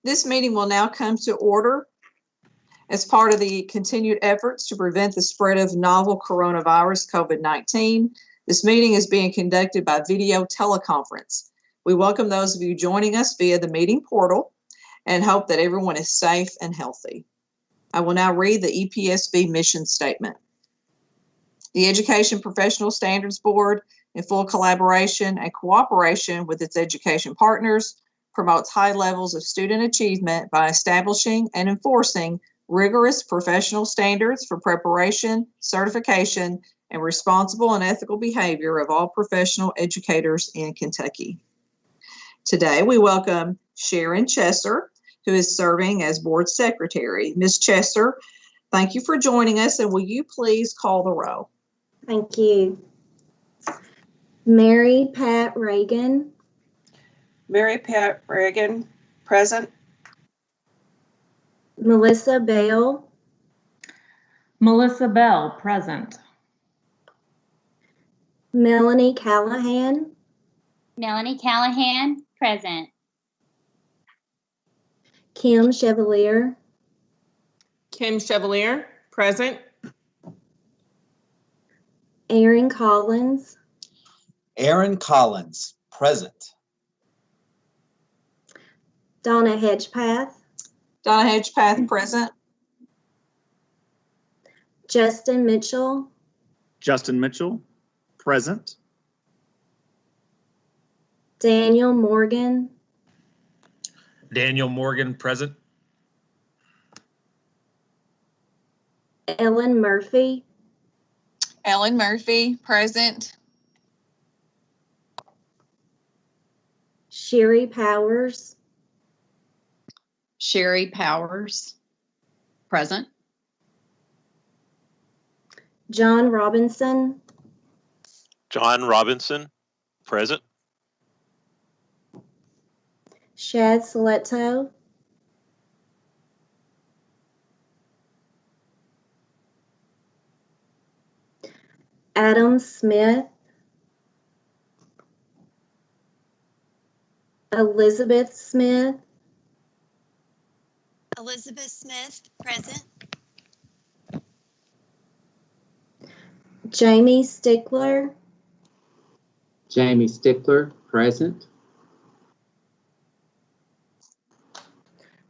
This meeting will now come to order. As part of the continued efforts to prevent the spread of novel coronavirus COVID-19, this meeting is being conducted by video teleconference. We welcome those of you joining us via the meeting portal and hope that everyone is safe and healthy. I will now read the EPSB mission statement. The Education Professional Standards Board, in full collaboration and cooperation with its education partners, promotes high levels of student achievement by establishing and enforcing rigorous professional standards for preparation, certification, and responsible and ethical behavior of all professional educators in Kentucky. Today, we welcome Sharon Chesser, who is serving as board secretary. Ms. Chesser, thank you for joining us, and will you please call the roll? Thank you. Mary Pat Reagan. Mary Pat Reagan, present. Melissa Bell. Melissa Bell, present. Melanie Callahan. Melanie Callahan, present. Kim Chevalier. Kim Chevalier, present. Aaron Collins. Aaron Collins, present. Donna Hedgepath. Donna Hedgepath, present. Justin Mitchell. Justin Mitchell, present. Daniel Morgan. Daniel Morgan, present. Ellen Murphy. Ellen Murphy, present. Sherry Powers. Sherry Powers, present. John Robinson. John Robinson, present. Shad Soletto. Adam Smith. Elizabeth Smith. Elizabeth Smith, present. Jamie Stickler. Jamie Stickler, present.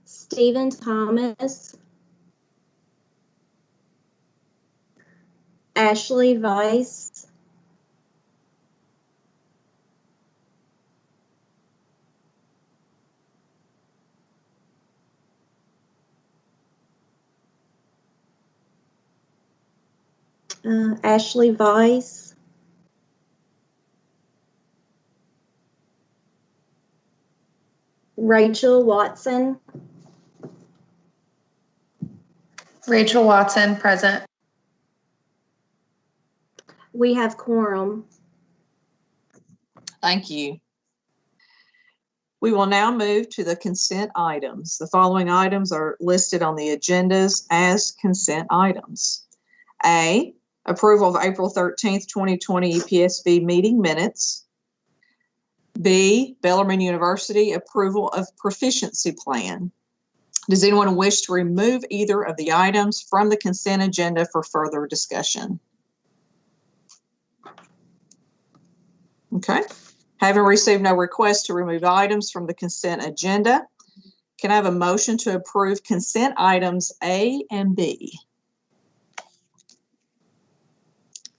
Stephen Thomas. Ashley Weiss. Ashley Weiss. Rachel Watson. Rachel Watson, present. We have quorum. Thank you. We will now move to the consent items. The following items are listed on the agendas as consent items. A, approval of April 13th, 2020 EPSB meeting minutes. B, Bellarmine University approval of proficiency plan. Does anyone wish to remove either of the items from the consent agenda for further discussion? Okay. Having received no request to remove items from the consent agenda, can I have a motion to approve consent items A and B?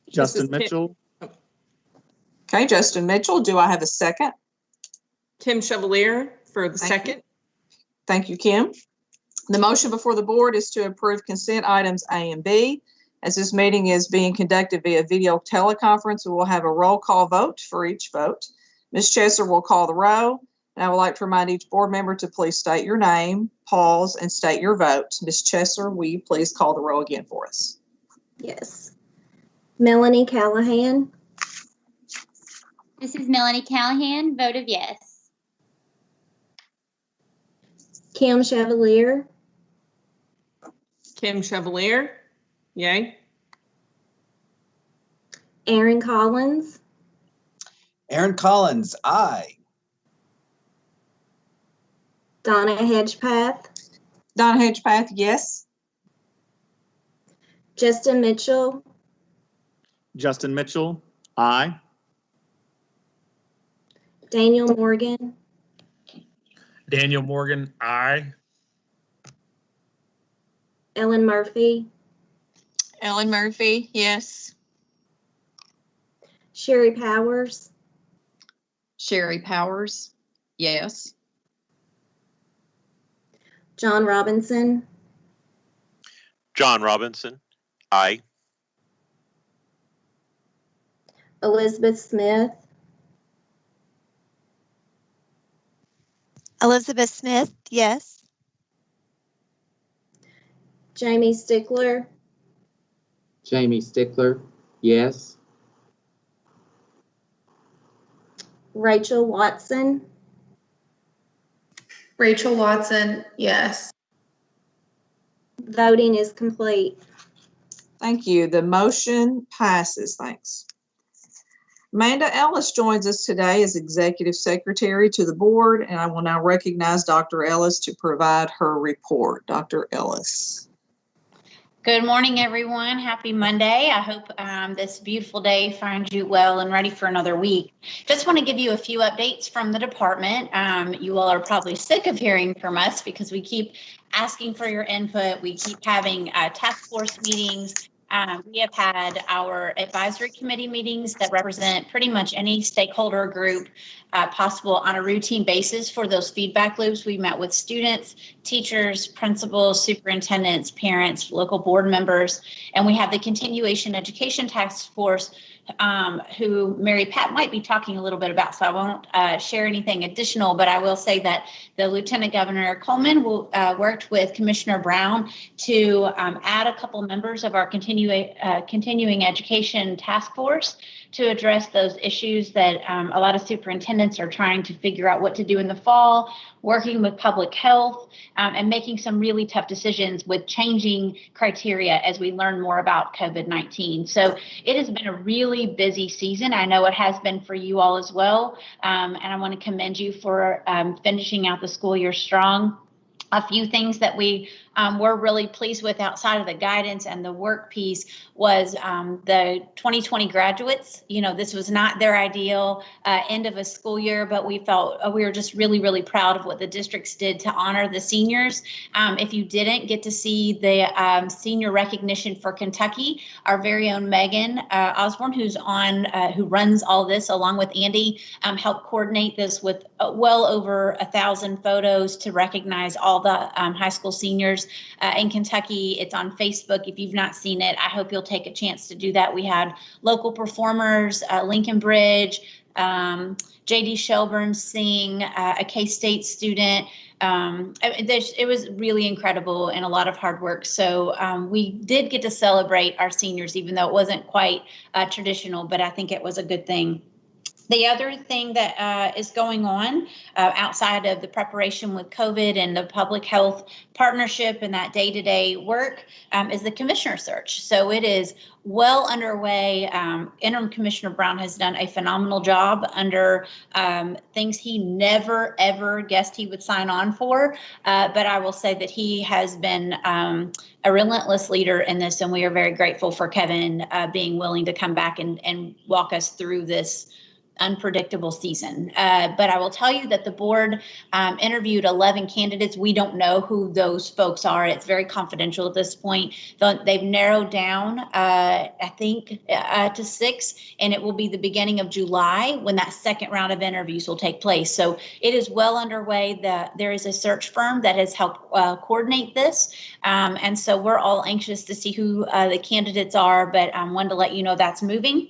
Justin Mitchell. Okay, Justin Mitchell. Do I have a second? Kim Chevalier for the second. Thank you, Kim. The motion before the board is to approve consent items A and B. As this meeting is being conducted via video teleconference, we will have a roll call vote for each vote. Ms. Chesser will call the roll, and I would like to remind each board member to please state your name, pause, and state your vote. Ms. Chesser, will you please call the roll again for us? Yes. Melanie Callahan. This is Melanie Callahan, vote of yes. Kim Chevalier. Kim Chevalier, yay. Aaron Collins. Aaron Collins, aye. Donna Hedgepath, Donna Hedgepath, yes. Justin Mitchell, Justin Mitchell, aye. Daniel Morgan, Daniel Morgan, aye. Ellen Murphy, Ellen Murphy, yes. Sherry Powers, Sherry Powers, yes. John Robinson, John Robinson, aye. Elizabeth Smith, Elizabeth Smith, yes. Jamie Stickler, Jamie Stickler, yes. Rachel Watson, Rachel Watson, yes. voting is complete. Thank you. The motion passes. Thanks. Amanda Ellis joins us today as Executive Secretary to the Board, and I will now recognize Dr. Ellis to provide her report. Dr. Ellis. Good morning, everyone. Happy Monday. I hope this beautiful day finds you well and ready for another week. Just want to give you a few updates from the department. You all are probably sick of hearing from us because we keep asking for your input. We keep having task force meetings. We have had our advisory committee meetings that represent pretty much any stakeholder group possible on a routine basis for those feedback loops. We met with students, teachers, principals, superintendents, parents, local board members, and we have the continuation education task force who Mary Pat might be talking a little bit about, so I won't share anything additional, but I will say that the Lieutenant Governor Coleman worked with Commissioner Brown to add a couple members of our continuing education task force to address those issues that a lot of superintendents are trying to figure out what to do in the fall, working with public health, and making some really tough decisions with changing criteria as we learn more about COVID-19. So it has been a really busy season. I know it has been for you all as well. And I want to commend you for finishing out the school year strong. A few things that we were really pleased with outside of the guidance and the work piece was the 2020 graduates. You know, this was not their ideal end of a school year, but we felt we were just really, really proud of what the districts did to honor the seniors. If you didn't get to see the senior recognition for Kentucky, our very own Megan Osborne, who runs all this along with Andy, helped coordinate this with well over 1,000 photos to recognize all the high school seniors in Kentucky. It's on Facebook. If you've not seen it, I hope you'll take a chance to do that. We had local performers, Lincoln Bridge, J.D. Shelburne sing, a K-State student. It was really incredible and a lot of hard work. So we did get to celebrate our seniors, even though it wasn't quite traditional, but I think it was a good thing. The other thing that is going on outside of the preparation with COVID and the public health partnership and that day-to-day work is the commissioner search. So it is well underway. Interim Commissioner Brown has done a phenomenal job under things he never, ever guessed he would sign on for. But I will say that he has been a relentless leader in this, and we are very grateful for Kevin being willing to come back and walk us through this unpredictable season. But I will tell you that the board interviewed 11 candidates. We don't know who those folks are. It's very confidential at this point. They've narrowed down, I think, to 6, and it will be the beginning of July when that second round of interviews will take place. So it is well underway. There is a search firm that has helped coordinate this. And so we're all anxious to see who the candidates are, but I wanted to let you know that's moving.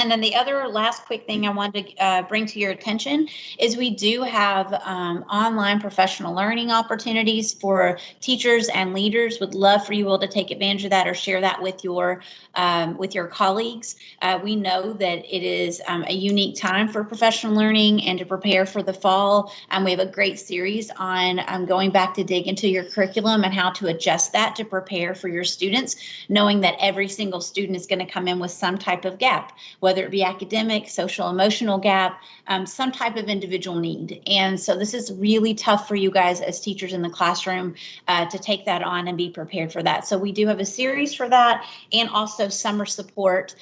And then the other last quick thing I wanted to bring to your attention is we do have online professional learning opportunities for teachers and leaders. Would love for you all to take advantage of that or share that with your colleagues. We know that it is a unique time for professional learning and to prepare for the fall. We have a great series on going back to dig into your curriculum and how to adjust that to prepare for your students, knowing that every single student is going to come in with some type of gap, whether it be academic, social, emotional gap, some type of individual need. And so this is really tough for you guys as teachers in the classroom to take that on and be prepared for that. So we do have a series for that, and also summer support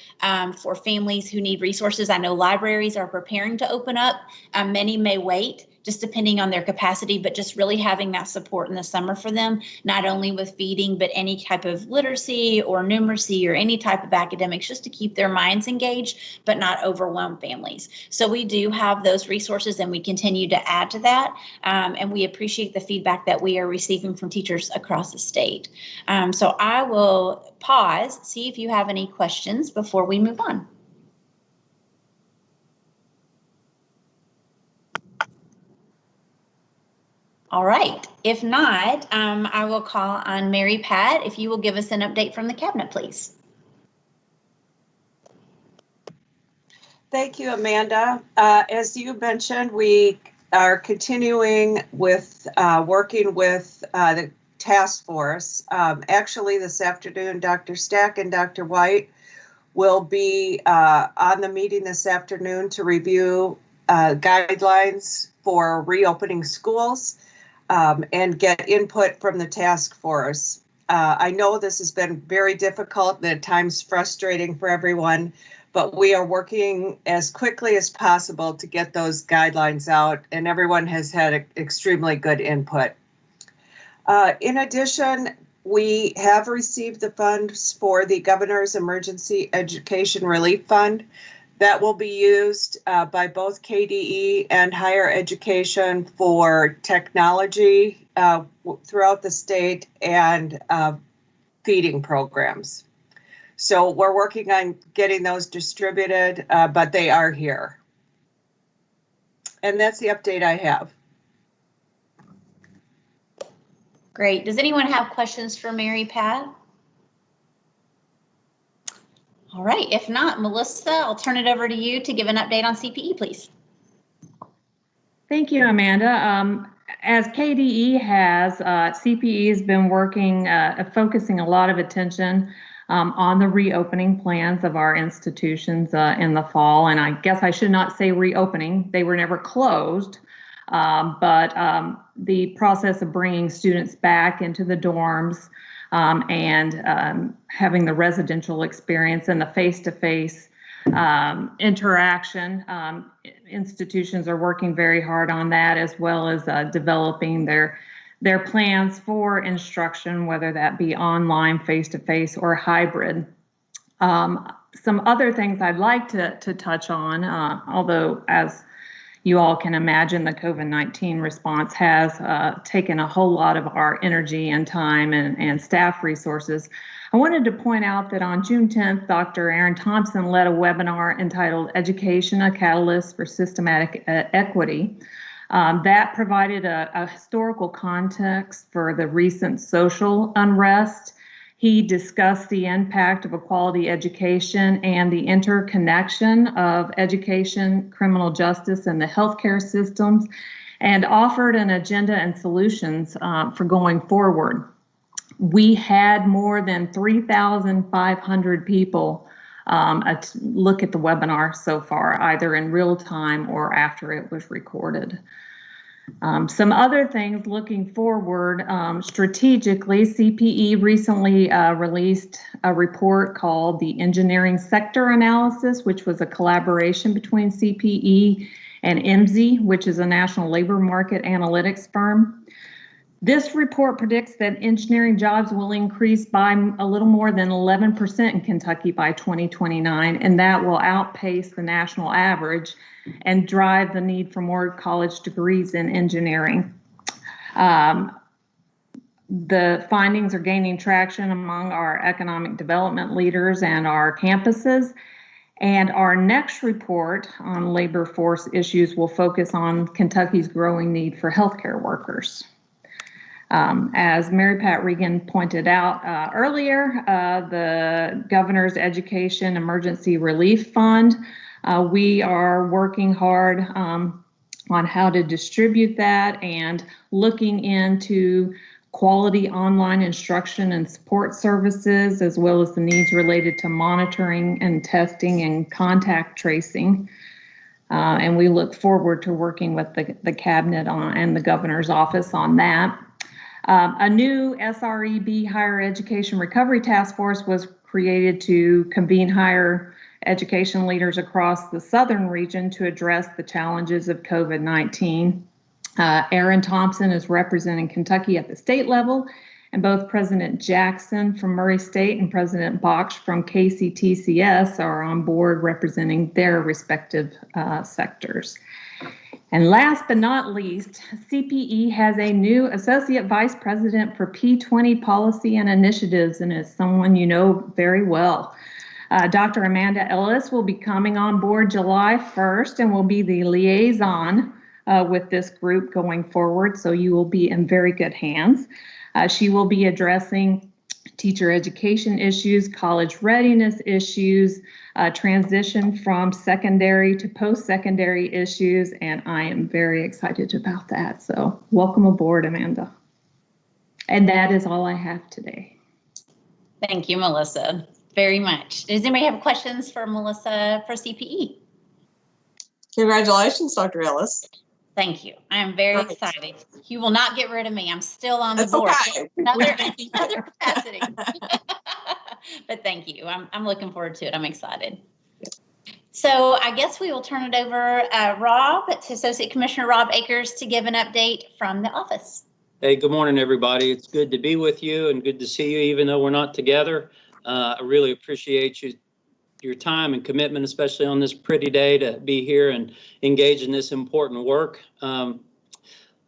for families who need resources. I know libraries are preparing to open up. Many may wait, just depending on their capacity, but just really having that support in the summer for them, not only with feeding, but any type of literacy or numeracy or any type of academics, just to keep their minds engaged, but not overwhelm families. So we do have those resources, and we continue to add to that. And we appreciate the feedback that we are receiving from teachers across the state. So I will pause, see if you have any questions before we move on. All right. If not, I will call on Mary Pat, if you will give us an update from the cabinet, please. Thank you, Amanda. As you mentioned, we are continuing with working with the task force. Actually, this afternoon, Dr. Stack and Dr. White will be on the meeting this afternoon to review guidelines for reopening schools and get input from the task force. I know this has been very difficult and at times frustrating for everyone, but we are working as quickly as possible to get those guidelines out, and everyone has had extremely good input. In addition, we have received the funds for the Governor's Emergency Education Relief Fund. That will be used by both KDE and higher education for technology throughout the state and feeding programs. So we're working on getting those distributed, but they are here. And that's the update I have. Great. Does anyone have questions for Mary Pat? All right. If not, Melissa, I'll turn it over to you to give an update on CPE, please. Thank you, Amanda. As KDE has, CPE has been working, focusing a lot of attention on the reopening plans of our institutions in the fall. And I guess I should not say reopening. They were never closed, but the process of bringing students back into the dorms and having the residential experience and the face-to-face interaction. Institutions are working very hard on that, as well as developing their plans for instruction, whether that be online, face-to-face, or hybrid. Some other things I'd like to touch on, although as you all can imagine, the COVID-19 response has taken a whole lot of our energy and time and staff resources. I wanted to point out that on June 10th, Dr. Aaron Thompson led a webinar entitled Education, a Catalyst for Systematic Equity. That provided a historical context for the recent social unrest. He discussed the impact of a quality education and the interconnection of education, criminal justice, and the healthcare systems, and offered an agenda and solutions for going forward. We had more than 3,500 people look at the webinar so far, either in real time or after it was recorded. Some other things looking forward, strategically, CPE recently released a report called the Engineering Sector Analysis, which was a collaboration between CPE and EPSB, which is a national labor market analytics firm. This report predicts that engineering jobs will increase by a little more than 11% in Kentucky by 2029, and that will outpace the national average and drive the need for more college degrees in engineering. The findings are gaining traction among our economic development leaders and our campuses. And our next report on labor force issues will focus on Kentucky's growing need for healthcare workers. As Mary Pat Regan pointed out earlier, the Governor's Education Emergency Relief Fund, we are working hard on how to distribute that and looking into quality online instruction and support services, as well as the needs related to monitoring and testing and contact tracing. And we look forward to working with the cabinet and the governor's office on that. A new SREB Higher Education Recovery Task Force was created to convene higher education leaders across the southern region to address the challenges of COVID-19. Aaron Thompson is representing Kentucky at the state level, and both President Jackson from Murray State and President Bach from KCTCS are on board representing their respective sectors. And last but not least, CPE has a new Associate Vice President for P20 Policy and Initiatives, and is someone you know very well. Dr. Amanda Ellis will be coming on board July 1st and will be the liaison with this group going forward, so you will be in very good hands. She will be addressing teacher education issues, college readiness issues, transition from secondary to post-secondary issues, and I am very excited about that. So welcome aboard, Amanda. And that is all I have today. Thank you, Melissa, very much. Does anybody have questions for Melissa for CPE? Congratulations, Dr. Ellis. Thank you. I am very excited. You will not get rid of me. I'm still on the board. Okay. Another capacity. But thank you. I'm looking forward to it. I'm excited. So I guess we will turn it over to Associate Commissioner Rob Akers to give an update from the office. Hey, good morning, everybody. It's good to be with you and good to see you, even though we're not together. I really appreciate your time and commitment, especially on this pretty day, to be here and engage in this important work. A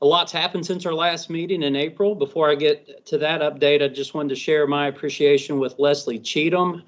lot's happened since our last meeting in April. Before I get to that update, I just wanted to share my appreciation with Leslie Cheatham,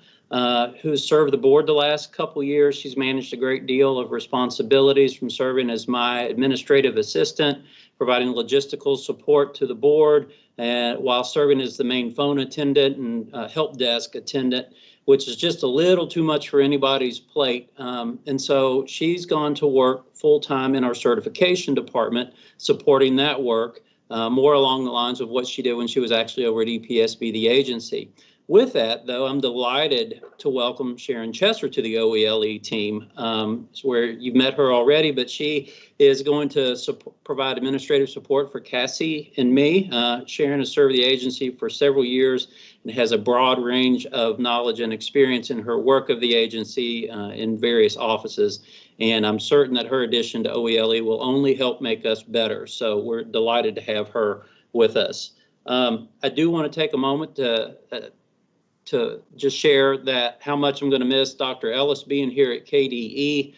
who's served the board the last couple years. She's managed a great deal of responsibilities, from serving as my administrative assistant, providing logistical support to the board, and while serving as the main phone attendant and help desk attendant, which is just a little too much for anybody's plate. And so she's gone to work full-time in our certification department, supporting that work, more along the lines of what she did when she was actually over at EPSB, the agency. With that, though, I'm delighted to welcome Sharon Chesser to the OELE team, where you've met her already, but she is going to provide administrative support for Cassie and me. Sharon has served the agency for several years and has a broad range of knowledge and experience in her work of the agency in various offices. And I'm certain that her addition to OELE will only help make us better. So we're delighted to have her with us. I do want to take a moment to just share that how much I'm going to miss Dr. Ellis being here at KDE.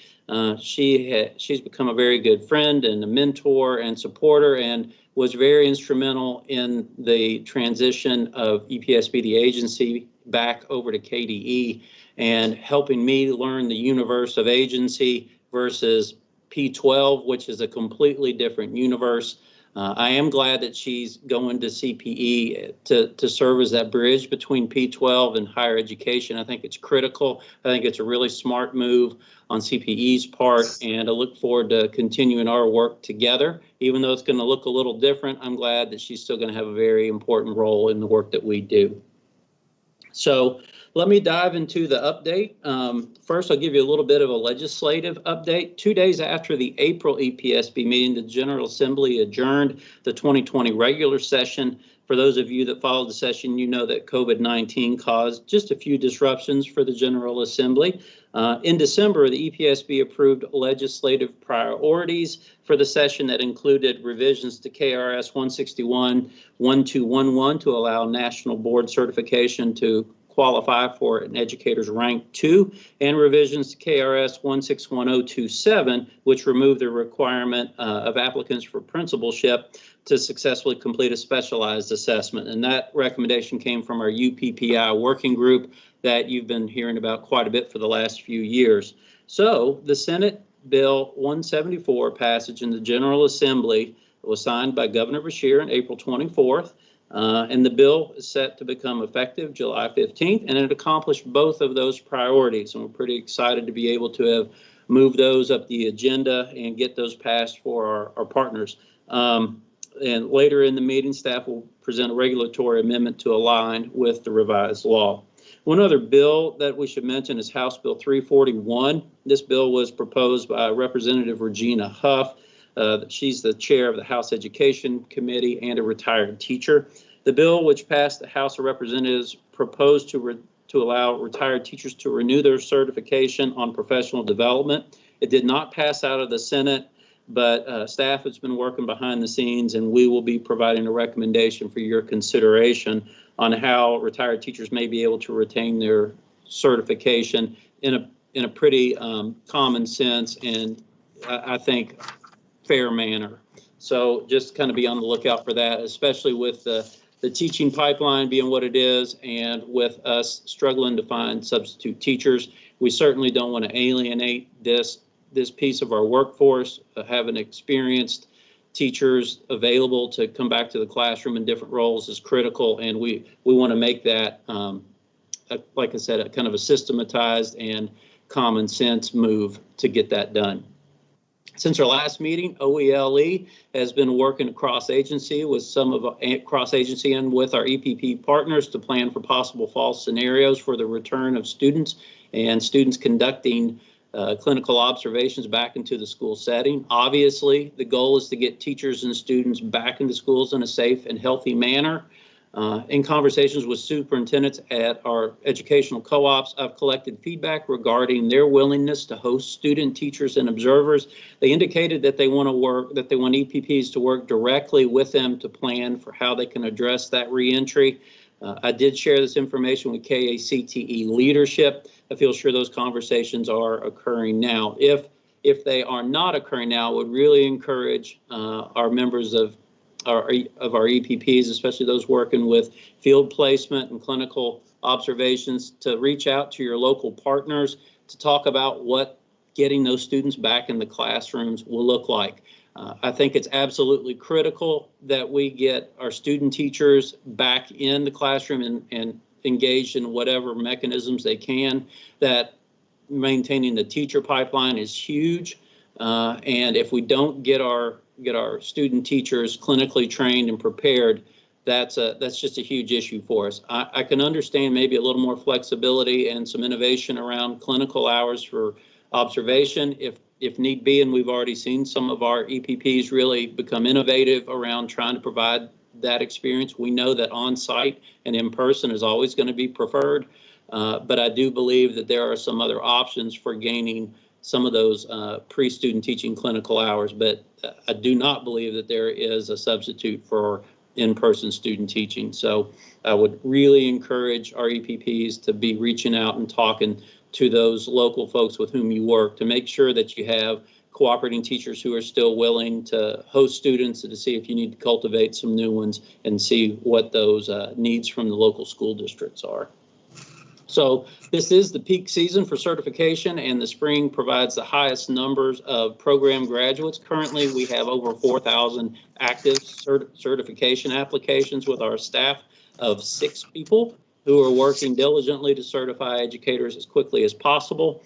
She's become a very good friend and a mentor and supporter, and was very instrumental in the transition of EPSB, the agency, back over to KDE, and helping me learn the universe of agency versus P12, which is a completely different universe. I am glad that she's going to CPE to serve as that bridge between P12 and higher education. I think it's critical. I think it's a really smart move on CPE's part, and I look forward to continuing our work together. Even though it's going to look a little different, I'm glad that she's still going to have a very important role in the work that we do. So let me dive into the update. First, I'll give you a little bit of a legislative update. 2 days after the April EPSB meeting, the General Assembly adjourned the 2020 regular session. For those of you that followed the session, you know that COVID-19 caused just a few disruptions for the General Assembly. In December, the EPSB approved legislative priorities for the session that included revisions to KRS 161-1211 to allow national board certification to qualify for an educator's rank 2, and revisions to KRS 161027, which removed the requirement of applicants for principalship to successfully complete a specialized assessment. And that recommendation came from our UPPI working group that you've been hearing about quite a bit for the last few years. So the Senate Bill 174 passage in the General Assembly was signed by Governor Beshear on April 24th. And the bill is set to become effective July 15th, and it accomplished both of those priorities. And we're pretty excited to be able to have moved those up the agenda and get those passed for our partners. And later in the meeting, staff will present a regulatory amendment to align with the revised law. One other bill that we should mention is House Bill 341. This bill was proposed by Representative Regina Huff. She's the chair of the House Education Committee and a retired teacher. The bill, which passed the House of Representatives, proposed to allow retired teachers to renew their certification on professional development. It did not pass out of the Senate, but staff has been working behind the scenes, and we will be providing a recommendation for your consideration on how retired teachers may be able to retain their certification in a pretty common sense and I think fair manner. So just kind of be on the lookout for that, especially with the teaching pipeline being what it is, and with us struggling to find substitute teachers. We certainly don't want to alienate this piece of our workforce. Having experienced teachers available to come back to the classroom in different roles is critical, and we want to make that, like I said, a kind of a systematized and common sense move to get that done. Since our last meeting, OELE has been working cross-agency with cross-agency and with our EPP partners to plan for possible fall scenarios for the return of students and students conducting clinical observations back into the school setting. Obviously, the goal is to get teachers and students back into schools in a safe and healthy manner. In conversations with superintendents at our educational co-ops, I've collected feedback regarding their willingness to host student teachers and observers. They indicated that they want EPPs to work directly with them to plan for how they can address that reentry. I did share this information with KACTE leadership. I feel sure those conversations are occurring now. If they are not occurring now, I would really encourage our members of our EPPs, especially those working with field placement and clinical observations, to reach out to your local partners to talk about what getting those students back in the classrooms will look like. I think it's absolutely critical that we get our student teachers back in the classroom and engaged in whatever mechanisms they can. That maintaining the teacher pipeline is huge, and if we don't get our student teachers clinically trained and prepared, that's just a huge issue for us. I can understand maybe a little more flexibility and some innovation around clinical hours for observation if need be, and we've already seen some of our EPPs really become innovative around trying to provide that experience. We know that on-site and in-person is always going to be preferred, but I do believe that there are some other options for gaining some of those pre-student teaching clinical hours, but I do not believe that there is a substitute for in-person student teaching. So I would really encourage our EPPs to be reaching out and talking to those local folks with whom you work to make sure that you have cooperating teachers who are still willing to host students and to see if you need to cultivate some new ones and see what those needs from the local school districts are. So this is the peak season for certification, and the spring provides the highest numbers of program graduates. Currently, we have over 4,000 active certification applications with our staff of 6 people who are working diligently to certify educators as quickly as possible.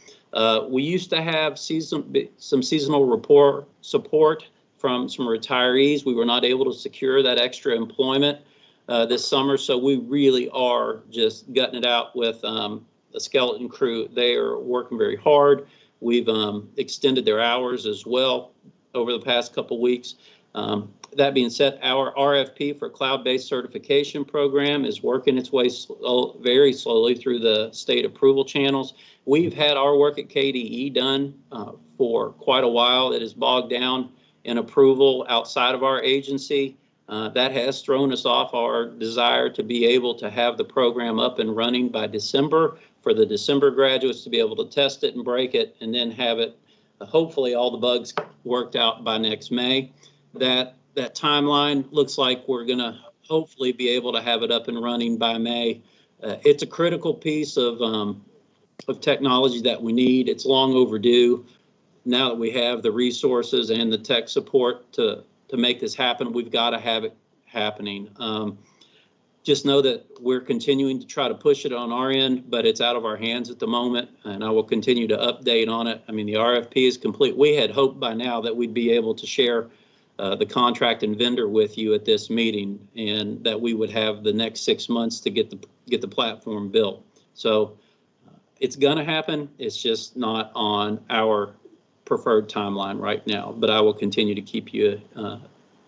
We used to have some seasonal report support from some retirees. We were not able to secure that extra employment this summer, so we really are just gutting it out with the skeleton crew. They are working very hard. We've extended their hours as well over the past couple weeks. That being said, our RFP for cloud-based certification program is working its way very slowly through the state approval channels. We've had our work at KDE done for quite a while. It is bogged down in approval outside of our agency. That has thrown us off our desire to be able to have the program up and running by December, for the December graduates to be able to test it and break it, and then have it, hopefully all the bugs worked out by next May. That timeline looks like we're going to hopefully be able to have it up and running by May. It's a critical piece of technology that we need. It's long overdue. Now that we have the resources and the tech support to make this happen, we've got to have it happening. Just know that we're continuing to try to push it on our end, but it's out of our hands at the moment, and I will continue to update on it. I mean, the RFP is complete. We had hoped by now that we'd be able to share the contract and vendor with you at this meeting, and that we would have the next 6 months to get the platform built. So it's going to happen. It's just not on our preferred timeline right now, but I will continue to keep you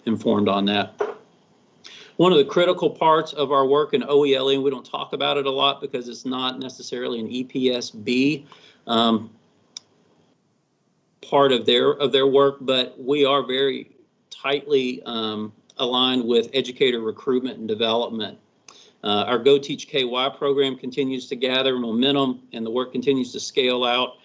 informed on that. One of the critical parts of our work in OELE, and we don't talk about it a lot because it's not necessarily an EPSB part of their work, but we are very tightly aligned with educator recruitment and development. Our Go Teach KY program continues to gather momentum, and the work continues to scale out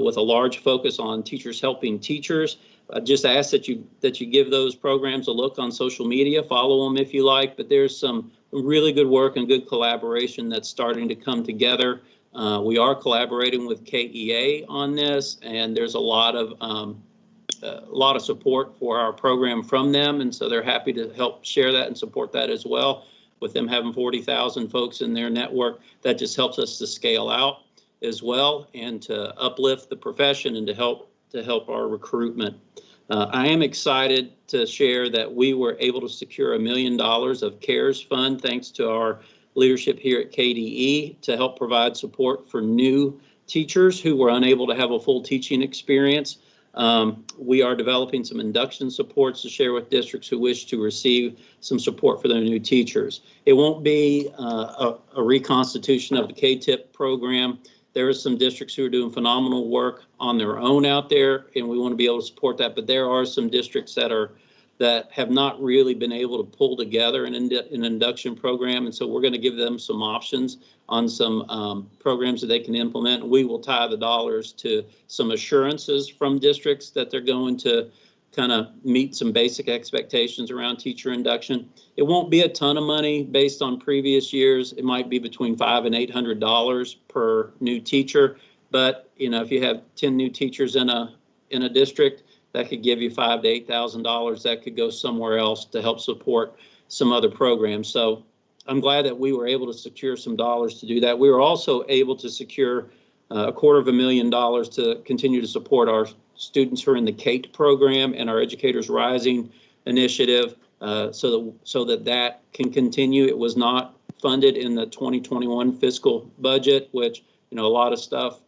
with a large focus on teachers helping teachers. I just ask that you give those programs a look on social media, follow them if you like, but there's some really good work and good collaboration that's starting to come together. We are collaborating with KEA on this, and there's a lot of support for our program from them, and so they're happy to help share that and support that as well. With them having 40,000 folks in their network, that just helps us to scale out as well and to uplift the profession and to help our recruitment. I am excited to share that we were able to secure $1 million of CARES fund thanks to our leadership here at KDE to help provide support for new teachers who were unable to have a full teaching experience. We are developing some induction supports to share with districts who wish to receive some support for their new teachers. It won't be a reconstitution of the K-TIP program. There are some districts who are doing phenomenal work on their own out there, and we want to be able to support that. But there are some districts that have not really been able to pull together an induction program, and so we're going to give them some options on some programs that they can implement. We will tie the dollars to some assurances from districts that they're going to kind of meet some basic expectations around teacher induction. It won't be a ton of money based on previous years. It might be between $500 and $800 per new teacher, but if you have 10 new teachers in a district, that could give you $5,000 to $8,000. That could go somewhere else to help support some other programs. So I'm glad that we were able to secure some dollars to do that. We were also able to secure $250,000 to continue to support our students who are in the CATE program and our Educators Rising initiative, so that can continue. It was not funded in the 2021 fiscal budget, which a lot of stuff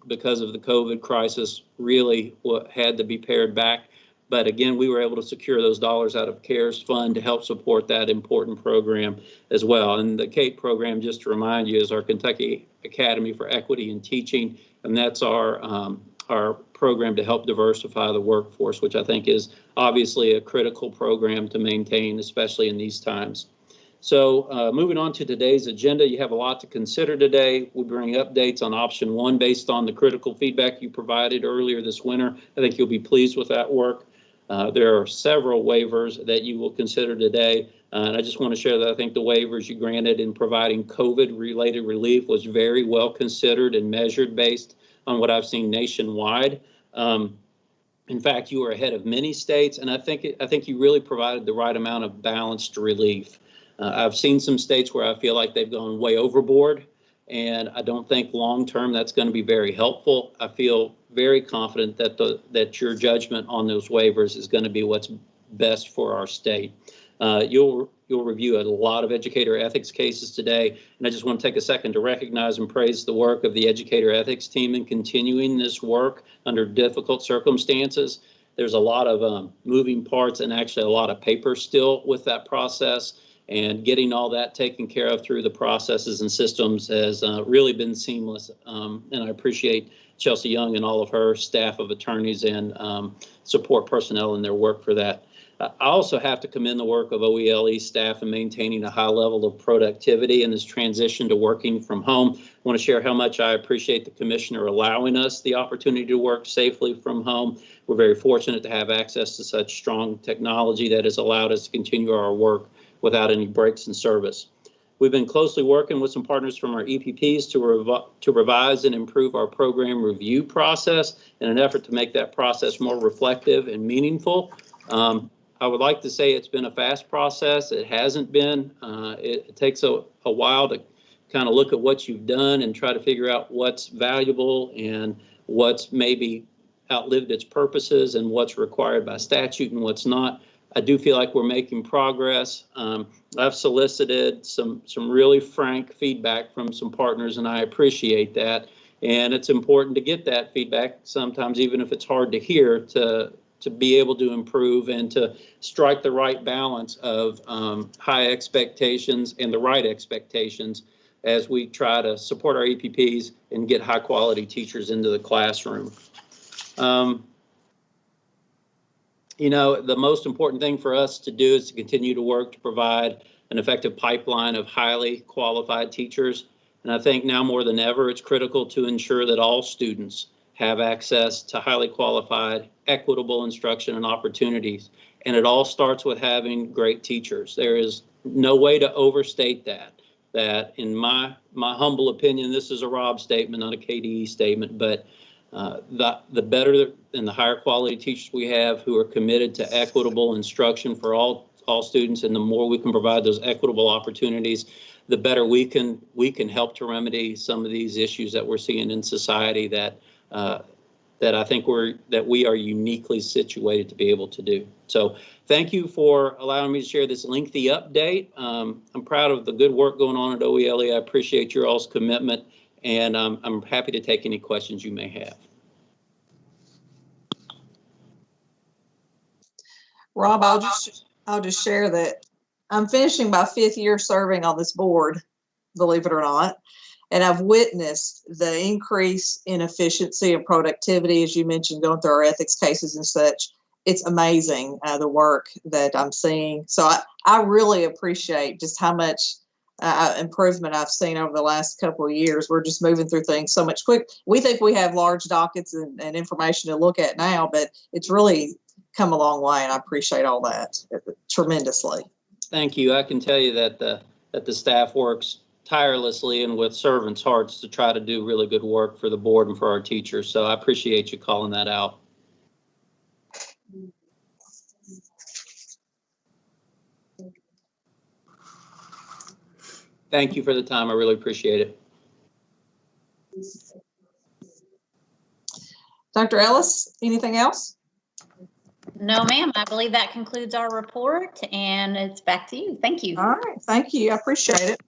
because of the COVID crisis really had to be pared back. But again, we were able to secure those dollars out of CARES fund to help support that important program as well. And the CATE program, just to remind you, is our Kentucky Academy for Equity in Teaching, and that's our program to help diversify the workforce, which I think is obviously a critical program to maintain, especially in these times. So moving on to today's agenda, you have a lot to consider today. We'll bring updates on option 1 based on the critical feedback you provided earlier this winter. I think you'll be pleased with that work. There are several waivers that you will consider today. And I just want to share that I think the waivers you granted in providing COVID-related relief was very well considered and measured based on what I've seen nationwide. In fact, you were ahead of many states, and I think you really provided the right amount of balanced relief. I've seen some states where I feel like they've gone way overboard, and I don't think long-term that's going to be very helpful. I feel very confident that your judgment on those waivers is going to be what's best for our state. You'll review a lot of educator ethics cases today, and I just want to take a second to recognize and praise the work of the educator ethics team in continuing this work under difficult circumstances. There's a lot of moving parts and actually a lot of paper still with that process, and getting all that taken care of through the processes and systems has really been seamless. And I appreciate Chelsea Young and all of her staff of attorneys and support personnel in their work for that. I also have to commend the work of OELE staff in maintaining a high level of productivity in this transition to working from home. I want to share how much I appreciate the commissioner allowing us the opportunity to work safely from home. We're very fortunate to have access to such strong technology that has allowed us to continue our work without any breaks in service. We've been closely working with some partners from our EPPs to revise and improve our program review process in an effort to make that process more reflective and meaningful. I would like to say it's been a fast process. It hasn't been. It takes a while to kind of look at what you've done and try to figure out what's valuable and what's maybe outlived its purposes and what's required by statute and what's not. I do feel like we're making progress. I've solicited some really frank feedback from some partners, and I appreciate that. And it's important to get that feedback sometimes, even if it's hard to hear, to be able to improve and to strike the right balance of high expectations and the right expectations as we try to support our EPPs and get high quality teachers into the classroom. You know, the most important thing for us to do is to continue to work to provide an effective pipeline of highly qualified teachers. And I think now more than ever, it's critical to ensure that all students have access to highly qualified, equitable instruction and opportunities. And it all starts with having great teachers. There is no way to overstate that in my humble opinion, this is a Rob statement, not a KDE statement, but the better and the higher quality teachers we have who are committed to equitable instruction for all students, and the more we can provide those equitable opportunities, the better we can help to remedy some of these issues that we're seeing in society that I think we are uniquely situated to be able to do. So thank you for allowing me to share this lengthy update. I'm proud of the good work going on at OELE. I appreciate your all's commitment, and I'm happy to take any questions you may have. Rob, I'll just share that I'm finishing my 5th year serving on this board, believe it or not. And I've witnessed the increase in efficiency and productivity, as you mentioned, going through our ethics cases and such. It's amazing, the work that I'm seeing. So I really appreciate just how much improvement I've seen over the last couple of years. We're just moving through things so much quick. We think we have large dockets and information to look at now, but it's really come a long way, and I appreciate all that tremendously. Thank you. I can tell you that the staff works tirelessly and with servants' hearts to try to do really good work for the board and for our teachers. So I appreciate you calling that out. Thank you for the time. I really appreciate it. Dr. Ellis, anything else? No, ma'am. I believe that concludes our report, and it's back to you. Thank you. All right. Thank you. I appreciate it.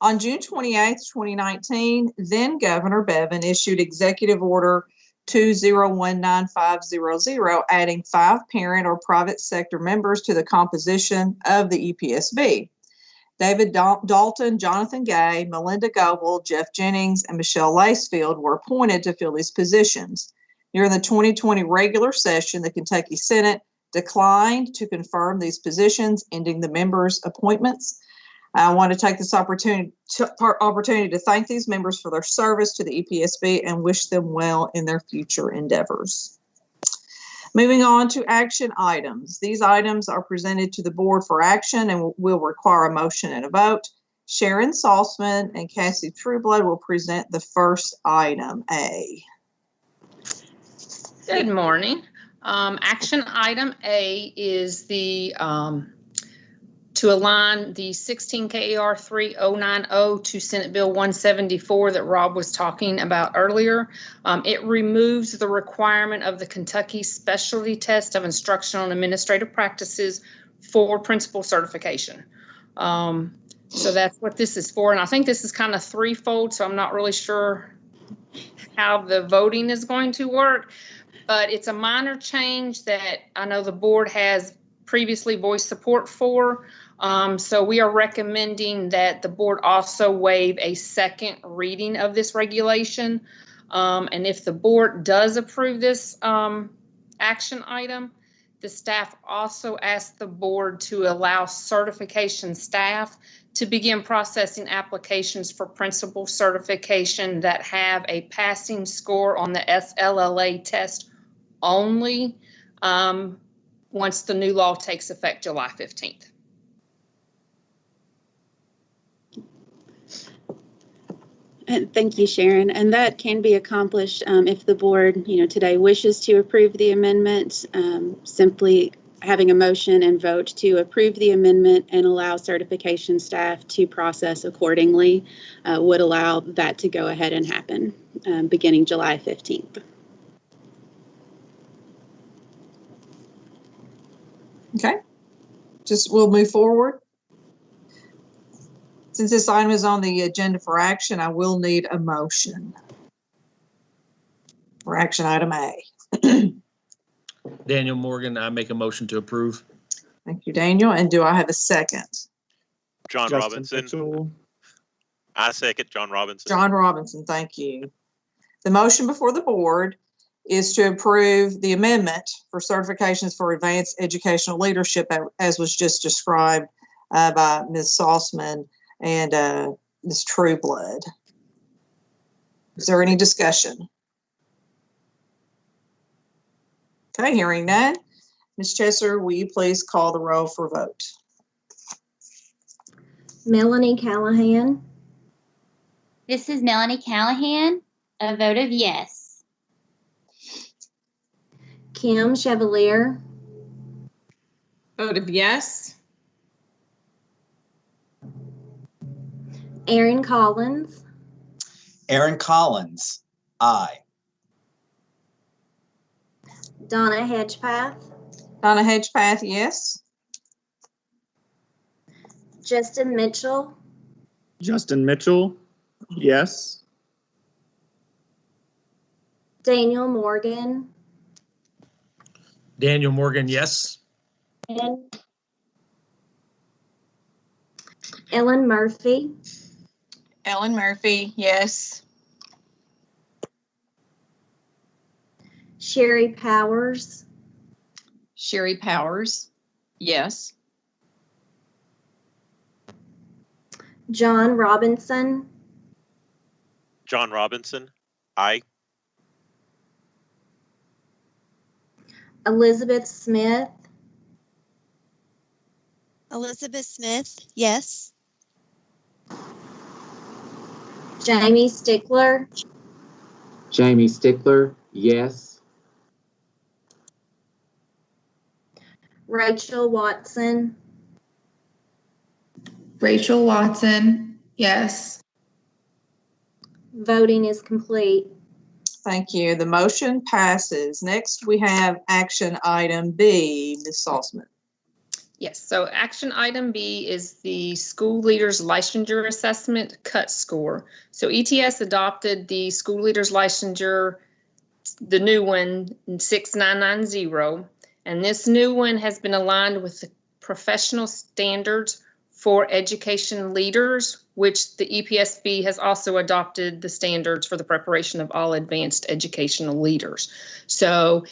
On June 28th, 2019, then Governor Bevin issued Executive Order 2019-500, adding 5 parent or private sector members to the composition of the EPSB. David Dalton, Jonathan Gay, Melinda Goebel, Jeff Jennings, and Michelle Lacefield were appointed to fill these positions. During the 2020 regular session, the Kentucky Senate declined to confirm these positions, ending the members' appointments. I want to take this opportunity to thank these members for their service to the EPSB and wish them well in their future endeavors. Moving on to action items. These items are presented to the board for action and will require a motion and a vote. Sharon Salzman and Cassie Trueblood will present the first item A. Good morning. Action item A is the to align the 16 KAR 3090 to Senate Bill 174 that Rob was talking about earlier. It removes the requirement of the Kentucky Specialty Test of Instructional and Administrative Practices for principal certification. So that's what this is for. And I think this is kind of threefold, so I'm not really sure how the voting is going to work. But it's a minor change that I know the board has previously voiced support for. So we are recommending that the board also waive a second reading of this regulation. And if the board does approve this action item, the staff also asked the board to allow certification staff to begin processing applications for principal certification that have a passing score on the SLLA test only once the new law takes effect July 15th. Thank you, Sharon. And that can be accomplished if the board, today wishes to approve the amendment. Simply having a motion and vote to approve the amendment and allow certification staff to process accordingly would allow that to go ahead and happen beginning July 15th. Okay, we'll move forward. Since this item is on the agenda for action, I will need a motion for action item A. Daniel Morgan, I make a motion to approve. Thank you, Daniel. And do I have a second? John Justin Robinson. Mitchell. I second John Robinson. John Robinson, thank you. The motion before the board is to approve the amendment for certifications for advanced educational leadership as was just described by Ms. Salzman and Ms. Trueblood. Is there any discussion? Okay, hearing none. Ms. Chesser, will you please call the roll for vote? Melanie Callahan, This is Melanie Callahan, a vote of yes. Kim Chevalier, Vote of yes. Aaron Collins, Aaron Collins, aye. Donna Hedgepath, Donna Hedgepath, yes. Justin Mitchell, Justin Mitchell, yes. Daniel Morgan, Daniel Morgan, yes. and Ellen Murphy, Ellen Murphy, yes. Sherry Powers, Sherry Powers, yes. John Robinson, John Robinson, aye. Elizabeth Smith, Elizabeth Smith, yes. Jamie Stickler, Jamie Stickler, yes. Rachel Watson, Rachel Watson, yes. voting is complete. Thank you. The motion passes. Next, we have action item B, Ms. Salzman. Yes, so action item B is the school leaders licensure assessment cut score. So ETS adopted the school leaders licensure, the new one, 6990, and this new one has been aligned with the professional standards for education leaders, which the EPSB has also adopted the standards for the preparation of all advanced educational leaders. So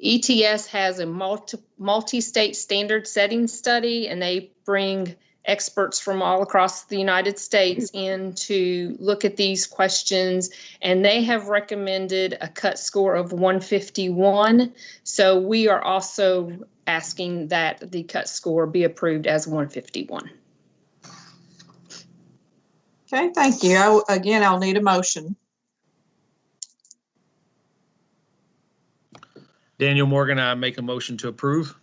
ETS has a multi-state standard setting study, and they bring experts from all across the United States in to look at these questions, and they have recommended a cut score of 151. So we are also asking that the cut score be approved as 151. Okay, thank you. I'll need a motion. Daniel Morgan, I make a motion to approve.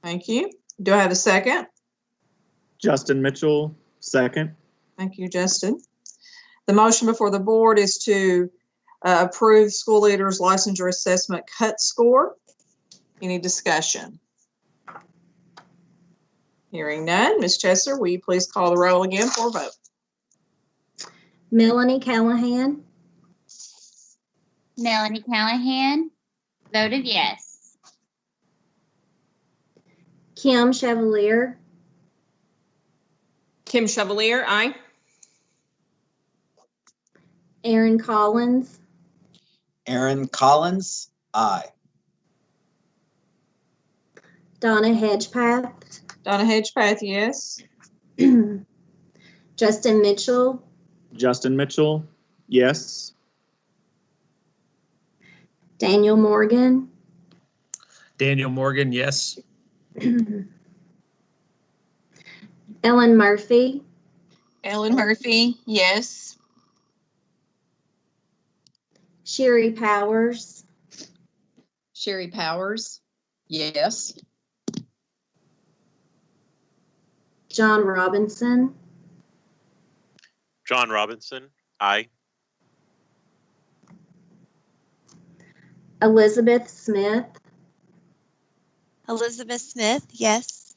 Thank you. Do I have a second? Justin Mitchell, second. Thank you, Justin. The motion before the board is to approve school leaders licensure assessment cut score. Any discussion? Hearing none. Ms. Chesser, will you please call the roll again for a vote? Melanie Callahan, Melanie Callahan, vote of yes. Kim Chevalier, Kim Chevalier, aye. Aaron Collins, Aaron Collins, aye. Donna Hedgepath, Donna Hedgepath, yes. Justin Mitchell, Justin Mitchell, yes. Daniel Morgan, Daniel Morgan, yes. Ellen Murphy, Ellen Murphy, yes. Sherry Powers, Sherry Powers, yes. John Robinson, John Robinson, aye. Elizabeth Smith, Elizabeth Smith, yes.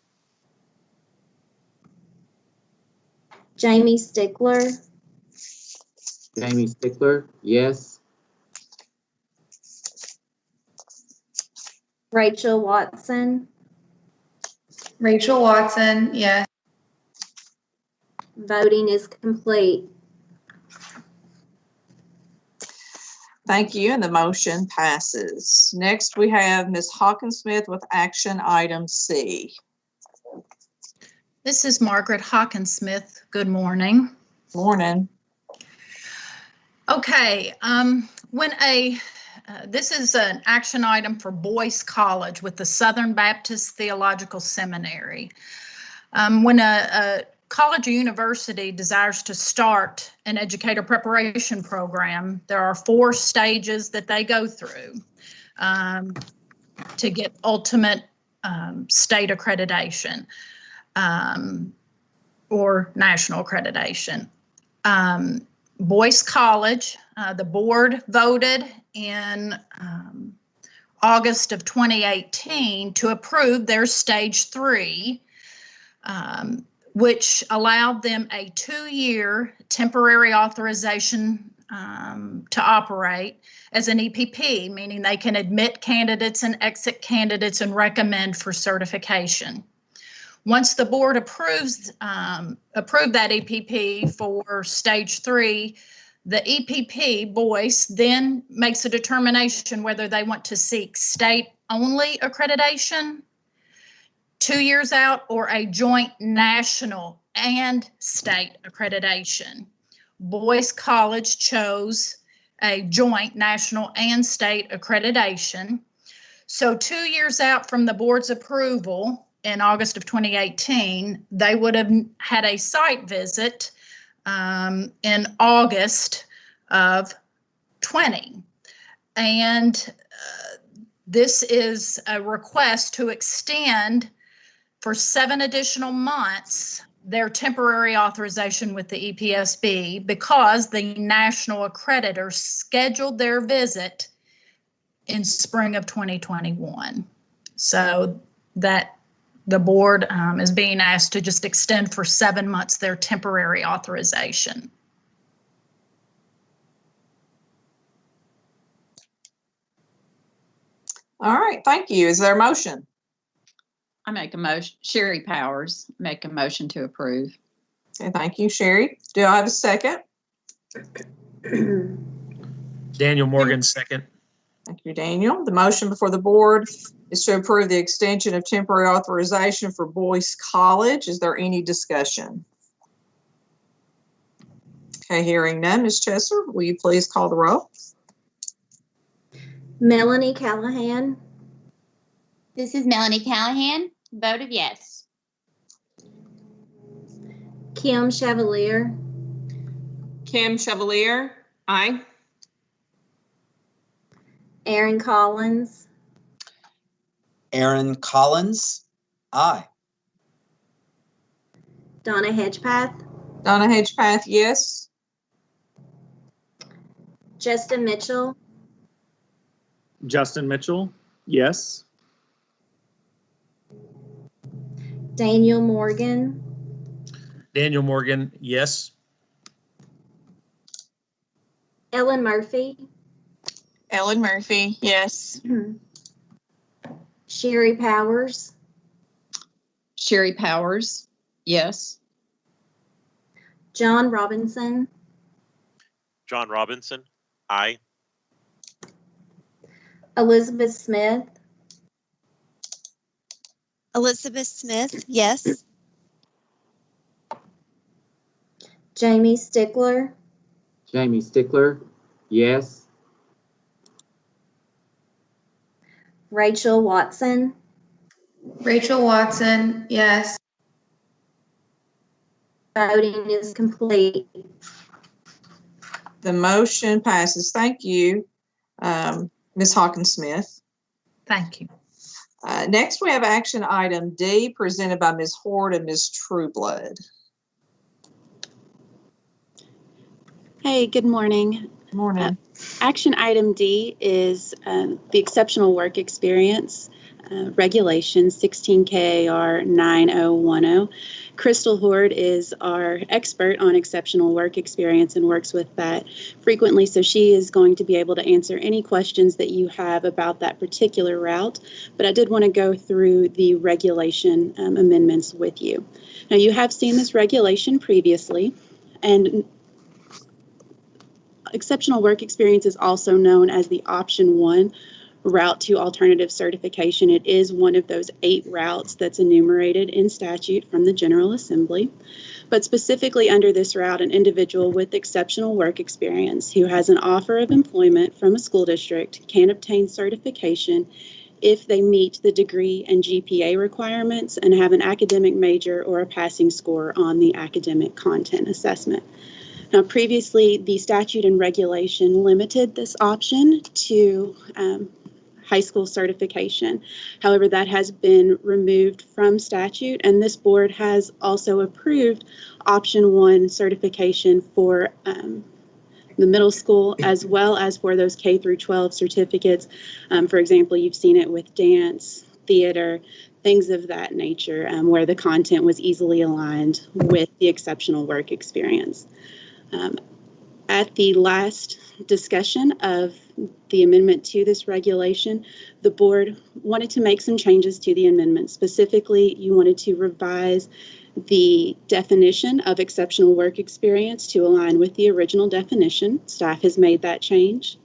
Jamie Stickler, Jamie Stickler, yes. Rachel Watson, Rachel Watson, yes. voting is complete. Thank you, and the motion passes. Next, we have Ms. Hawkinsmith with action item C. This is Margaret Hawkinsmith. Good morning. Morning. Okay, this is an action item for Boyce College with the Southern Baptist Theological Seminary. When a college or university desires to start an educator preparation program, there are 4 stages that they go through to get ultimate state accreditation or national accreditation. Boyce College, the board voted in August of 2018 to approve their stage 3, which allowed them a 2-year temporary authorization to operate as an EPP, meaning they can admit candidates and exit candidates and recommend for certification. Once the board approved that EPP for stage 3, the EPP, Boyce, then makes a determination whether they want to seek state-only accreditation 2 years out or a joint national and state accreditation. Boyce College chose a joint national and state accreditation. So 2 years out from the board's approval in August of 2018, they would have had a site visit in August of 20. And this is a request to extend for 7 additional months their temporary authorization with the EPSB because the national accreditor scheduled their visit in spring of 2021. So that the board is being asked to just extend for 7 months their temporary authorization. All right, thank you. Is there a motion? I make a motion. Sherry Powers, make a motion to approve. Okay, thank you, Sherry. Do I have a second? Daniel Morgan, second. Thank you, Daniel. The motion before the board is to approve the extension of temporary authorization for Boyce College. Is there any discussion? Okay, hearing none. Ms. Chesser, will you please call the roll? Melanie Callahan, This is Melanie Callahan. Vote of yes. Kim Chevalier, Kim Chevalier, aye. Aaron Collins, Aaron Collins, aye. Donna Hedgepath, Donna Hedgepath, yes. Justin Mitchell, Justin Mitchell, yes. Daniel Morgan, Daniel Morgan, yes. Ellen Murphy, Ellen Murphy, yes. Sherry Powers, Sherry Powers, yes. John Robinson, John Robinson, aye. Elizabeth Smith, Elizabeth Smith, yes. Jamie Stickler, Jamie Stickler, yes. Rachel Watson, Rachel Watson, yes. voting is complete. The motion passes. Thank you, Ms. Hawkinsmith. Thank you. Next, we have action item D presented by Ms. Horde and Ms. Trueblood. Hey, good morning. Good morning. Action item D is the exceptional work experience. regulation 16 KAR 9010. Crystal Horde is our expert on exceptional work experience and works with that frequently, so she is going to be able to answer any questions that you have about that particular route. But I did want to go through the regulation amendments with you. Now, you have seen this regulation previously, and exceptional work experience is also known as the option 1 route to alternative certification. It is one of those 8 routes that's enumerated in statute from the General Assembly. But specifically under this route, an individual with exceptional work experience who has an offer of employment from a school district can obtain certification if they meet the degree and GPA requirements and have an academic major or a passing score on the academic content assessment. Now, previously, the statute and regulation limited this option to high school certification. However, that has been removed from statute, and this board has also approved option 1 certification for the middle school as well as for those K through 12 certificates. For example, you've seen it with dance, theater, things of that nature, where the content was easily aligned with the exceptional work experience. At the last discussion of the amendment to this regulation, the board wanted to make some changes to the amendment. Specifically, you wanted to revise the definition of exceptional work experience to align with the original definition. Staff has made that change.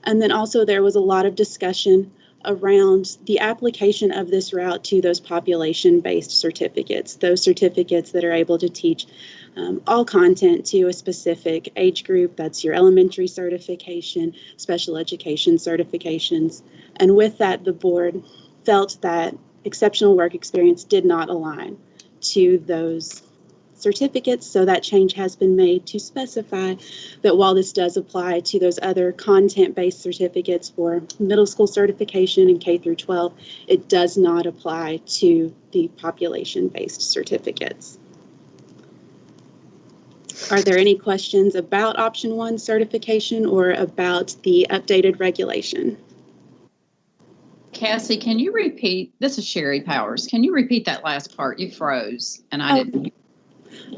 And then also there was a lot of discussion around the application of this route to those population-based certificates, those certificates that are able to teach all content to a specific age group. That's your elementary certification, special education certifications. And with that, the board felt that exceptional work experience did not align to those certificates. So that change has been made to specify that while this does apply to those other content-based certificates for middle school certification and K through 12, it does not apply to the population-based certificates. Are there any questions about option 1 certification or about the updated regulation? Cassie, can you repeat? This is Sherry Powers. Can you repeat that last part? You froze, and I didn't.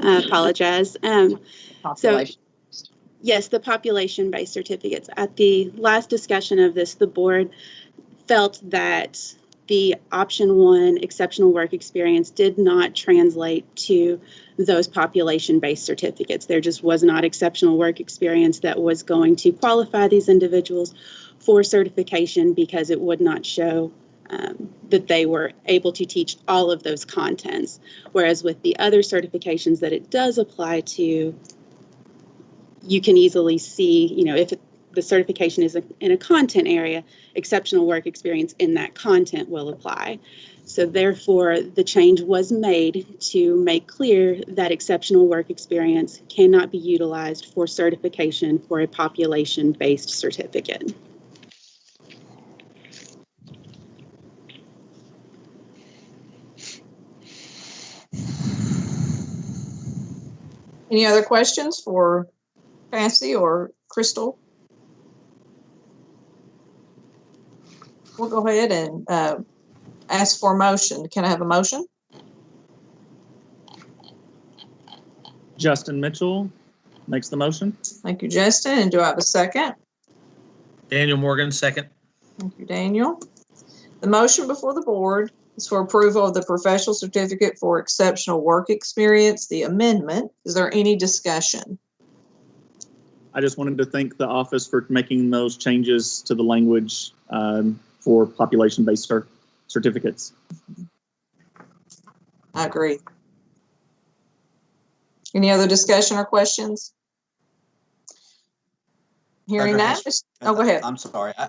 I apologize. Population. So, yes, the population-based certificates. At the last discussion of this, the board felt that the option 1 exceptional work experience did not translate to those population-based certificates. There just was not exceptional work experience that was going to qualify these individuals for certification because it would not show that they were able to teach all of those contents. Whereas with the other certifications that it does apply to, you can easily see, if the certification is in a content area, exceptional work experience in that content will apply. So therefore, the change was made to make clear that exceptional work experience cannot be utilized for certification for a population-based certificate. Any other questions for Cassie or Crystal? We'll go ahead and ask for a motion. Can I have a motion? Justin Mitchell makes the motion. Thank you, Justin. And do I have a second? Daniel Morgan, second. Thank you, Daniel. The motion before the board is for approval of the professional certificate for exceptional work experience, the amendment. Is there any discussion? I just wanted to thank the office for making those changes to the language for population-based certificates. I agree. Any other discussion or questions? Hearing that, oh, go ahead. I'm sorry. I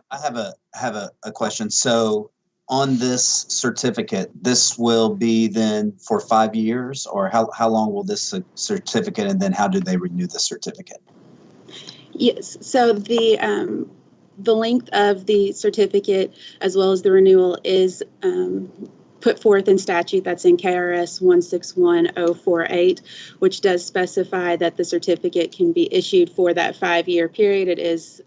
have a question. So on this certificate, this will be then for 5 years, or how long will this certificate, and then how do they renew the certificate? Yes, so the length of the certificate as well as the renewal is put forth in statute, that's in KRS 161048, which does specify that the certificate can be issued for that 5-year period. It is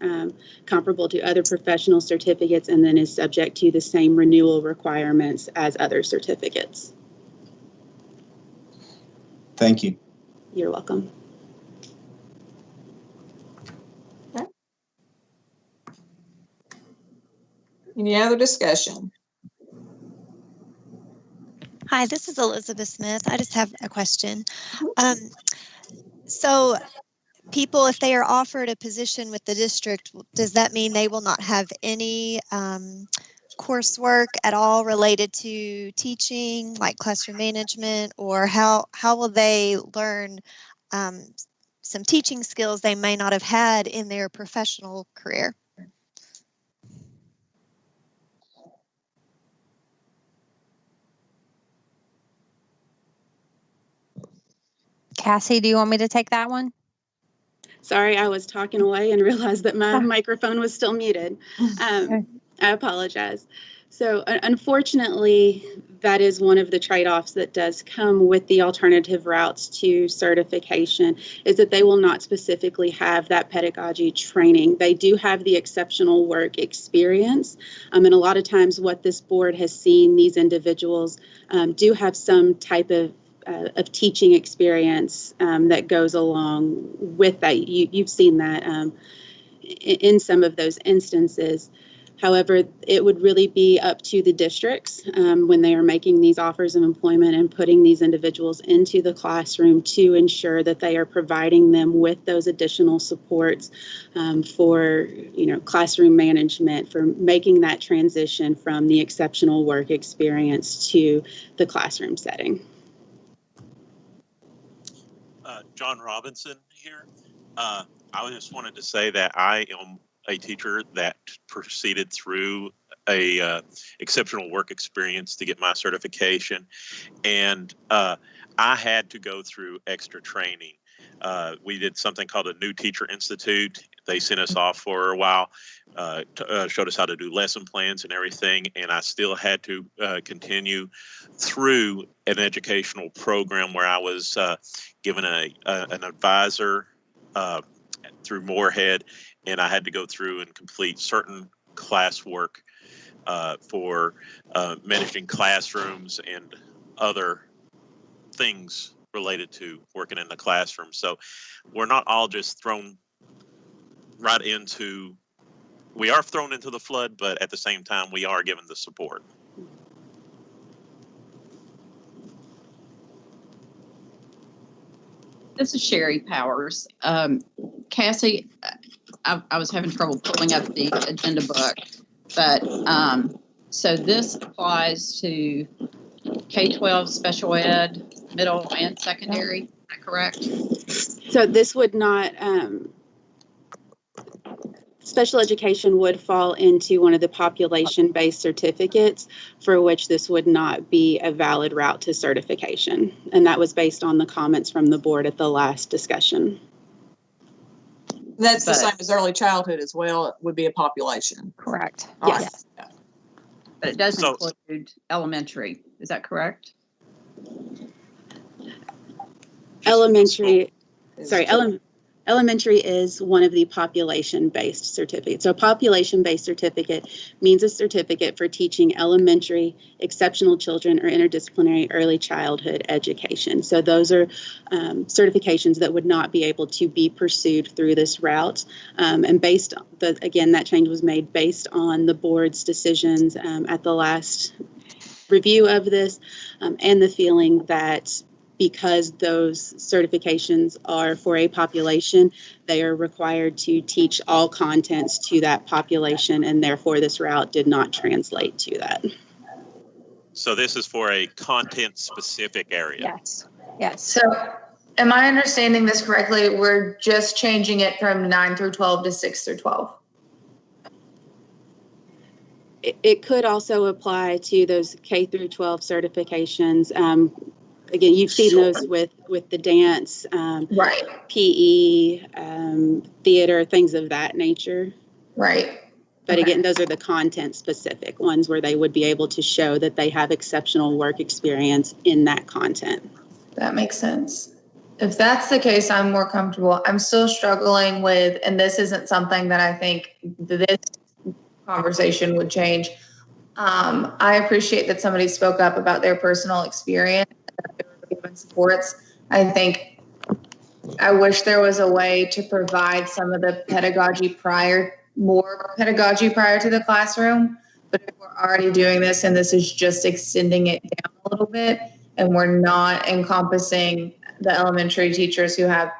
comparable to other professional certificates and then is subject to the same renewal requirements as other certificates. Thank you. You're welcome. Okay. Any other discussion? Hi, this is Elizabeth Smith. I just have a question. So people, if they are offered a position with the district, does that mean they will not have any coursework at all related to teaching, like classroom management, or how will they learn some teaching skills they may not have had in their professional career? Cassie, do you want me to take that one? Sorry, I was talking away and realized that my microphone was still muted. I apologize. So unfortunately, that is one of the trade-offs that does come with the alternative routes to certification, is that they will not specifically have that pedagogy training. They do have the exceptional work experience. And a lot of times what this board has seen, these individuals do have some type of teaching experience that goes along with that. You've seen that in some of those instances. However, it would really be up to the districts when they are making these offers of employment and putting these individuals into the classroom to ensure that they are providing them with those additional supports for, classroom management, for making that transition from the exceptional work experience to the classroom setting. John Robinson here. I just wanted to say that I am a teacher that proceeded through a exceptional work experience to get my certification, and I had to go through extra training. We did something called a New Teacher Institute. They sent us off for a while, showed us how to do lesson plans and everything, and I still had to continue through an educational program where I was given an advisor through Moorhead, and I had to go through and complete certain classwork for managing classrooms and other things related to working in the classroom. So we're not all just thrown right into, we are thrown into the flood, but at the same time, we are given the support. This is Sherry Powers. Cassie, I was having trouble pulling up the agenda book, but so this applies to K-12 special ed, middle and secondary, is that correct? So this would not, special education would fall into one of the population-based certificates for which this would not be a valid route to certification. And that was based on the comments from the board at the last discussion. That's the same as early childhood as well. It would be a population. Correct. Yes. Right. But it does include elementary, is that correct? Elementary is one of the population-based certificates. So a population-based certificate means a certificate for teaching elementary, exceptional children, or interdisciplinary early childhood education. So those are certifications that would not be able to be pursued through this route. And based on again, that change was made based on the board's decisions at the last review of this, and the feeling that because those certifications are for a population, they are required to teach all contents to that population, and therefore this route did not translate to that. So this is for a content-specific area. Yes. Yes. So am I understanding this correctly? We're just changing it from 9 through 12 to 6 through 12. It could also apply to those K through 12 certifications. Again, you've seen those with the dance, right? PE, theater, things of that nature. Right. But Okay. again, those are the content specific ones where they would be able to show that they have exceptional work experience in that content. That makes sense. If that's the case, I'm more comfortable. I'm still struggling with, and this isn't something that I think this conversation would change. I appreciate that somebody spoke up about their personal experience, that they were given supports. I think I wish there was a way to provide some of the more pedagogy prior to the classroom. But if we're already doing this and this is just extending it down a little bit, and we're not encompassing the elementary teachers who have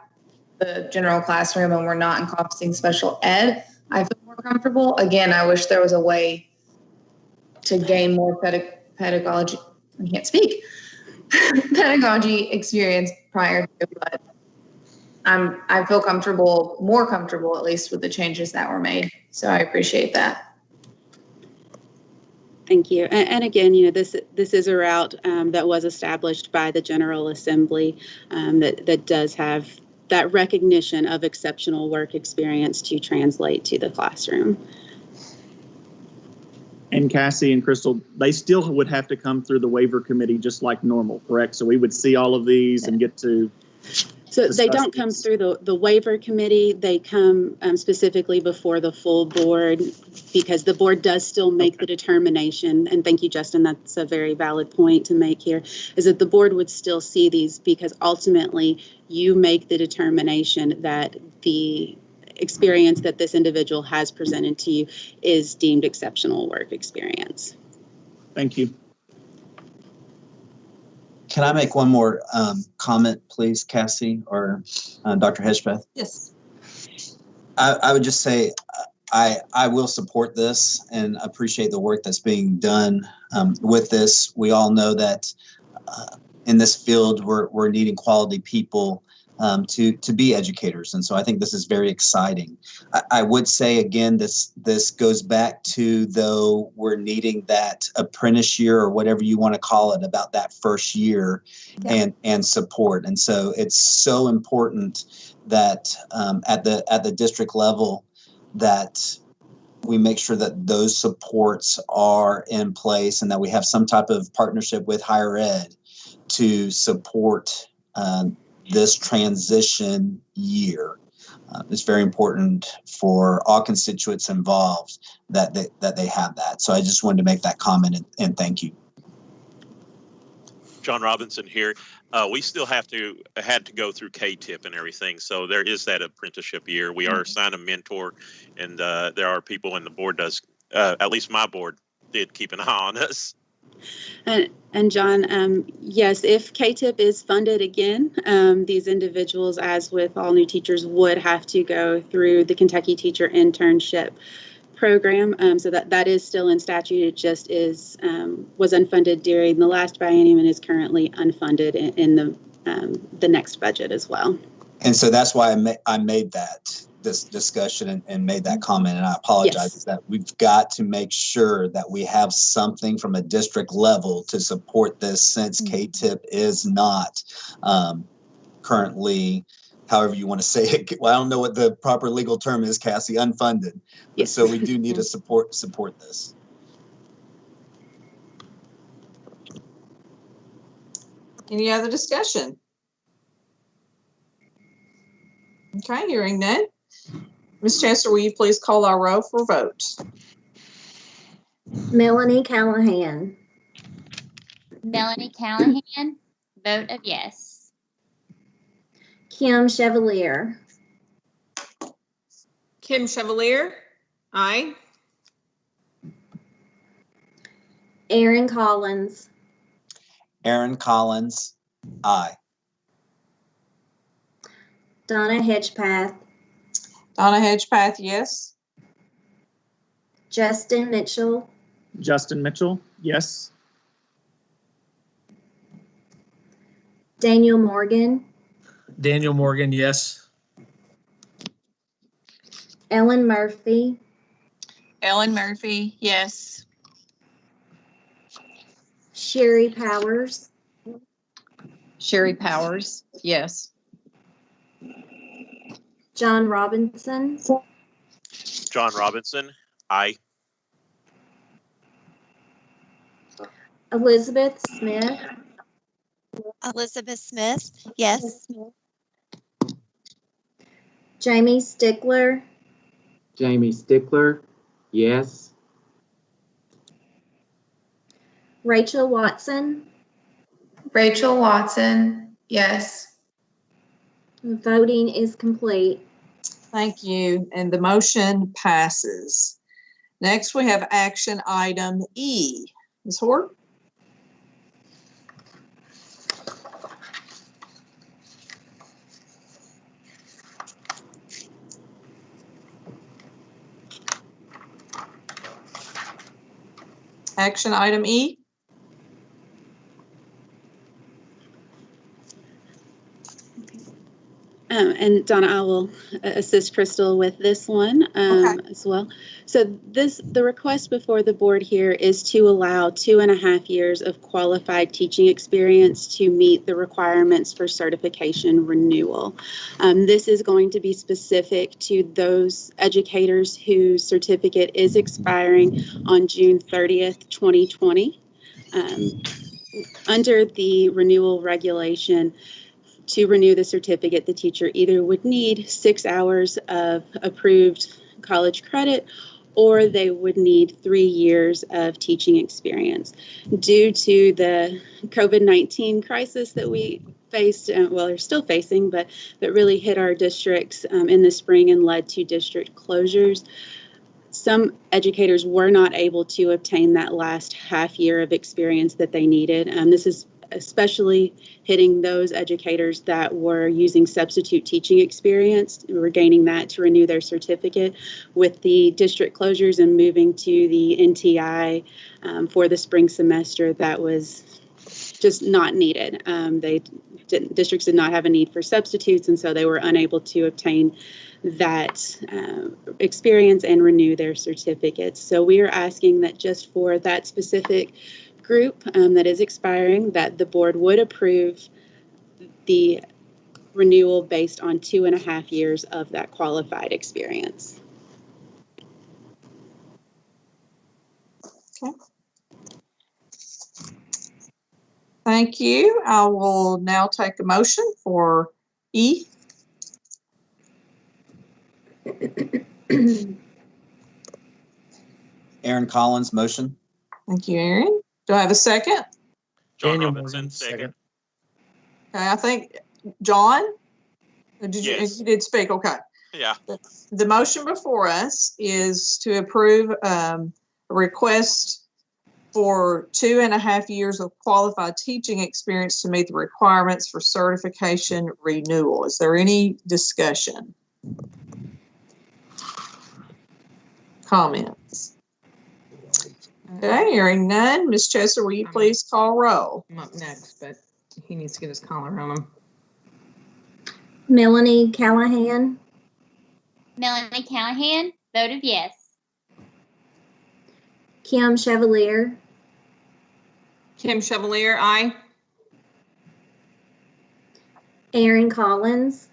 the general classroom, and we're not encompassing special ed, I feel more comfortable. Again, I wish there was a way to gain more pedagogy. I can't speak. Pedagogy experience prior to, but I feel comfortable, more comfortable at least, with the changes that were made. So I appreciate that. Thank you. And again, this is a route that was established by the General Assembly that does have that recognition of exceptional work experience to translate to the classroom. And Cassie and Crystal, they still would have to come through the waiver committee just like normal, correct? So we would see all of these and get to. So they don't come through the waiver committee. They come specifically before the full board, because the board does still make the determination. And thank you, Justin. That's a very valid point to make here, is that the board would still see these, because ultimately you make the determination that the experience that this individual has presented to you is deemed exceptional work experience. Thank you. Can I make one more comment, please, Cassie or Dr. Hedgepeth? Yes. I would just say I will support this and appreciate the work that's being done with this. We all know that in this field, we're needing quality people to be educators. And so I think this is very exciting. I would say, again, this goes back to, though, we're needing that apprentice year, or whatever you want to call it, about that first year, yeah, and support. And so it's so important that at the district level that we make sure that those supports are in place, and that we have some type of partnership with higher ed to support this transition year. It's very important for all constituents involved that they have that. So I just wanted to make that comment and thank you. John Robinson here. We still had to go through KTIP and everything. So there is that apprenticeship year. We are assigned a mentor, and there are people, and the board does, at least my board did keep an eye on us. And John, yes, if KTIP is funded again, these individuals, as with all new teachers, would have to go through the Kentucky Teacher Internship Program. So that is still in statute. It just is was unfunded during the last biennium and is currently unfunded in the next budget as well. And so that's why I made this discussion and made that comment, and I apologize. Yes. That we've got to make sure that we have something from a district level to support this, since KTIP is not currently, however you want to say it. Well, I don't know what the proper legal term is, Cassie, unfunded. Yes. So we do need to support this. Any other discussion? Okay, hearing none. Ms. Chancellor, will you please call our roll for vote? Melanie Callahan. Melanie Callahan, vote of yes. Kim Chevalier. Kim Chevalier, aye. Aaron Collins. Aaron Collins, aye. Donna Hedgepath. Donna Hedgepath, yes. Justin Mitchell. Justin Mitchell, yes. Daniel Morgan. Daniel Morgan, yes. Ellen Murphy. Ellen Murphy, yes. Sherry Powers. Sherry Powers, yes. John Robinson. John Robinson, Aye. Elizabeth Smith, Elizabeth Smith, yes. Jamie Stickler, Jamie Stickler, yes. Rachel Watson. Rachel Watson, yes. Voting is complete. Thank you, and the motion passes. Next, we have action item E. Ms. Hort? Action item E. And Donna, I will assist Crystal with this one as well. So the request before the board here is to allow 2.5 years of qualified teaching experience to meet the requirements for certification renewal. This is going to be specific to those educators whose certificate is expiring on June 30th, 2020. Under the renewal regulation, to renew the certificate, the teacher either would need 6 hours of approved college credit, or they would need 3 years of teaching experience. Due to the COVID-19 crisis that we faced, well, are still facing, but that really hit our districts in the spring and led to district closures, some educators were not able to obtain that last half year of experience that they needed. This is especially hitting those educators that were using substitute teaching experience. We're gaining that to renew their certificate. With the district closures and moving to the NTI for the spring semester, that was just not needed. Districts did not have a need for substitutes, and so they were unable to obtain that experience and renew their certificates. So we are asking that just for that specific group that is expiring, that the board would approve the renewal based on 2.5 years of that qualified experience. Okay. Thank you. I will now take a motion for E. Aaron Collins, motion. Thank you, Aaron. Do I have a second? John Daniel Robinson, Morgan, second. Okay, I think, John? Yes. You did speak, okay. Yeah. The motion before us is to approve a request for 2.5 years of qualified teaching experience to meet the requirements for certification renewal. Is there any discussion? Comments? Okay, hearing none. Ms. Chester, will you please call roll? I'm up next, but he needs to get his collar on him. Melanie Callahan, Melanie Callahan, vote of yes. Kim Chevalier, Kim Chevalier, aye. Aaron Collins,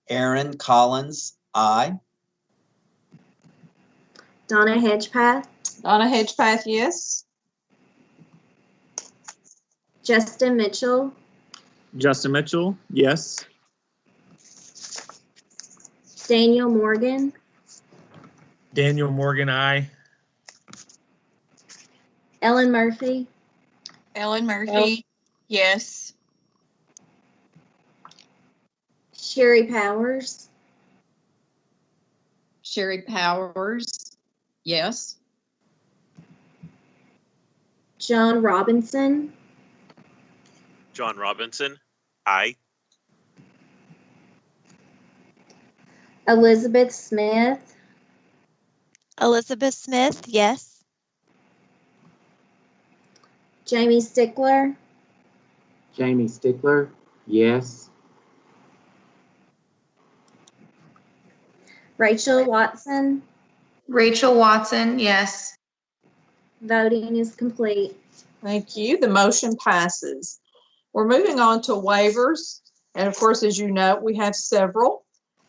Aaron Collins, aye. Donna Hedgepath, Donna Hedgepath, yes. Justin Mitchell, Justin Mitchell, yes. Daniel Morgan, Daniel Morgan, aye. Ellen Murphy, Ellen Murphy, yes. Sherry Powers, Sherry Powers, yes. John Robinson, John Robinson, aye. Elizabeth Smith, Elizabeth Smith, yes. Jamie Stickler, Jamie Stickler, yes. Rachel Watson. Rachel Watson, yes. Voting is complete. Thank you. The motion passes. We're moving on to waivers. And of course, as you know, we have several.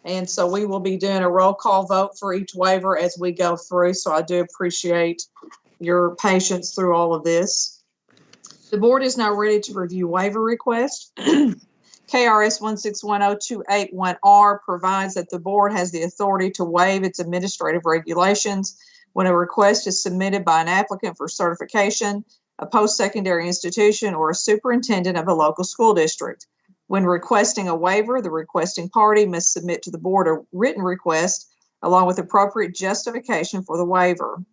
And so we will be doing a roll call vote for each waiver as we go through. So I do appreciate your patience through all of this. The board is now ready to review waiver request. KRS 1610281R provides that the board has the authority to waive its administrative regulations when a request is submitted by an applicant for certification, a post-secondary institution, or a superintendent of a local school district. When requesting a waiver, the requesting party must submit to the board a written request along with appropriate justification for the waiver.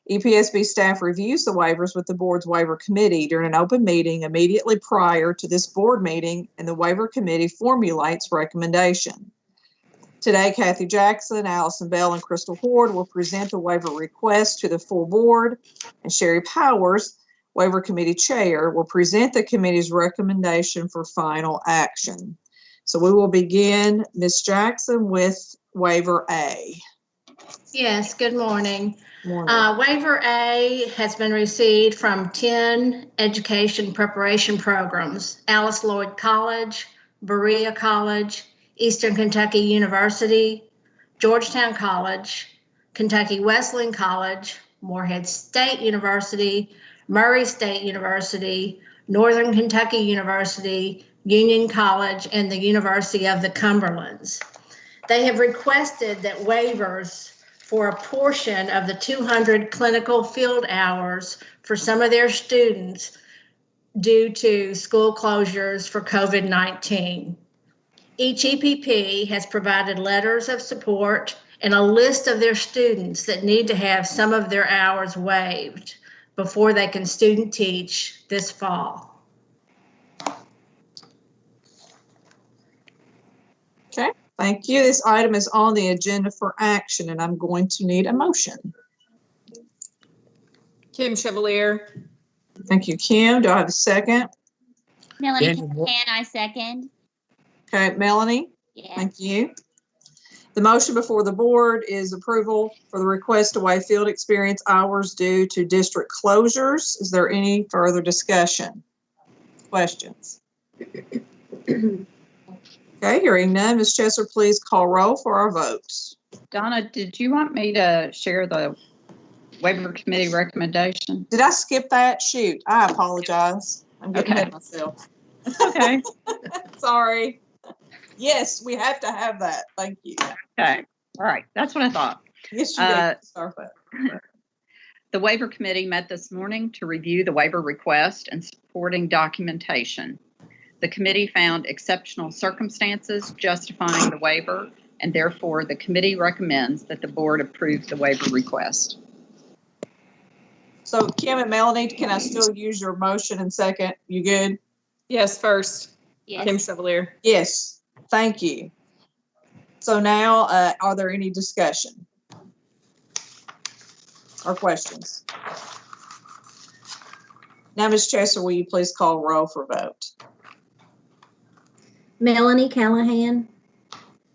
EPSB staff reviews the waivers with the board's waiver committee during an open meeting immediately prior to this board meeting, and the waiver committee formulates recommendation. Today, Kathy Jackson, Allison Bell, and Crystal Ward will present the waiver request to the full board, and Sherry Powers, waiver committee chair, will present the committee's recommendation for final action. So we will begin, Ms. Jackson, with waiver A. Yes, good morning. Morning. Waiver A has been received from 10 education preparation programs: Alice Lloyd College, Berea College, Eastern Kentucky University, Georgetown College, Kentucky Wesleyan College, Morehead State University, Murray State University, Northern Kentucky University, Union College, and the University of the Cumberlands. They have requested that waivers for a portion of the 200 clinical field hours for some of their students due to school closures for COVID-19. Each EPP has provided letters of support and a list of their students that need to have some of their hours waived before they can student teach this fall. Okay, thank you. This item is on the agenda for action, and I'm going to need a motion. Kim Chevalier. Thank you, Kim. Do I have a second? Melanie Daniel Moore. Callahan, I second. Okay, Melanie, Yes. thank you. The motion before the board is approval for the request to waive field experience hours due to district closures. Is there any further discussion? Questions? Okay, hearing none, Ms. Chesser, please call roll for our votes. Donna, did you want me to share the waiver committee recommendation? Did I skip that? Shoot, I apologize. I'm getting ahead of myself. Okay. Sorry. Yes, we have to have that. Thank you. Okay. All right. That's what I thought. Yes, you did. Start that. The waiver committee met this morning to review the waiver request and supporting documentation. The committee found exceptional circumstances justifying the waiver, and therefore the committee recommends that the board approve the waiver request. So Kim and Melanie, can I still use your motion and second? You good? Yes, first. Yes. Kim Chevalier. Yes, thank you. So now, are there any discussion or questions? Now, Ms. Chesser, will you please call roll for vote? Melanie Callahan,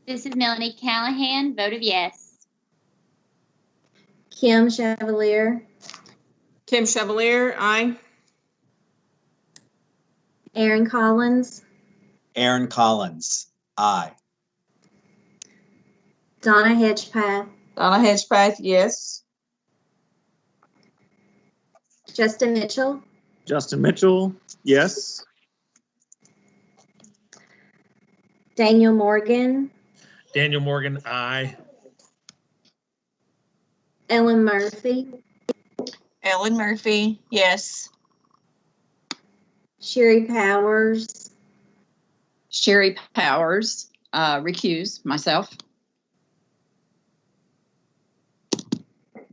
This is Melanie Callahan, vote of yes. Kim Chevalier, Kim Chevalier, aye. Aaron Collins, Aaron Collins, aye. Donna Hedgepath, Donna Hedgepath, yes. Justin Mitchell, Justin Mitchell, yes. Daniel Morgan, Daniel Morgan, aye. Ellen Murphy, Ellen Murphy, yes. Sherry Powers, Sherry Powers, recuse myself.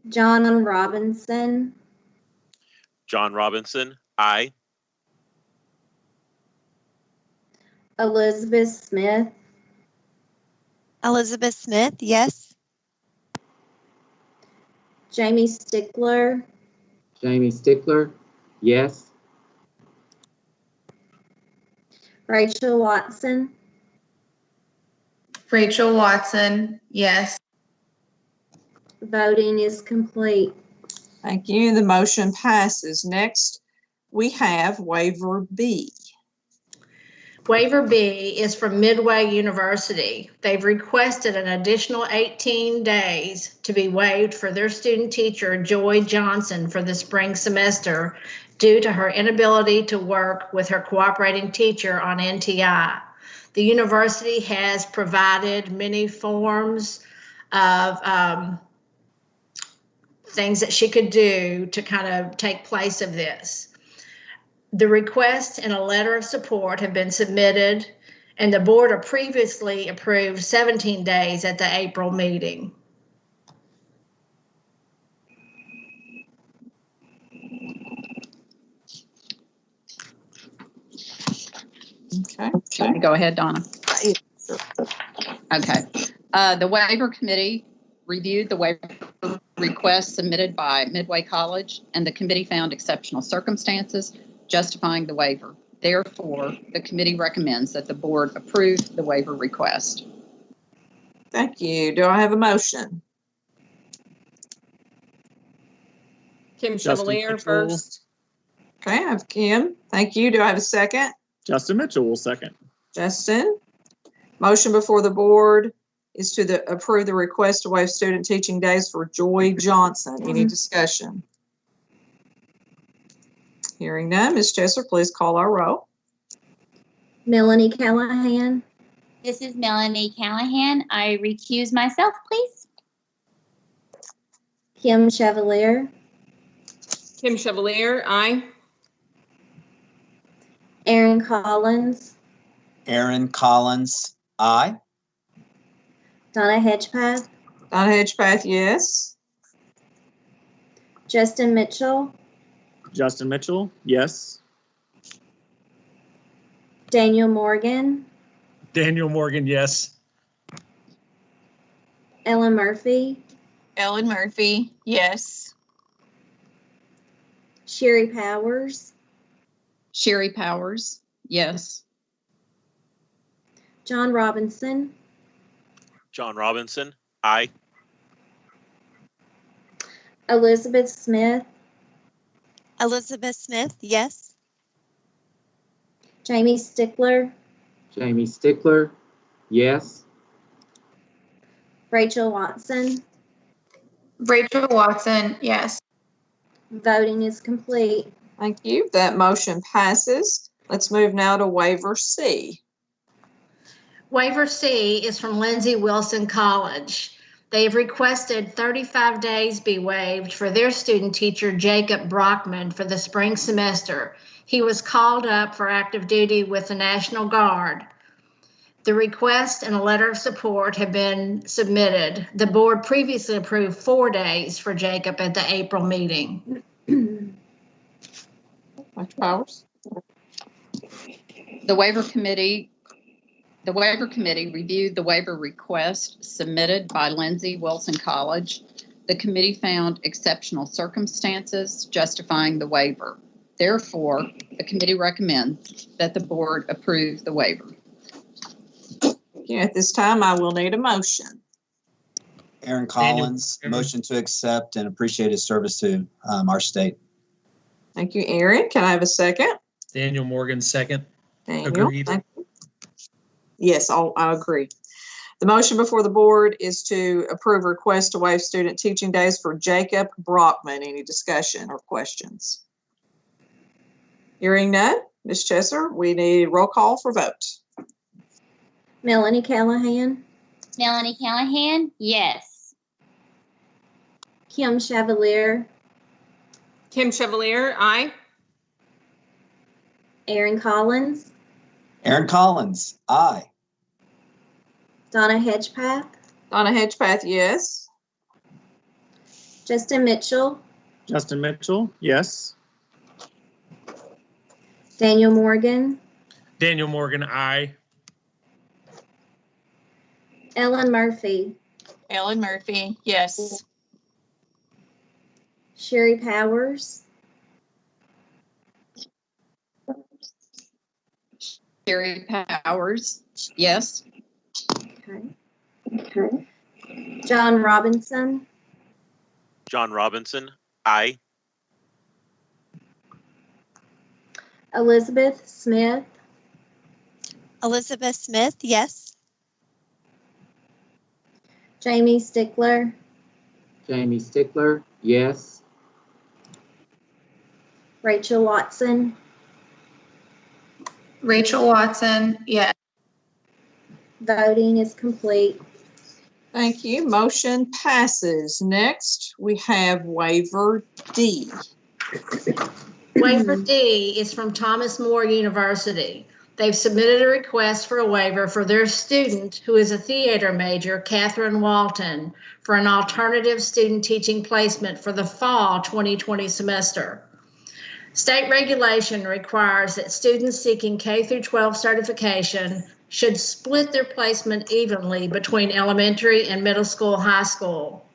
John Robinson, John Robinson, aye. Elizabeth Smith, Elizabeth Smith, yes. Jamie Stickler, Jamie Stickler, yes. Rachel Watson, Rachel Watson, yes. voting is complete. Thank you. The motion passes. Next, we have waiver B. Waiver B is from Midway University. They've requested an additional 18 days to be waived for their student teacher, Joy Johnson, for the spring semester due to her inability to work with her cooperating teacher on NTI. The university has provided many forms of things that she could do to kind of take place of this. The request and a letter of support have been submitted, and the board previously approved 17 days at the April meeting. Okay. Should I go ahead, Donna? Okay. The waiver committee reviewed the waiver request submitted by Midway College, and the committee found exceptional circumstances justifying the waiver. Therefore, the committee recommends that the board approve the waiver request. Thank you. Do I have a motion? Kim Justin Chevalier Mitchell. first. Okay, I have Kim. Thank you. Do I have a second? Justin Mitchell will second. Justin. Motion before the board is to approve the request to waive student teaching days for Joy Johnson. Any discussion? Hearing none, Ms. Chesser, please call our roll. Melanie Callahan, This is Melanie Callahan. I recuse myself, please. Kim Chevalier, Kim Chevalier, aye. Aaron Collins, Aaron Collins, aye. Donna Hedgepath, Donna Hedgepath, yes. Justin Mitchell, Justin Mitchell, yes. Daniel Morgan, Daniel Morgan, yes. Ellen Murphy, Ellen Murphy, yes. Sherry Powers, Sherry Powers, yes. John Robinson, John Robinson, aye. Elizabeth Smith, Elizabeth Smith, yes. Jamie Stickler, Jamie Stickler, yes. Rachel Watson. Rachel Watson, yes. Voting is complete. Thank you. That motion passes. Let's move now to waiver C. Waiver C is from Lindsay Wilson College. They have requested 35 days be waived for their student teacher, Jacob Brockman, for the spring semester. He was called up for active duty with the National Guard. The request and a letter of support have been submitted. The board previously approved 4 days for Jacob at the April meeting. Dr. Powers? The waiver committee reviewed the waiver request submitted by Lindsay Wilson College. The committee found exceptional circumstances justifying the waiver. Therefore, the committee recommends that the board approve the waiver. At this time, I will need a motion. Aaron Collins, motion to accept and appreciate his service to our state. Thank you, Aaron. Can I have a second? Daniel Morgan, second. Daniel, Agreed. thank you. Yes, I agree. The motion before the board is to approve request to waive student teaching days for Jacob Brockman. Any discussion or questions? Hearing none, Ms. Chesser, we need roll call for vote. Melanie Callahan, Melanie Callahan, yes. Kim Chevalier, Kim Chevalier, aye. Aaron Collins, Aaron Collins, aye. Donna Hedgepath, Donna Hedgepath, yes. Justin Mitchell, Justin Mitchell, yes. Daniel Morgan, Daniel Morgan, aye. Ellen Murphy, Ellen Murphy, yes. Sherry Powers, Sherry Powers, yes. Okay. John Robinson, John Robinson, aye. Elizabeth Smith, Elizabeth Smith, yes. Jamie Stickler, Jamie Stickler, yes. Rachel Watson, Rachel Watson, yes. voting is complete. Thank you. Motion passes. Next, we have waiver D. Waiver D is from Thomas More University. They've submitted a request for a waiver for their student, who is a theater major, Catherine Walton, for an alternative student teaching placement for the fall 2020 semester. State regulation requires that students seeking K through 12 certification should split their placement evenly between elementary and middle school, high school.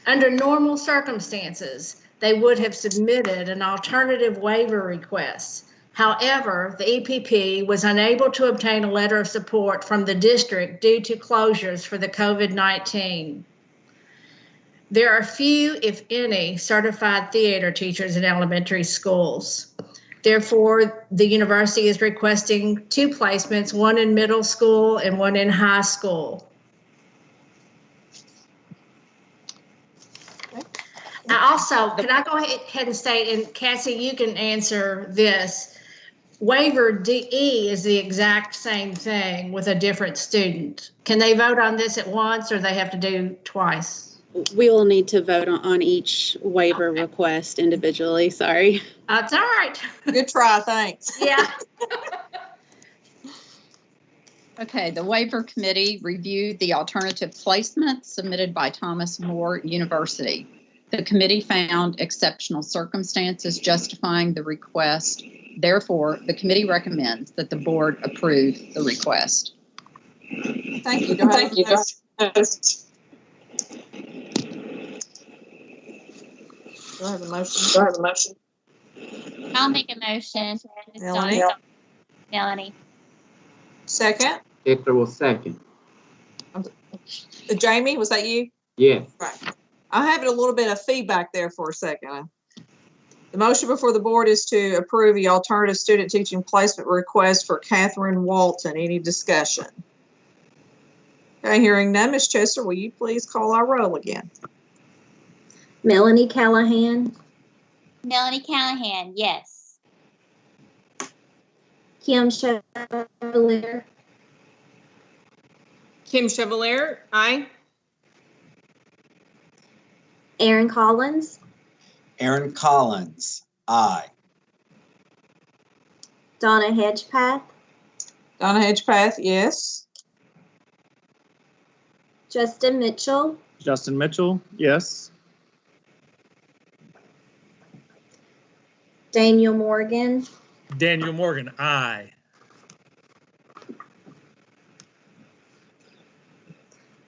Under normal circumstances, they would have submitted an alternative waiver request. However, the EPP was unable to obtain a letter of support from the district due to closures for the COVID-19. There are few, if any, certified theater teachers in elementary schools. Therefore, the university is requesting 2 placements, one in middle school and one in high school. Can I go ahead and state, and Cassie, you can answer this. Waiver DE is the exact same thing with a different student. Can they vote on this at once, or they have to do twice? We will need to vote on each waiver request individually, sorry. That's all right. Good try, thanks. Yeah. Okay, the waiver committee reviewed the alternative placement submitted by Thomas More University. The committee found exceptional circumstances justifying the request. Therefore, the committee recommends that the board approve the request. Thank you. Thank you. Do I have a motion? I'll make a motion. Melanie. Melanie. Second. Stickler will second. Jamie, was that you? Yes. Right. I have a little bit of feedback there for a second. The motion before the board is to approve the alternative student teaching placement request for Catherine Walton. Any discussion? Okay, hearing none, Ms. Chester, will you please call our roll again? Melanie Callahan, Melanie Callahan, yes. Kim Chevalier, Kim Chevalier, aye. Aaron Collins, Aaron Collins, aye. Donna Hedgepath, Donna Hedgepath, yes. Justin Mitchell, Justin Mitchell, yes. Daniel Morgan, Daniel Morgan, aye.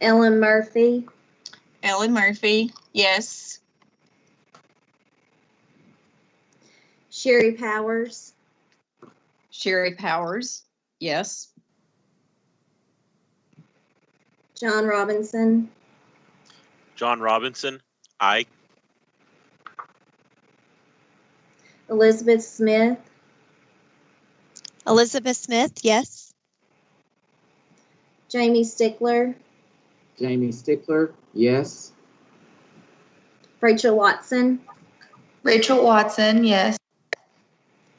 Ellen Murphy, Ellen Murphy, yes. Sherry Powers, Sherry Powers, yes. John Robinson, John Robinson, aye. Elizabeth Smith, Elizabeth Smith, yes. Jamie Stickler, Jamie Stickler, yes. Rachel Watson. Rachel Watson, yes.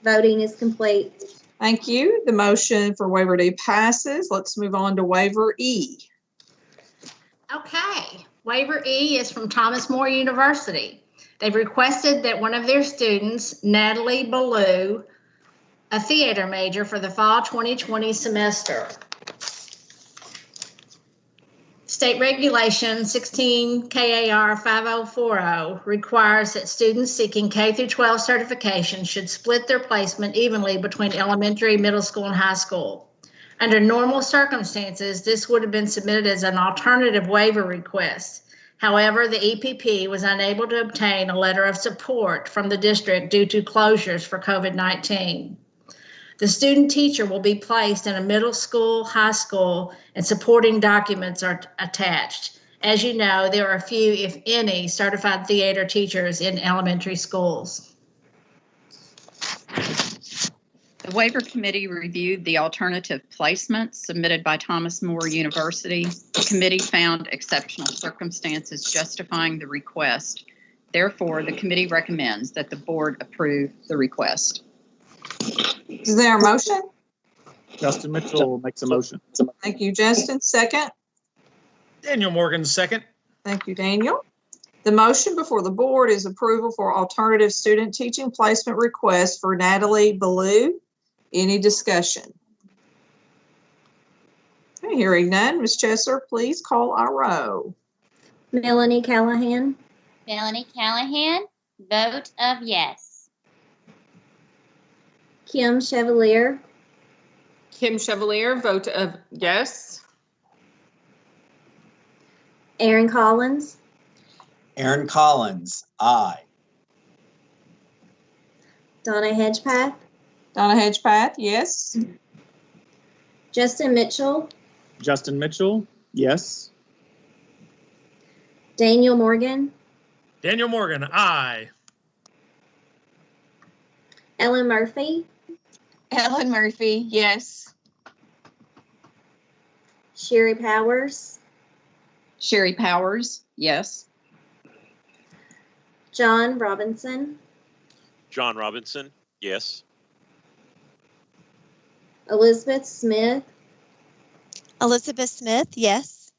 Voting is complete. Thank you. The motion for waiver D passes. Let's move on to waiver E. Okay, waiver E is from Thomas More University. They've requested that one of their students, Natalie Ballou, a theater major for the fall 2020 semester. State regulation 16 KAR 5040 requires that students seeking K through 12 certification should split their placement evenly between elementary, middle school, and high school. Under normal circumstances, this would have been submitted as an alternative waiver request. However, the EPP was unable to obtain a letter of support from the district due to closures for COVID-19. The student teacher will be placed in a middle school, high school, and supporting documents are attached. As you know, there are few, if any, certified theater teachers in elementary schools. The waiver committee reviewed the alternative placements submitted by Thomas More University. The committee found exceptional circumstances justifying the request. Therefore, the committee recommends that the board approve the request. Is there a motion? Justin Mitchell makes a motion. Thank you, Justin. Second. Daniel Morgan, second. Thank you, Daniel. The motion before the board is approval for alternative student teaching placement request for Natalie Ballou. Any discussion? Okay, hearing none, Ms. Chesser, please call our roll. Melanie Callahan, Melanie Callahan, vote of yes. Kim Chevalier, Kim Chevalier, vote of yes. Aaron Collins, Aaron Collins, aye. Donna Hedgepath, Donna Hedgepath, yes. Justin Mitchell, Justin Mitchell, yes. Daniel Morgan, Daniel Morgan, aye. Ellen Murphy, Ellen Murphy, yes. Sherry Powers, Sherry Powers, yes. John Robinson, John Robinson, yes. Elizabeth Smith, Elizabeth Smith, yes.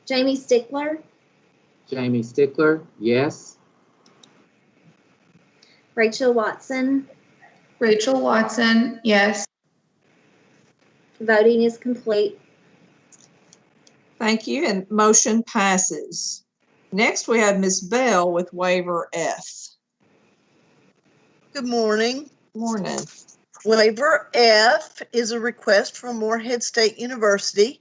Jamie Stickler, Jamie Stickler, yes. Rachel Watson. Rachel Watson, yes. Voting is complete. Thank you, and motion passes. Next, we have Ms. Bell with waiver F. Good morning. Morning. Waiver F is a request from Morehead State University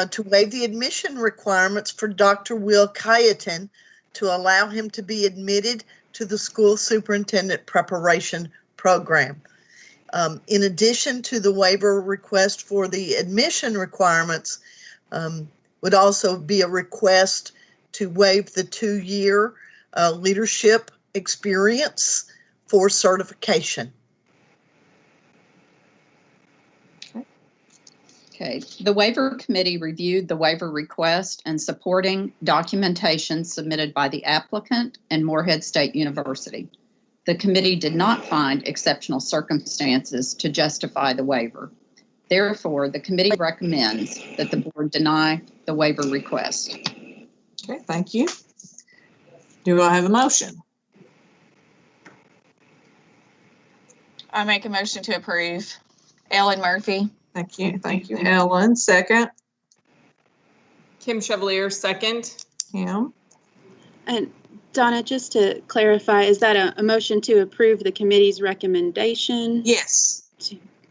to waive the admission requirements for Dr. Will Kayetan to allow him to be admitted to the school superintendent preparation program. In addition to the waiver request for the admission requirements, would also be a request to waive the 2-year leadership experience for certification. Okay, the waiver committee reviewed the waiver request and supporting documentation submitted by the applicant and Morehead State University. The committee did not find exceptional circumstances to justify the waiver. Therefore, the committee recommends that the board deny the waiver request. Okay, thank you. Do I have a motion? I make a motion to approve. Ellen Murphy. Thank you. Thank you, Ellen. Second. Kim Chevalier, second. Kim. And Donna, just to clarify, is that a motion to approve the committee's recommendation? Yes.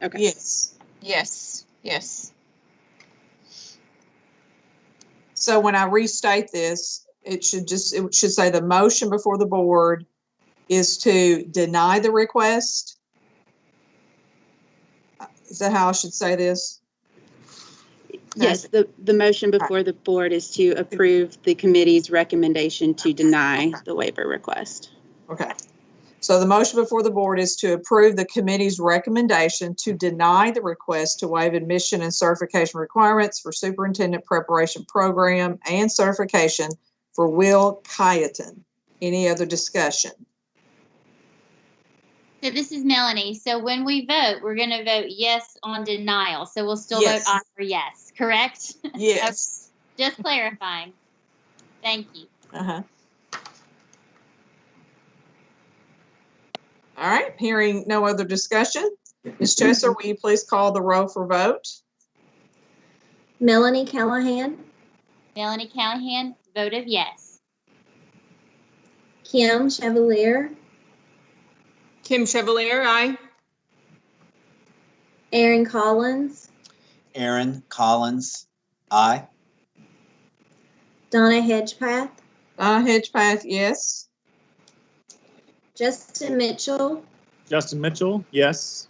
Okay. Yes. Yes, yes. So when I restate this, it should say the motion before the board is to deny the request. Is that how I should say this? Yes, the motion before the board is to approve the committee's recommendation to deny the waiver request. Okay. So the motion before the board is to approve the committee's recommendation to deny the request to waive admission and certification requirements for superintendent preparation program and certification for Will Kayetan. Any other discussion? So this is Melanie. So when we vote, we're going to vote yes on denial. So we'll still Yes. vote on for yes, correct? Yes. Just clarifying. Thank you. Uh-huh. All right, hearing no other discussion, Ms. Chesser, will you please call the roll for vote? Melanie Callahan, Melanie Callahan, vote of yes. Kim Chevalier, Kim Chevalier, aye. Aaron Collins, Aaron Collins, aye. Donna Hedgepath, Donna Hedgepath, yes. Justin Mitchell, Justin Mitchell, yes.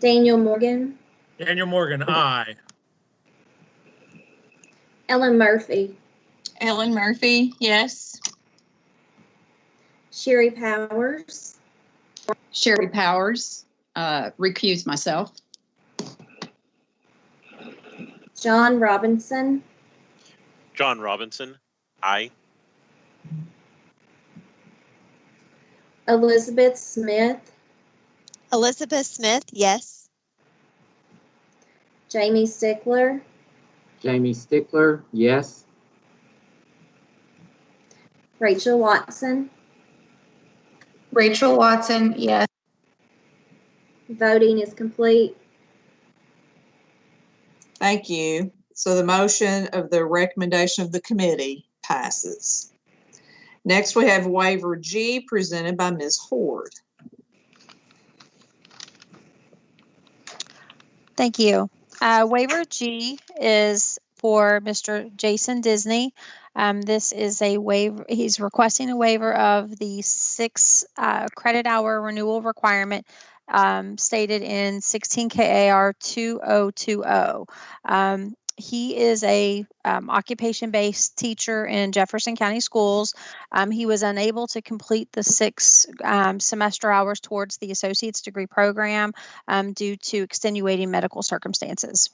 Daniel Morgan, Daniel Morgan, aye. Ellen Murphy, Ellen Murphy, yes. Sherry Powers, Sherry Powers, recuse myself. John Robinson, John Robinson, aye. Elizabeth Smith, Elizabeth Smith, yes. Jamie Stickler, Jamie Stickler, yes. Rachel Watson. Rachel Watson, yes. Voting is complete. Thank you. So the motion of the recommendation of the committee passes. Next, we have waiver G presented by Ms. Horde. Thank you. Waiver G is for Mr. Jason Disney. This is a waiver. He's requesting a waiver of the 6 credit hour renewal requirement stated in 16 KAR 2020. He is a occupation-based teacher in Jefferson County Schools. He was unable to complete the 6 semester hours towards the associate's degree program due to extenuating medical circumstances.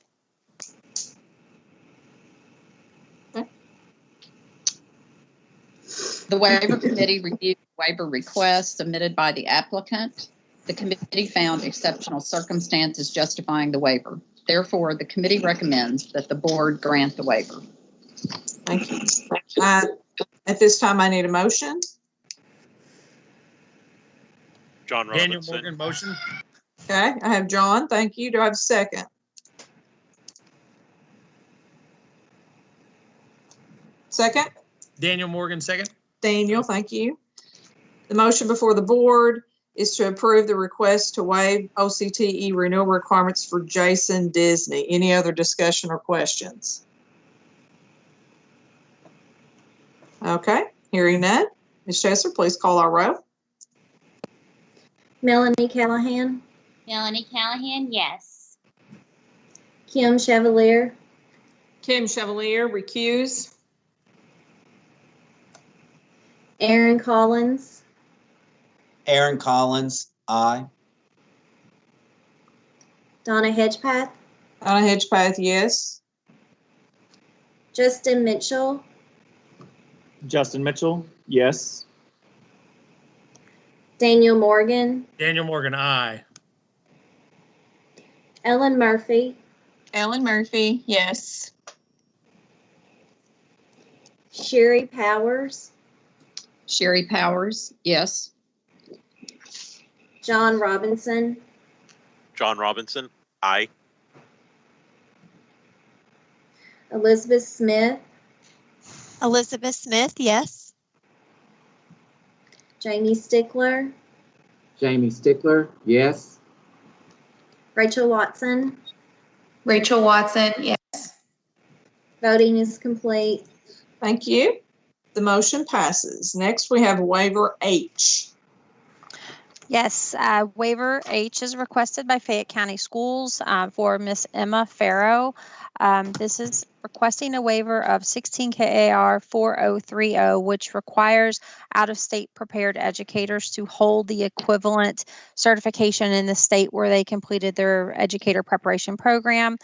The waiver committee reviewed waiver request submitted by the applicant. The committee found exceptional circumstances justifying the waiver. Therefore, the committee recommends that the board grant the waiver. Thank you. At this time, I need a motion. John Daniel Robinson. Morgan, motion. Okay, I have John. Thank you. Do I have a second? Second? Daniel Morgan, second. Daniel, thank you. The motion before the board is to approve the request to waive OCTE renewal requirements for Jason Disney. Any other discussion or questions? Okay, hearing none. Ms. Chesser, please call our roll. Melanie Callahan, Melanie Callahan, yes. Kim Chevalier, Kim Chevalier, recuse. Aaron Collins, Aaron Collins, aye. Donna Hedgepath, Donna Hedgepath, yes. Justin Mitchell, Justin Mitchell, yes. Daniel Morgan, Daniel Morgan, aye. Ellen Murphy, Ellen Murphy, yes. Sherry Powers, Sherry Powers, yes. John Robinson, John Robinson, aye. Elizabeth Smith, Elizabeth Smith, yes. Jamie Stickler, Jamie Stickler, yes. Rachel Watson. Rachel Watson, yes. Voting is complete. Thank you. The motion passes. Next, we have waiver H. Yes, waiver H is requested by Fayette County Schools for Miss Emma Farrow. This is requesting a waiver of 16 KAR 4030, which requires out-of-state prepared educators to hold the equivalent certification in the state where they completed their educator preparation program.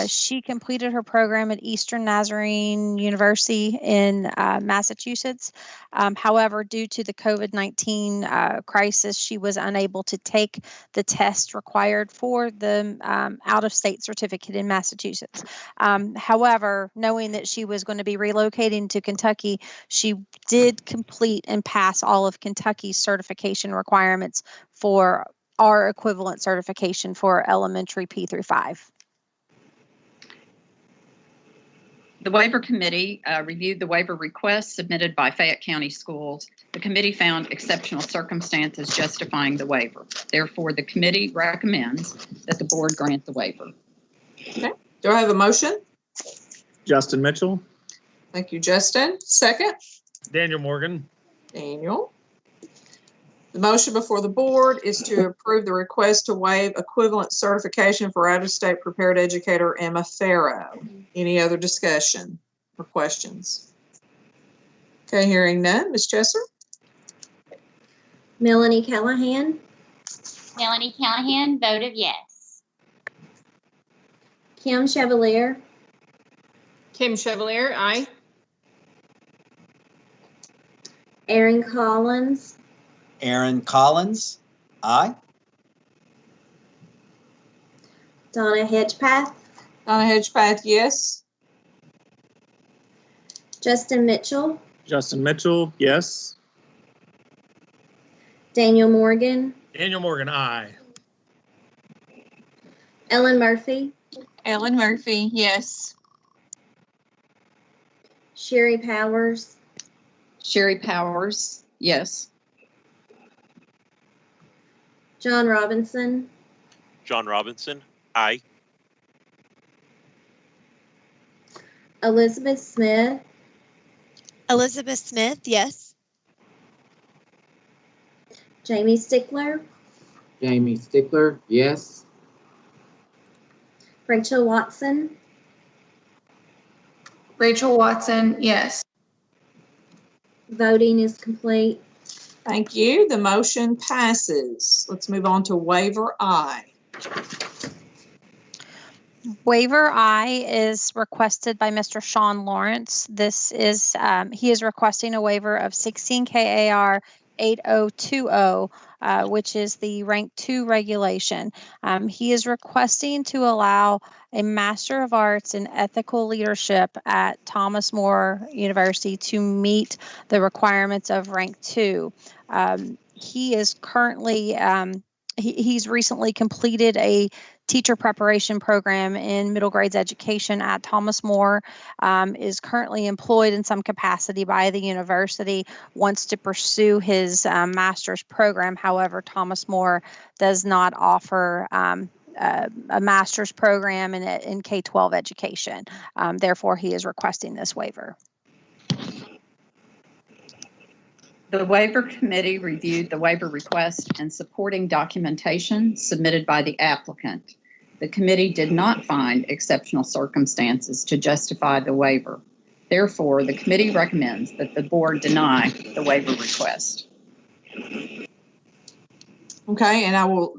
She completed her program at Eastern Nazarene University in Massachusetts. However, due to the COVID-19 crisis, she was unable to take the test required for the out-of-state certificate in Massachusetts. However, knowing that she was going to be relocating to Kentucky, she did complete and pass all of Kentucky's certification requirements for our equivalent certification for elementary P through 5. The waiver committee reviewed the waiver request submitted by Fayette County Schools. The committee found exceptional circumstances justifying the waiver. Therefore, the committee recommends that the board grant the waiver. Okay. Do I have a motion? Justin Mitchell, Thank you, Justin. Second? Daniel Morgan. Daniel. The motion before the board is to approve the request to waive equivalent certification for out-of-state prepared educator Emma Farrow. Any other discussion or questions? Okay, hearing none. Ms. Chesser? Melanie Callahan, Melanie Callahan, vote of yes. Kim Chevalier, Kim Chevalier, aye. Aaron Collins, Aaron Collins, aye. Donna Hedgepath, Donna Hedgepath, yes. Justin Mitchell, Justin Mitchell, yes. Daniel Morgan, Daniel Morgan, aye. Ellen Murphy, Ellen Murphy, yes. Sherry Powers, Sherry Powers, yes. John Robinson, John Robinson, aye. Elizabeth Smith, Elizabeth Smith, yes. Jamie Stickler, Jamie Stickler, yes. Rachel Watson, Rachel Watson, yes. voting is complete. Thank you. The motion passes. Let's move on to waiver I. Waiver I is requested by Mr. Sean Lawrence. This is, he is requesting a waiver of 16 KAR 8020, which is the rank 2 regulation. He is requesting to allow a Master of Arts in Ethical Leadership at Thomas More University to meet the requirements of rank 2. He is currently, he's recently completed a teacher preparation program in middle grades education at Thomas More, is currently employed in some capacity by the university, wants to pursue his master's program. However, Thomas More does not offer a master's program in K-12 education. Therefore, he is requesting this waiver. The waiver committee reviewed the waiver request and supporting documentation submitted by the applicant. The committee did not find exceptional circumstances to justify the waiver. Therefore, the committee recommends that the board deny the waiver request. Okay, and I will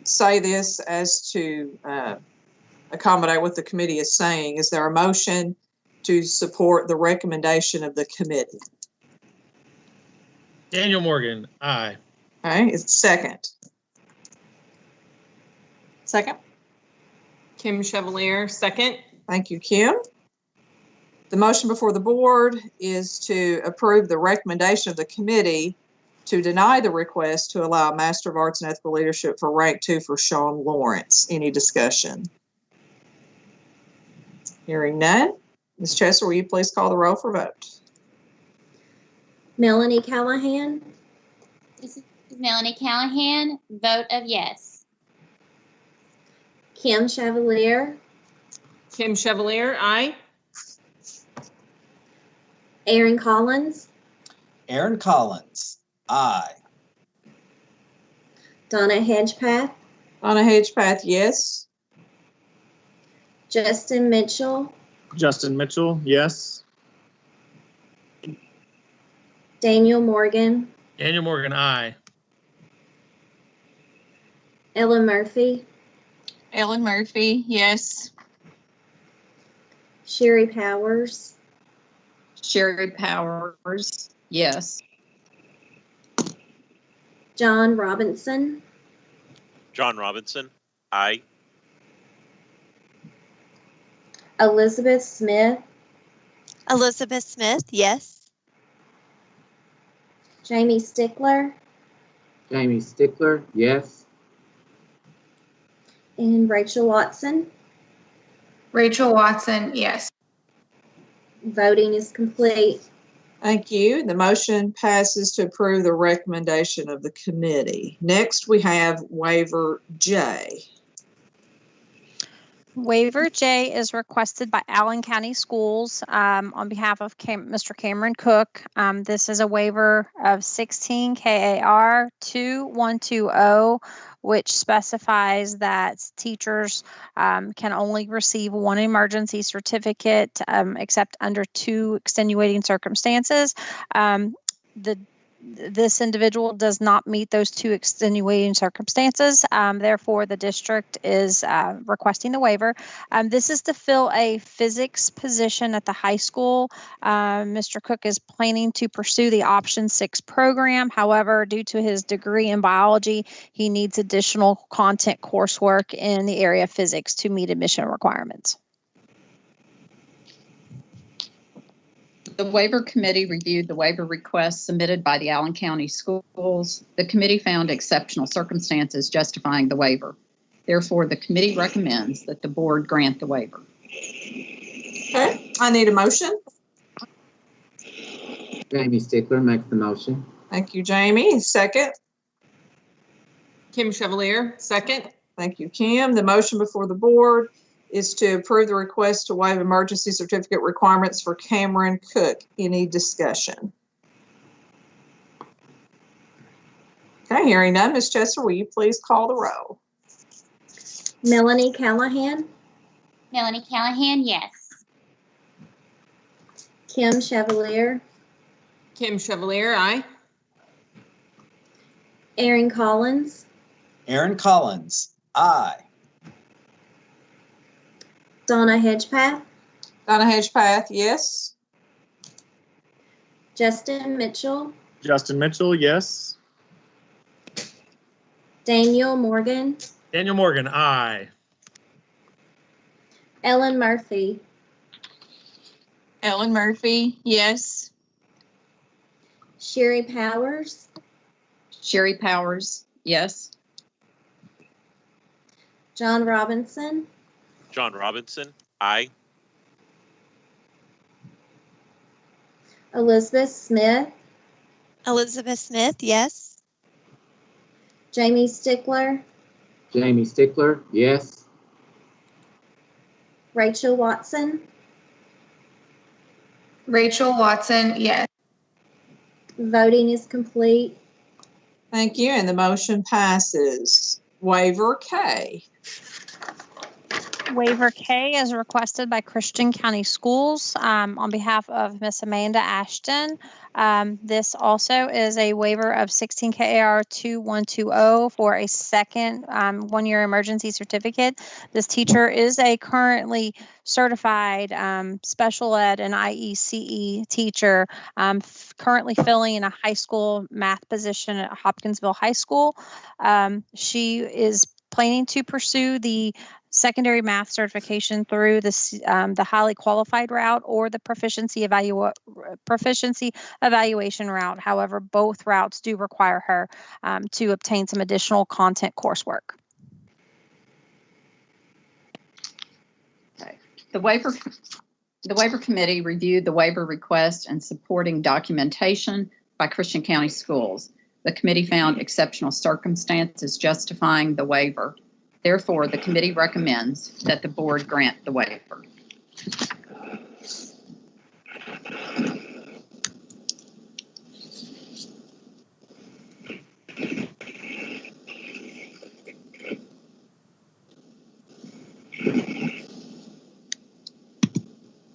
say this as to accommodate what the committee is saying. Is there a motion to support the recommendation of the committee? Daniel Morgan, aye. Okay, it's second. Second. Kim Chevalier, second. Thank you, Kim. The motion before the board is to approve the recommendation of the committee to deny the request to allow Master of Arts in Ethical Leadership for rank 2 for Sean Lawrence. Any discussion? Hearing none. Ms. Chester, will you please call the roll for vote? Melanie Callahan, This is Melanie Callahan, vote of yes. Kim Chevalier, Kim Chevalier, aye. Aaron Collins, Aaron Collins, aye. Donna Hedgepath, Donna Hedgepath, yes. Justin Mitchell, Justin Mitchell, yes. Daniel Morgan, Daniel Morgan, aye. Ellen Murphy, Ellen Murphy, yes. Sherry Powers, Sherry Powers, yes. John Robinson, John Robinson, aye. Elizabeth Smith, Elizabeth Smith, yes. Jamie Stickler, Jamie Stickler, yes. and Rachel Watson. Rachel Watson, yes. Voting is complete. Thank you. The motion passes to approve the recommendation of the committee. Next, we have waiver J. Waiver J is requested by Allen County Schools on behalf of Mr. Cameron Cook. This is a waiver of 16 KAR 2120, which specifies that teachers can only receive one emergency certificate except under 2 extenuating circumstances. this individual does not meet those two extenuating circumstances. Therefore, the district is requesting the waiver. This is to fill a physics position at the high school. Mr. Cook is planning to pursue the Option 6 program. However, due to his degree in biology, he needs additional content coursework in the area of physics to meet admission requirements. The waiver committee reviewed the waiver request submitted by the Allen County Schools. The committee found exceptional circumstances justifying the waiver. Therefore, the committee recommends that the board grant the waiver. Okay, I need a motion. Jamie Stickler makes the motion. Thank you, Jamie. Second. Kim Chevalier, second. Thank you, Kim. The motion before the board is to approve the request to waive emergency certificate requirements for Cameron Cook. Any discussion? Okay, hearing none. Ms. Chester, will you please call the roll? Melanie Callahan, Melanie Callahan, yes. Kim Chevalier, Kim Chevalier, aye. Aaron Collins, Aaron Collins, aye. Donna Hedgepath, Donna Hedgepath, yes. Justin Mitchell, Justin Mitchell, yes. Daniel Morgan, Daniel Morgan, aye. Ellen Murphy, Ellen Murphy, yes. Sherry Powers, Sherry Powers, yes. John Robinson, John Robinson, aye. Elizabeth Smith, Elizabeth Smith, yes. Jamie Stickler, Jamie Stickler, yes. Rachel Watson, Rachel Watson, yes. voting is complete. Thank you, and the motion passes. Waiver K. Waiver K is requested by Christian County Schools on behalf of Miss Amanda Ashton. This also is a waiver of 16 KAR 2120 for a second one-year emergency certificate. This teacher is a currently certified special ed and IECE teacher, currently filling in a high school math position at Hopkinsville High School. She is planning to pursue the secondary math certification through the highly qualified route or the proficiency evaluation route. However, both routes do require her to obtain some additional content coursework. Okay. The waiver committee reviewed the waiver request and supporting documentation by Christian County Schools. The committee found exceptional circumstances justifying the waiver. Therefore, the committee recommends that the board grant the waiver.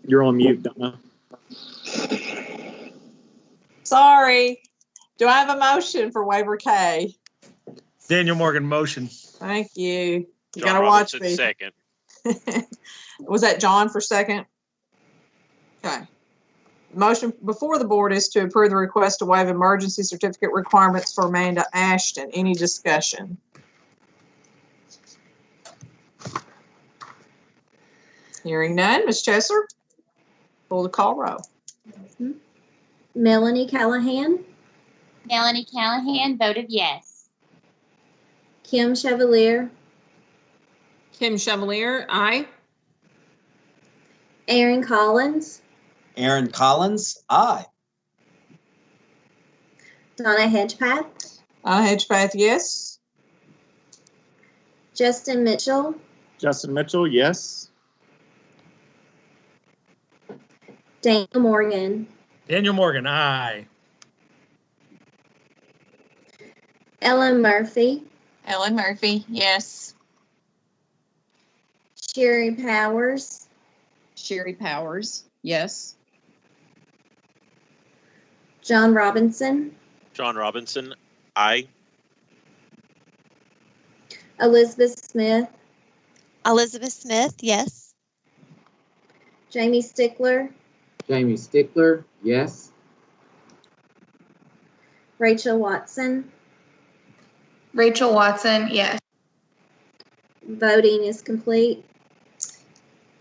You're on mute, Donna. Sorry. Do I have a motion for waiver K? Daniel Morgan, motion. Thank you. You John gotta watch Robinson, me. second. Was that John for second? Okay. Motion before the board is to approve the request to waive emergency certificate requirements for Amanda Ashton. Any discussion? Hearing none. Ms. Chesser, pull the call roll. Melanie Callahan, Melanie Callahan voted yes. Kim Chevalier, Kim Chevalier, aye. Aaron Collins, Aaron Collins, aye. Donna Hedgepath, Donna Hedgepath, yes. Justin Mitchell, Justin Mitchell, yes. Daniel Morgan, Daniel Morgan, aye. Ellen Murphy, Ellen Murphy, yes. Sherry Powers, Sherry Powers, yes. John Robinson, John Robinson, aye. Elizabeth Smith, Elizabeth Smith, yes. Jamie Stickler, Jamie Stickler, yes. Rachel Watson. Rachel Watson, yes. Voting is complete.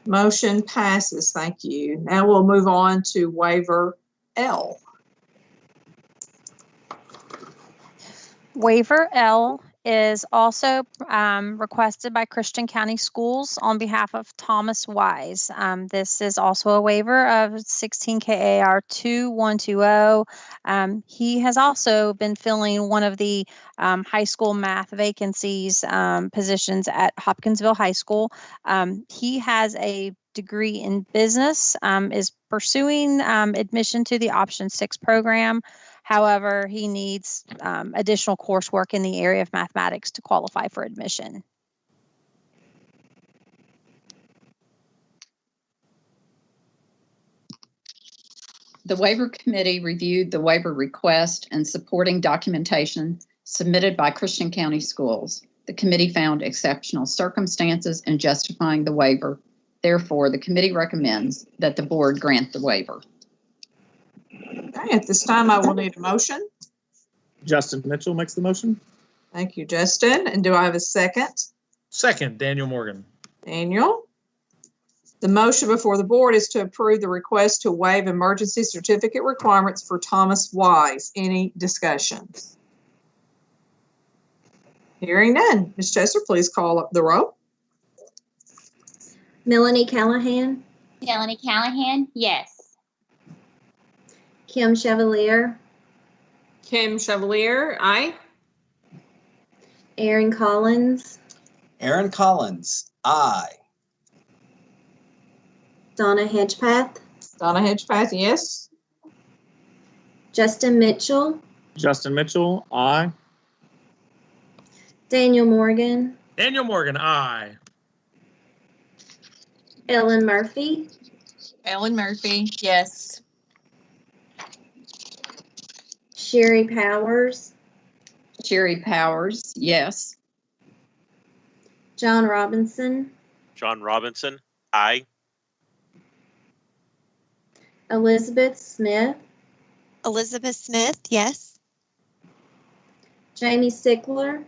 Motion passes. Thank you. Now we'll move on to waiver L. Waiver L is also requested by Christian County Schools on behalf of Thomas Wise. This is also a waiver of 16 KAR 2120. He has also been filling one of the high school math vacancies positions at Hopkinsville High School. He has a degree in business, is pursuing admission to the Option 6 program. However, he needs additional coursework in the area of mathematics to qualify for admission. The waiver committee reviewed the waiver request and supporting documentation submitted by Christian County Schools. The committee found exceptional circumstances in justifying the waiver. Therefore, the committee recommends that the board grant the waiver. Okay, at this time, I will need a motion. Justin Mitchell makes the motion. Thank you, Justin. And do I have a second? Second, Daniel Morgan. Daniel. The motion before the board is to approve the request to waive emergency certificate requirements for Thomas Wise. Any discussion? Hearing none. Ms. Chester, please call up the roll. Melanie Callahan, Melanie Callahan, yes. Kim Chevalier, Kim Chevalier, aye. Aaron Collins, Aaron Collins, aye. Donna Hedgepath, Donna Hedgepath, yes. Justin Mitchell, Justin Mitchell, aye. Daniel Morgan, Daniel Morgan, aye. Ellen Murphy, Ellen Murphy, yes. Sherry Powers, Sherry Powers, yes. John Robinson, John Robinson, aye. Elizabeth Smith, Elizabeth Smith, yes. Jamie Stickler,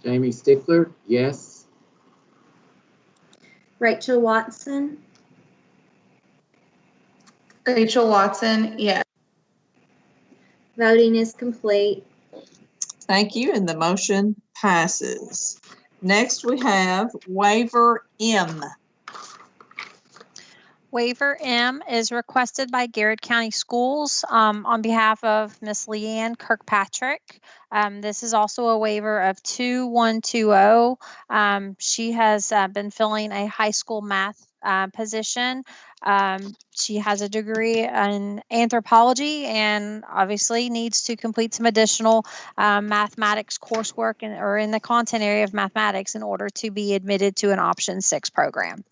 Jamie Stickler, yes. Rachel Watson, Rachel Watson, yes. voting is complete. Thank you, and the motion passes. Next, we have waiver M. Waiver M is requested by Garrett County Schools on behalf of Miss Leanne Kirkpatrick. This is also a waiver of 2120. She has been filling a high school math position. She has a degree in anthropology and obviously needs to complete some additional mathematics coursework or in the content area of mathematics in order to be admitted to an Option 6 program.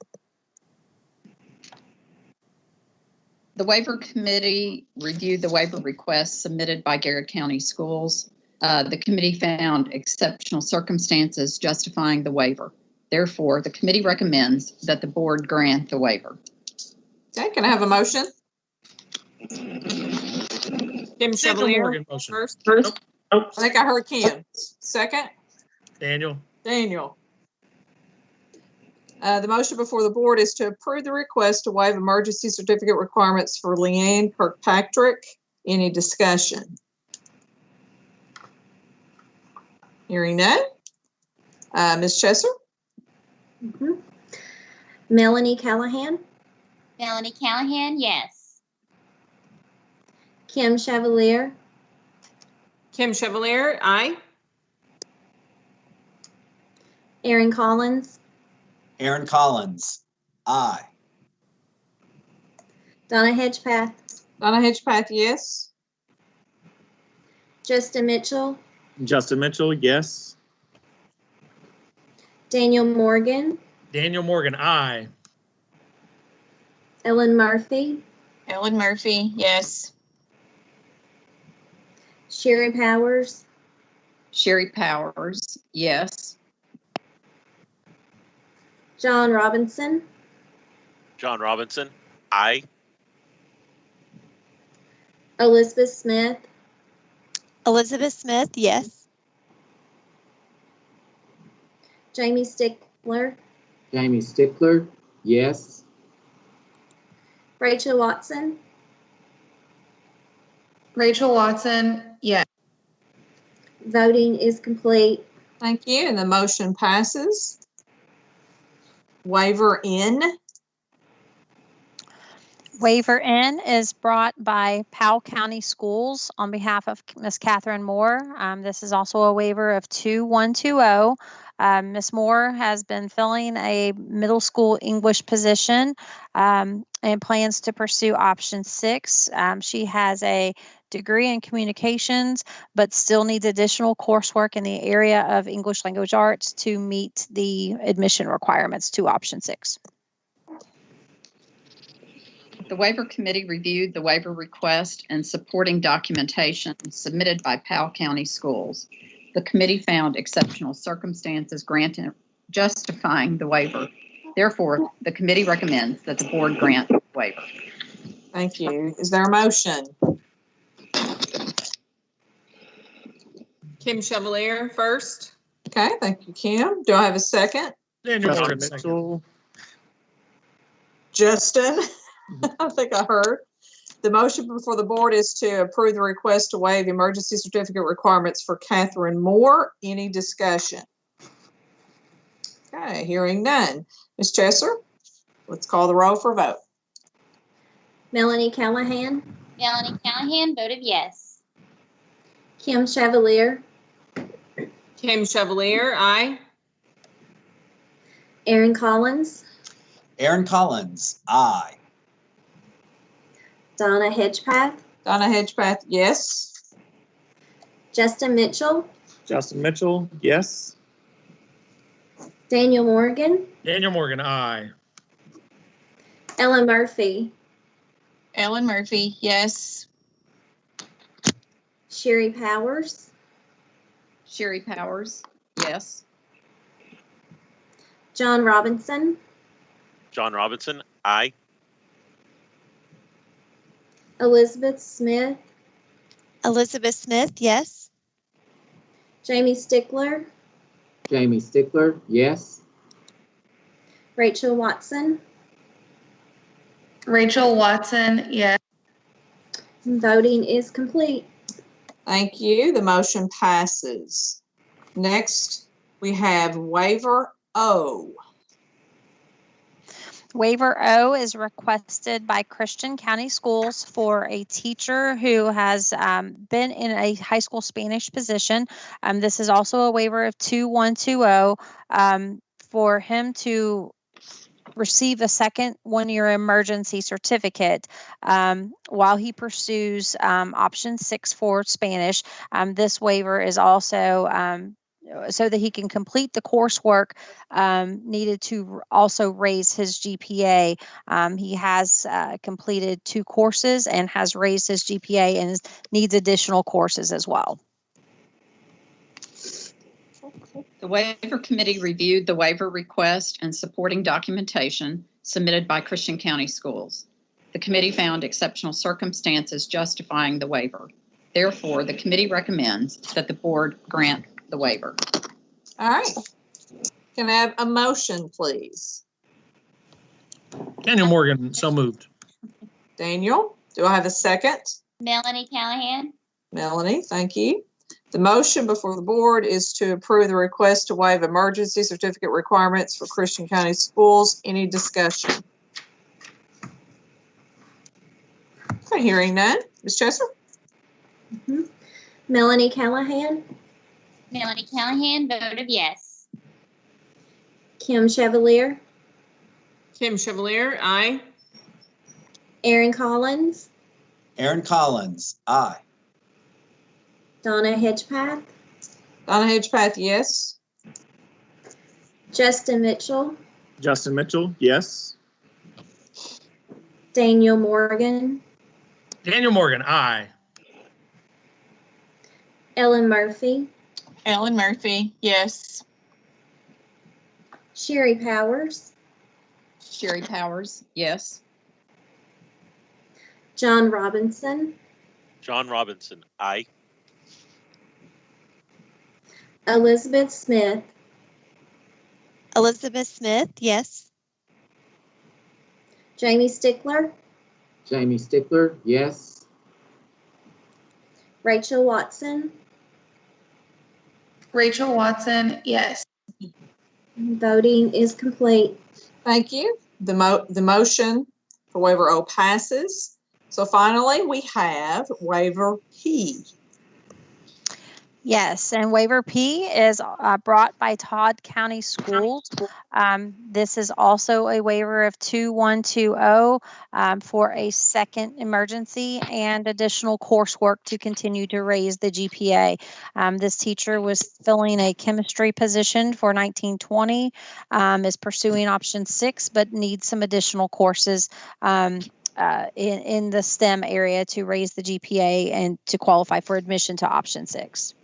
The waiver committee reviewed the waiver request submitted by Garrett County Schools. The committee found exceptional circumstances justifying the waiver. Therefore, the committee recommends that the board grant the waiver. Okay, can I have a motion? Kim Chevalier, Morgan motion. first. I think I heard Kim. Second? Daniel. Daniel. The motion before the board is to approve the request to waive emergency certificate requirements for Leanne Kirkpatrick. Any discussion? Hearing none. Ms. Chesser? Melanie Callahan, Melanie Callahan, yes. Kim Chevalier, Kim Chevalier, aye. Aaron Collins, Aaron Collins, aye. Donna Hedgepath, Donna Hedgepath, yes. Justin Mitchell, Justin Mitchell, yes. Daniel Morgan, Daniel Morgan, aye. Ellen Murphy, Ellen Murphy, yes. Sherry Powers, Sherry Powers, yes. John Robinson, John Robinson, aye. Elizabeth Smith, Elizabeth Smith, yes. Jamie Stickler, Jamie Stickler, yes. Rachel Watson, Rachel Watson, yes. voting is complete. Thank you, and the motion passes. Waiver N. Waiver N is brought by Powell County Schools on behalf of Ms. Catherine Moore. This is also a waiver of 2120. Ms. Moore has been filling a middle school English position and plans to pursue option 6. She has a degree in communications, but still needs additional coursework in the area of English language arts to meet the admission requirements to option 6. The waiver committee reviewed the waiver request and supporting documentation submitted by Powell County Schools. The committee found exceptional circumstances granting justifying the waiver. Therefore, the committee recommends that the board grant the waiver. Thank you. Is there a motion? Kim Chevalier first. Okay, thank you, Kim. Do I have a second? Daniel Justin Morgan, second. Mitchell, Justin, I think I heard. The motion before the board is to approve the request to waive emergency certificate requirements for Catherine Moore. Any discussion? Okay, hearing none. Ms. Chesser, let's call the roll for vote. Melanie Callahan, Melanie Callahan voted yes. Kim Chevalier, Kim Chevalier, aye. Aaron Collins, Aaron Collins, aye. Donna Hedgepath, Donna Hedgepath, yes. Justin Mitchell, Justin Mitchell, yes. Daniel Morgan, Daniel Morgan, aye. Ellen Murphy, Ellen Murphy, yes. Sherry Powers, Sherry Powers, yes. John Robinson, John Robinson, aye. Elizabeth Smith, Elizabeth Smith, yes. Jamie Stickler, Jamie Stickler, yes. Rachel Watson. Rachel Watson, yes. Voting is complete. Thank you. The motion passes. Next, we have waiver O. Waiver O is requested by Christian County Schools for a teacher who has been in a high school Spanish position. This is also a waiver of 2120 for him to receive a second one-year emergency certificate while he pursues option 6 for Spanish. This waiver is also so that he can complete the coursework needed to also raise his GPA. He has completed 2 courses and has raised his GPA and needs additional courses as well. The waiver committee reviewed the waiver request and supporting documentation submitted by Christian County Schools. The committee found exceptional circumstances justifying the waiver. Therefore, the committee recommends that the board grant the waiver. All right. Can I have a motion, please? Daniel Morgan, so moved. Daniel, do I have a second? Melanie Callahan, Melanie, thank you. The motion before the board is to approve the request to waive emergency certificate requirements for Christian County Schools. Any discussion? Okay, hearing none. Ms. Chesser? Melanie Callahan, Melanie Callahan voted yes. Kim Chevalier, Kim Chevalier, aye. Aaron Collins, Aaron Collins, aye. Donna Hedgepath, Donna Hedgepath, yes. Justin Mitchell, Justin Mitchell, yes. Daniel Morgan, Daniel Morgan, aye. Ellen Murphy, Ellen Murphy, yes. Sherry Powers, Sherry Powers, yes. John Robinson, John Robinson, aye. Elizabeth Smith, Elizabeth Smith, yes. Jamie Stickler, Jamie Stickler, yes. Rachel Watson, Rachel Watson, yes. voting is complete. Thank you. The motion for waiver O passes. So finally, we have waiver P. Yes, and waiver P is brought by Todd County Schools. This is also a waiver of 2120 for a second emergency and additional coursework to continue to raise the GPA. This teacher was filling a chemistry position for 1920, is pursuing option 6, but needs some additional courses in the STEM area to raise the GPA and to qualify for admission to option 6.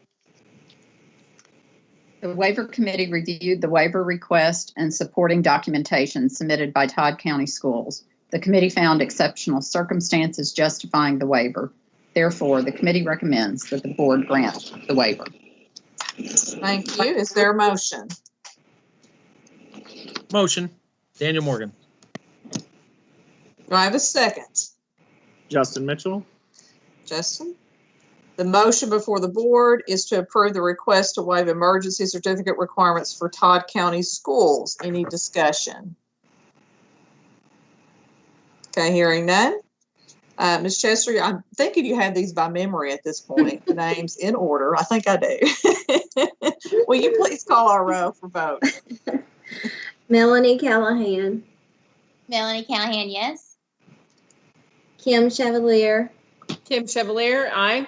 The waiver committee reviewed the waiver request and supporting documentation submitted by Todd County Schools. The committee found exceptional circumstances justifying the waiver. Therefore, the committee recommends that the board grant the waiver. Thank you. Is there a motion? Motion, Daniel Morgan. Do I have a second? Justin Mitchell. Justin? The motion before the board is to approve the request to waive emergency certificate requirements for Todd County Schools. Any discussion? Okay, hearing none. Ms. Chester, I'm thinking you have these by memory at this point, the names in order. I think I do. Will you please call our roll for vote? Melanie Callahan, Melanie Callahan, yes. Kim Chevalier, Kim Chevalier, aye.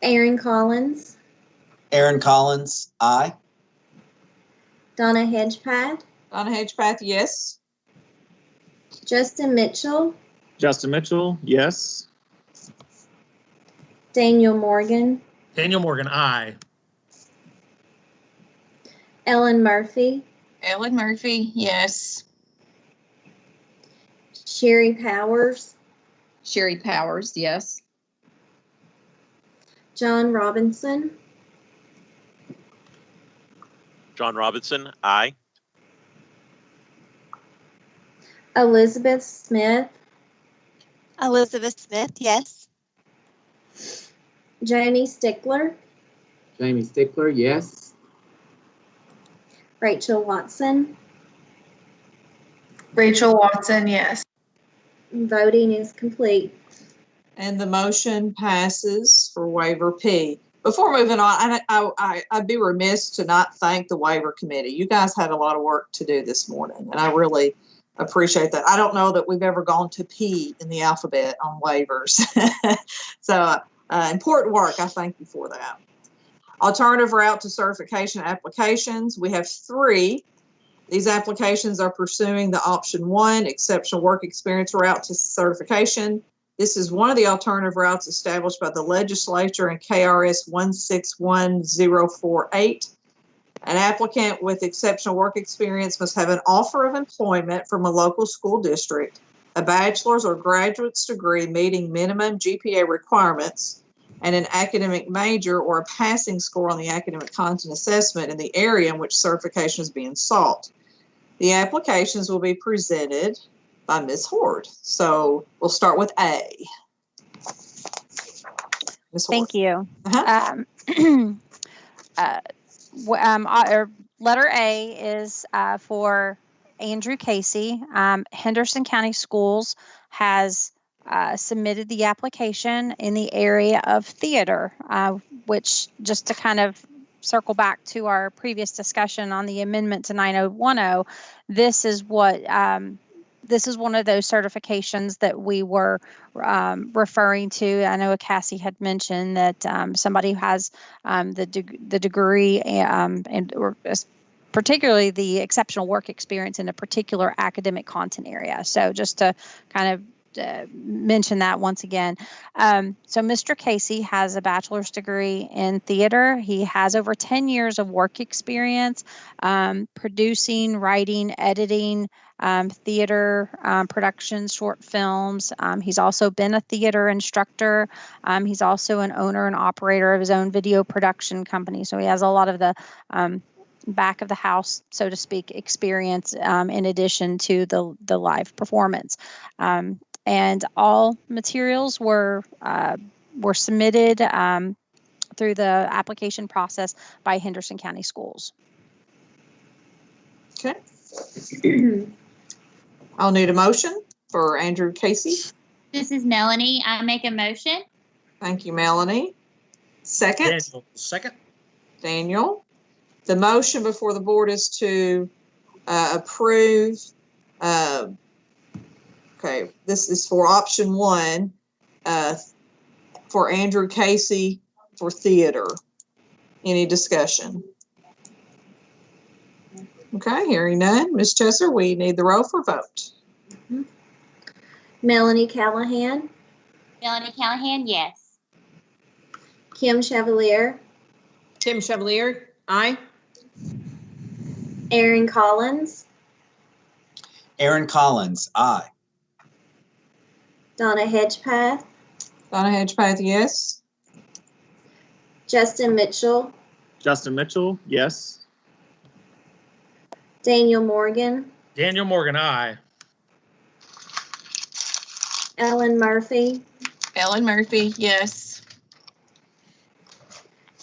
Aaron Collins, Aaron Collins, aye. Donna Hedgepath, Donna Hedgepath, yes. Justin Mitchell, Justin Mitchell, yes. Daniel Morgan, Daniel Morgan, aye. Ellen Murphy, Ellen Murphy, yes. Sherry Powers, Sherry Powers, yes. John Robinson, John Robinson, aye. Elizabeth Smith, Elizabeth Smith, yes. Jamie Stickler, Jamie Stickler, yes. Rachel Watson. Rachel Watson, yes. Voting is complete. And the motion passes for waiver P. Before moving on, I'd be remiss to not thank the waiver committee. You guys had a lot of work to do this morning, and I really appreciate that. I don't know that we've ever gone to P in the alphabet on waivers. So important work. I thank you for that. Alternative route to certification applications. We have 3. These applications are pursuing the option 1, exceptional work experience route to certification. This is one of the alternative routes established by the legislature in KRS 161048. An applicant with exceptional work experience must have an offer of employment from a local school district, a bachelor's or graduate's degree meeting minimum GPA requirements, and an academic major or a passing score on the academic content assessment in the area in which certification is being sought. The applications will be presented by Ms. Hord. So we'll start with A. Ms. Hord. Thank you. Letter A is for Andrew Casey. Henderson County Schools has submitted the application in the area of theater, which, just to kind of circle back to our previous discussion on the amendment to 9010, this is what this is one of those certifications that we were referring to. I know Cassie had mentioned that somebody who has the degree and or particularly the exceptional work experience in a particular academic content area. So just to kind of mention that once again. So Mr. Casey has a bachelor's degree in theater. He has over 10 years of work experience producing, writing, editing, theater productions, short films. He's also been a theater instructor. He's also an owner and operator of his own video production company. So he has a lot of the back of the house, so to speak, experience in addition to the live performance. And all materials were submitted through the application process by Henderson County Schools. Okay. I'll need a motion for Andrew Casey. This is Melanie. I make a motion. Thank you, Melanie. Second? Daniel, second. Daniel. The motion before the board is to approve. Okay, this is for option 1 for Andrew Casey for theater. Any discussion? Okay, hearing none. Ms. Chesser, we need the roll for vote. Melanie Callahan, Melanie Callahan, yes. Kim Chevalier, Kim Chevalier, aye. Aaron Collins, Aaron Collins, aye. Donna Hedgepath, Donna Hedgepath, yes. Justin Mitchell, Justin Mitchell, yes. Daniel Morgan, Daniel Morgan, aye. Ellen Murphy, Ellen Murphy, yes.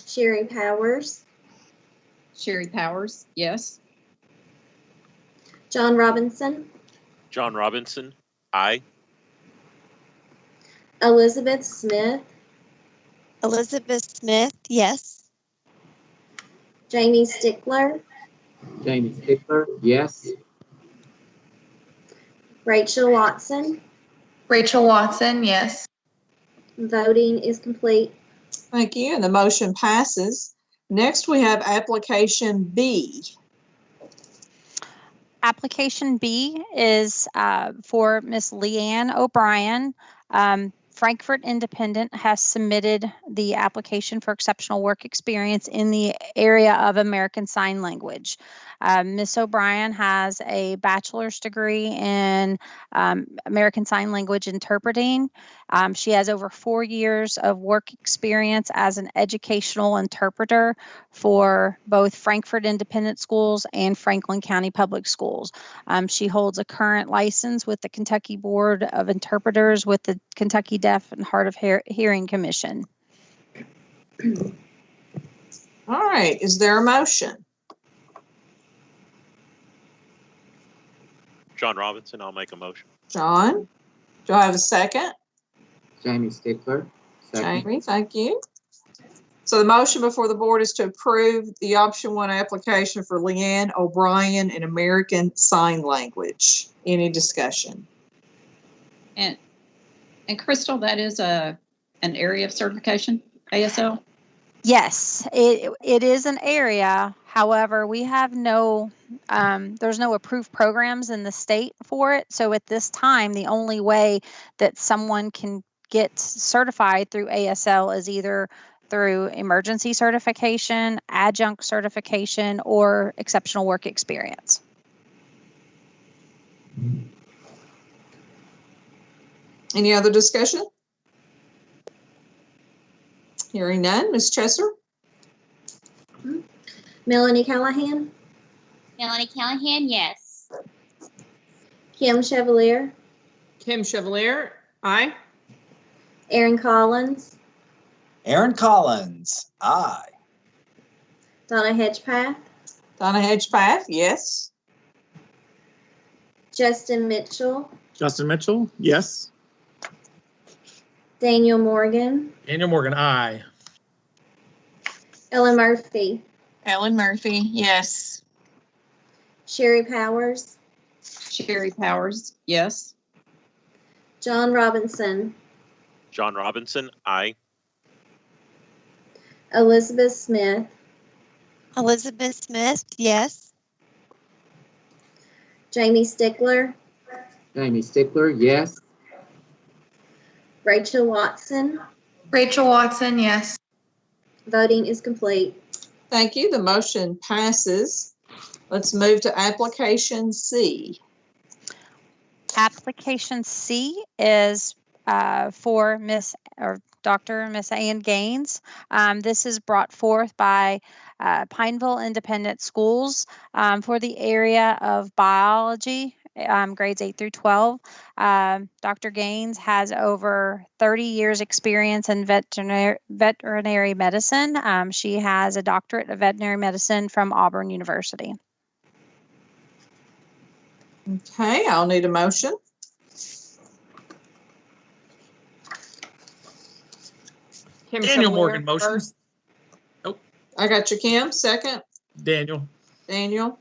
Sherry Powers, Sherry Powers, yes. John Robinson, John Robinson, aye. Elizabeth Smith, Elizabeth Smith, yes. Jamie Stickler, Jamie Stickler, yes. Rachel Watson. Rachel Watson, yes. Voting is complete. Thank you, and the motion passes. Next, we have application B. Application B is for Miss Leanne O'Brien. Frankfurt Independent has submitted the application for exceptional work experience in the area of American Sign Language. Miss O'Brien has a bachelor's degree in American Sign Language interpreting. She has over 4 years of work experience as an educational interpreter for both Frankfurt Independent Schools and Franklin County Public Schools. She holds a current license with the Kentucky Board of Interpreters with the Kentucky Deaf and Hard of Hearing Commission. All right, is there a motion? John Robinson, I'll make a motion. John, do I have a second? Jamie Stickler, second. Jamie, thank you. So the motion before the board is to approve the option 1 application for Leanne O'Brien in American Sign Language. Any discussion? And Crystal, that is an area of certification, ASL? Yes, it is an area. However, we have there's no approved programs in the state for it. So at this time, the only way that someone can get certified through ASL is either through emergency certification, adjunct certification, or exceptional work experience. Any other discussion? Hearing none. Ms. Chesser? Melanie Callahan, Melanie Callahan, yes. Kim Chevalier, Kim Chevalier, aye. Aaron Collins, Aaron Collins, aye. Donna Hedgepath, Donna Hedgepath, yes. Justin Mitchell, Justin Mitchell, yes. Daniel Morgan, Daniel Morgan, aye. Ellen Murphy, Ellen Murphy, yes. Sherry Powers, Sherry Powers, yes. John Robinson, John Robinson, aye. Elizabeth Smith, Elizabeth Smith, yes. Jamie Stickler, Jamie Stickler, yes. Rachel Watson. Rachel Watson, yes. Voting is complete. Thank you. The motion passes. Let's move to application C. Application C is for Miss or Dr. and Miss Ann Gaines. This is brought forth by Pineville Independent Schools for the area of biology, grades 8 through 12. Dr. Gaines has over 30 years experience in veterinary medicine. She has a doctorate of veterinary medicine from Auburn University. Okay, I'll need a motion. Kim Daniel Chevalier Morgan, motion. first. I got you, Kim. Second, Daniel. Daniel.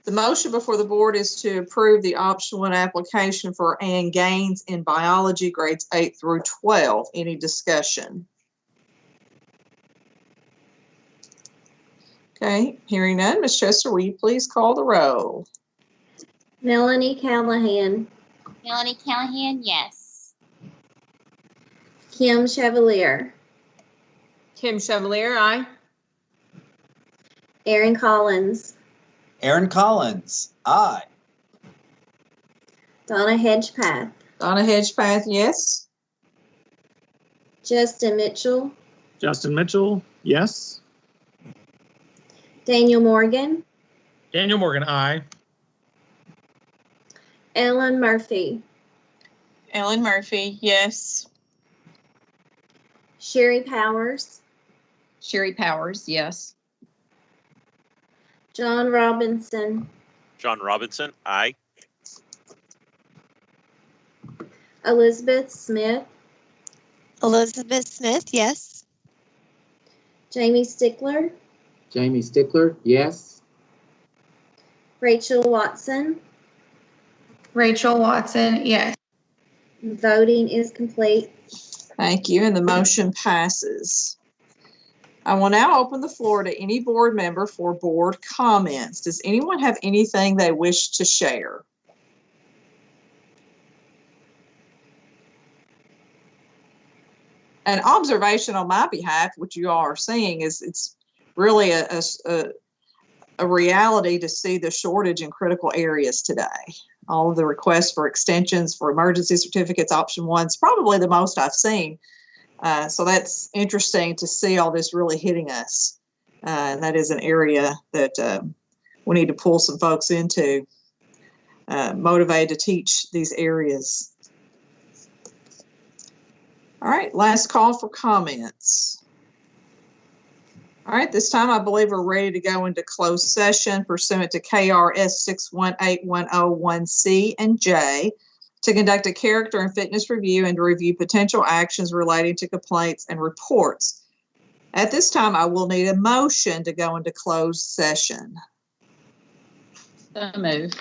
The motion before the board is to approve the option 1 application for Ann Gaines in biology, grades 8 through 12. Any discussion? Okay, hearing none. Ms. Chester, will you please call the roll? Melanie Callahan. Melanie Callahan, yes. Kim Chevalier. Kim Chevalier, aye. Aaron Collins. Aaron Collins, aye. Donna Hedgepath. Donna Hedgepath, yes. Justin Mitchell. Justin Mitchell, yes. Daniel Morgan. Daniel Morgan, aye. Ellen Murphy. Ellen Murphy, yes. Sherry Powers. Sherry Powers, yes. John Robinson. John Robinson, aye. Elizabeth Smith. Elizabeth Smith, yes. Jamie Stickler. Jamie Stickler, yes. Rachel Watson. Rachel Watson, yes. Voting is complete. Thank you, and the motion passes. I will now open the floor to any board member for board comments. Does anyone have anything they wish to share? An observation on my behalf, which you all are seeing, is it's really a reality to see the shortage in critical areas today. All of the requests for extensions for emergency certificates, option 1 is probably the most I've seen. So that's interesting to see all this really hitting us. That is an area that we need to pull some folks into, motivated to teach these areas. All right, last call for comments. All right, this time I believe we're ready to go into closed session pursuant to KRS 618101C and J to conduct a character and fitness review and to review potential actions relating to complaints and reports. At this time, I will need a motion to go into closed session. So move.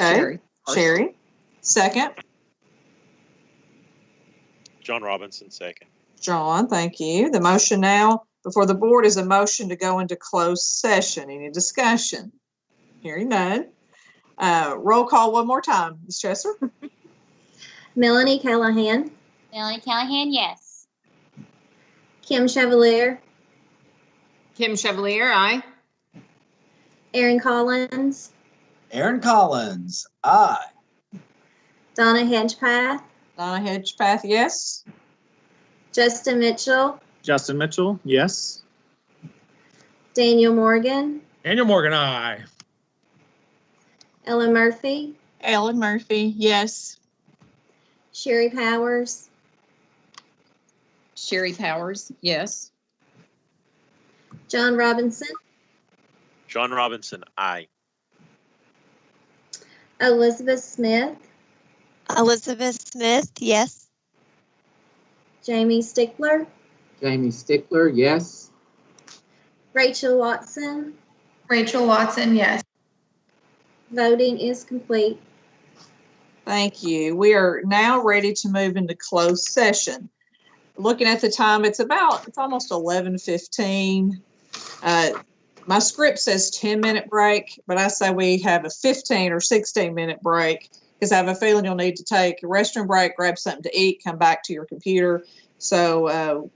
Okay, Sherry. Second. John Robinson, second. John, thank you. The motion now before the board is a motion to go into closed session. Any discussion? Hearing none. Roll call one more time. Ms. Chester? Melanie Callahan. Melanie Callahan, yes. Kim Chevalier. Kim Chevalier, aye. Aaron Collins. Aaron Collins, aye. Donna Hedgepath. Donna Hedgepath, yes. Justin Mitchell. Justin Mitchell, yes. Daniel Morgan. Daniel Morgan, aye. Ellen Murphy. Ellen Murphy, yes. Sherry Powers. Sherry Powers, yes. John Robinson. John Robinson, aye. Elizabeth Smith. Elizabeth Smith, yes. Jamie Stickler. Jamie Stickler, yes. Rachel Watson. Rachel Watson, yes. Voting is complete. Thank you. We are now ready to move into closed session. Looking at the time, it's almost 11:15. My script says 10-minute break, but I say we have a 15 or 16-minute break because I have a feeling you'll need to take a restroom break, grab something to eat, come back to your computer. So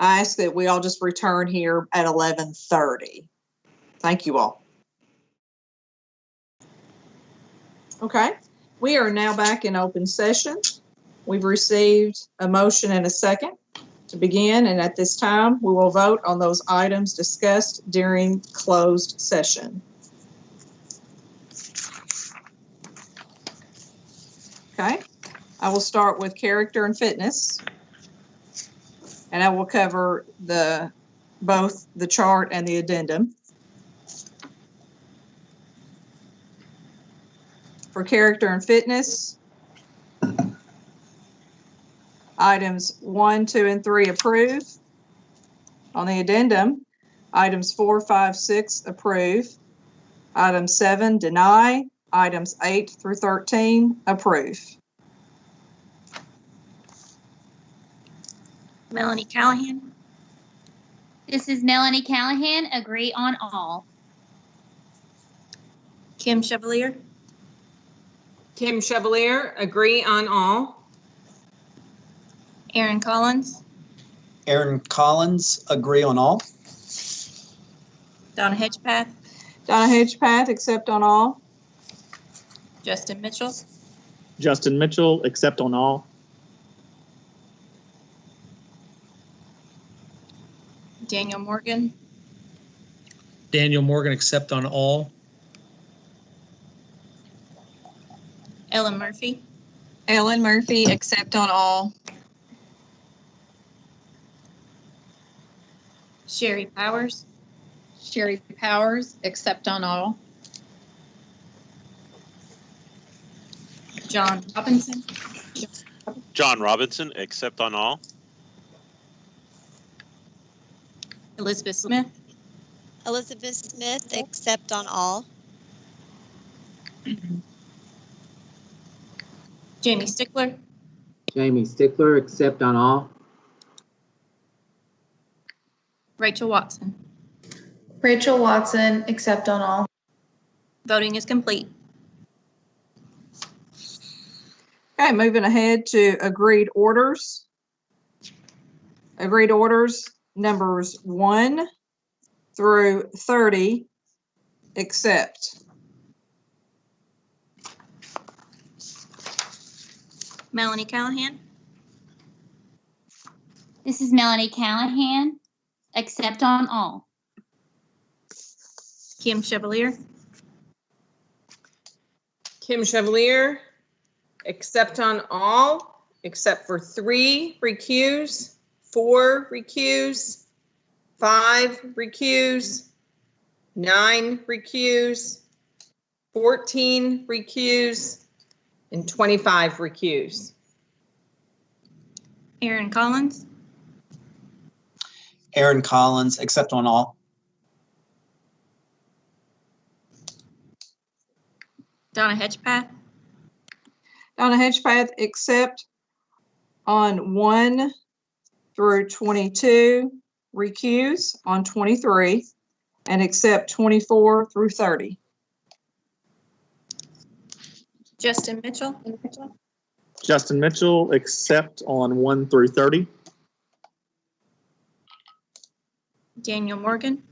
I ask that we all just return here at 11:30. Thank you all. Okay, we are now back in open session. We've received a motion and a second to begin, and at this time, we will vote on those items discussed during closed session. Okay, I will start with character and fitness, and I will cover both the chart and the addendum. For character and fitness, items 1, 2, and 3 approve. On the addendum, items 4, 5, 6 approve. Item 7 deny. Items 8 through 13 approve. Melanie Callahan. This is Melanie Callahan. Agree on all. Kim Chevalier. Kim Chevalier, agree on all. Aaron Collins. Aaron Collins, agree on all. Donna Hedgepath. Donna Hedgepath, accept on all. Justin Mitchell. Justin Mitchell, accept on all. Daniel Morgan. Daniel Morgan, accept on all. Ellen Murphy. Ellen Murphy, accept on all. Sherry Powers. Sherry Powers, accept on all. John Robinson. John Robinson, accept on all. Elizabeth Smith. Elizabeth Smith, accept on all. Jamie Stickler. Jamie Stickler, accept on all. Rachel Watson. Rachel Watson, accept on all. Voting is complete. Okay, moving ahead to agreed orders. Agreed orders numbers 1 through 30, accept. Melanie Callahan. This is Melanie Callahan. Accept on all. Kim Chevalier. Kim Chevalier, accept on all, except for 3 recuse, 4 recuse, 5 recuse, 9 recuse, 14 recuse, and 25 recuse. Aaron Collins. Aaron Collins, accept on all. Donna Hedgepath. Donna Hedgepath, accept on 1 through 22, recuse on 23, and accept 24 through 30. Justin Mitchell. Justin Mitchell, accept on 1 through 30. Daniel Morgan.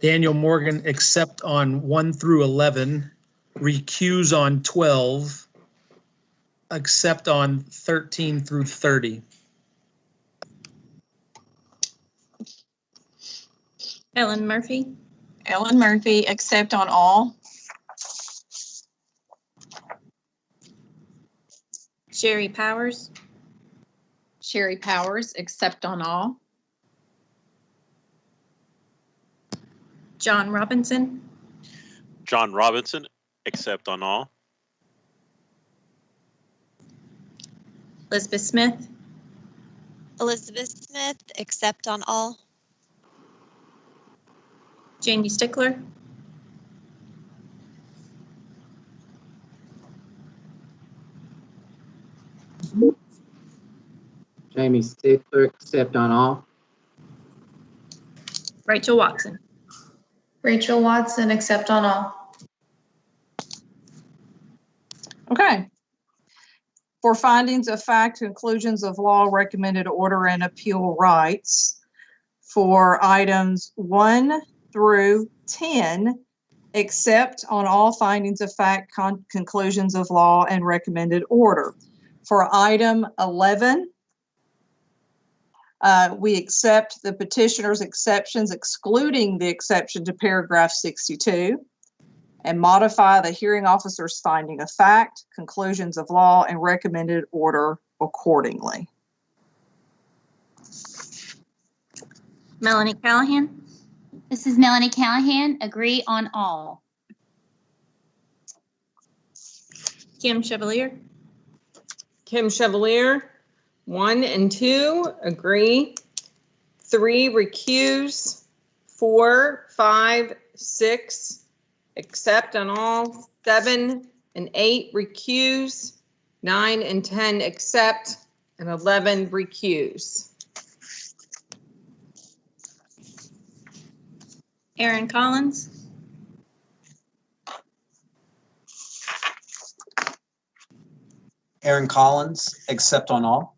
Daniel Morgan, accept on 1 through 11, recuse on 12, accept on 13 through 30. Ellen Murphy. Ellen Murphy, accept on all. Sherry Powers. Sherry Powers, accept on all. John Robinson. John Robinson, accept on all. Elizabeth Smith. Elizabeth Smith, accept on all. Jamie Stickler. Jamie Stickler, accept on all. Rachel Watson. Rachel Watson, accept on all. Okay. For findings of fact, conclusions of law, recommended order, and appeal rights, for items 1 through 10, except on all findings of fact, conclusions of law, and recommended order. For item 11, we accept the petitioner's exceptions, excluding the exception to paragraph 62, and modify the hearing officer's finding of fact, conclusions of law, and recommended order accordingly. Melanie Callahan. This is Melanie Callahan. Agree on all. Kim Chevalier. Kim Chevalier, 1 and 2, agree. 3, recuse. 4, 5, 6, accept on all. 7 and 8, recuse. 9 and 10, accept. And 11, recuse. Aaron Collins. Aaron Collins, accept on all.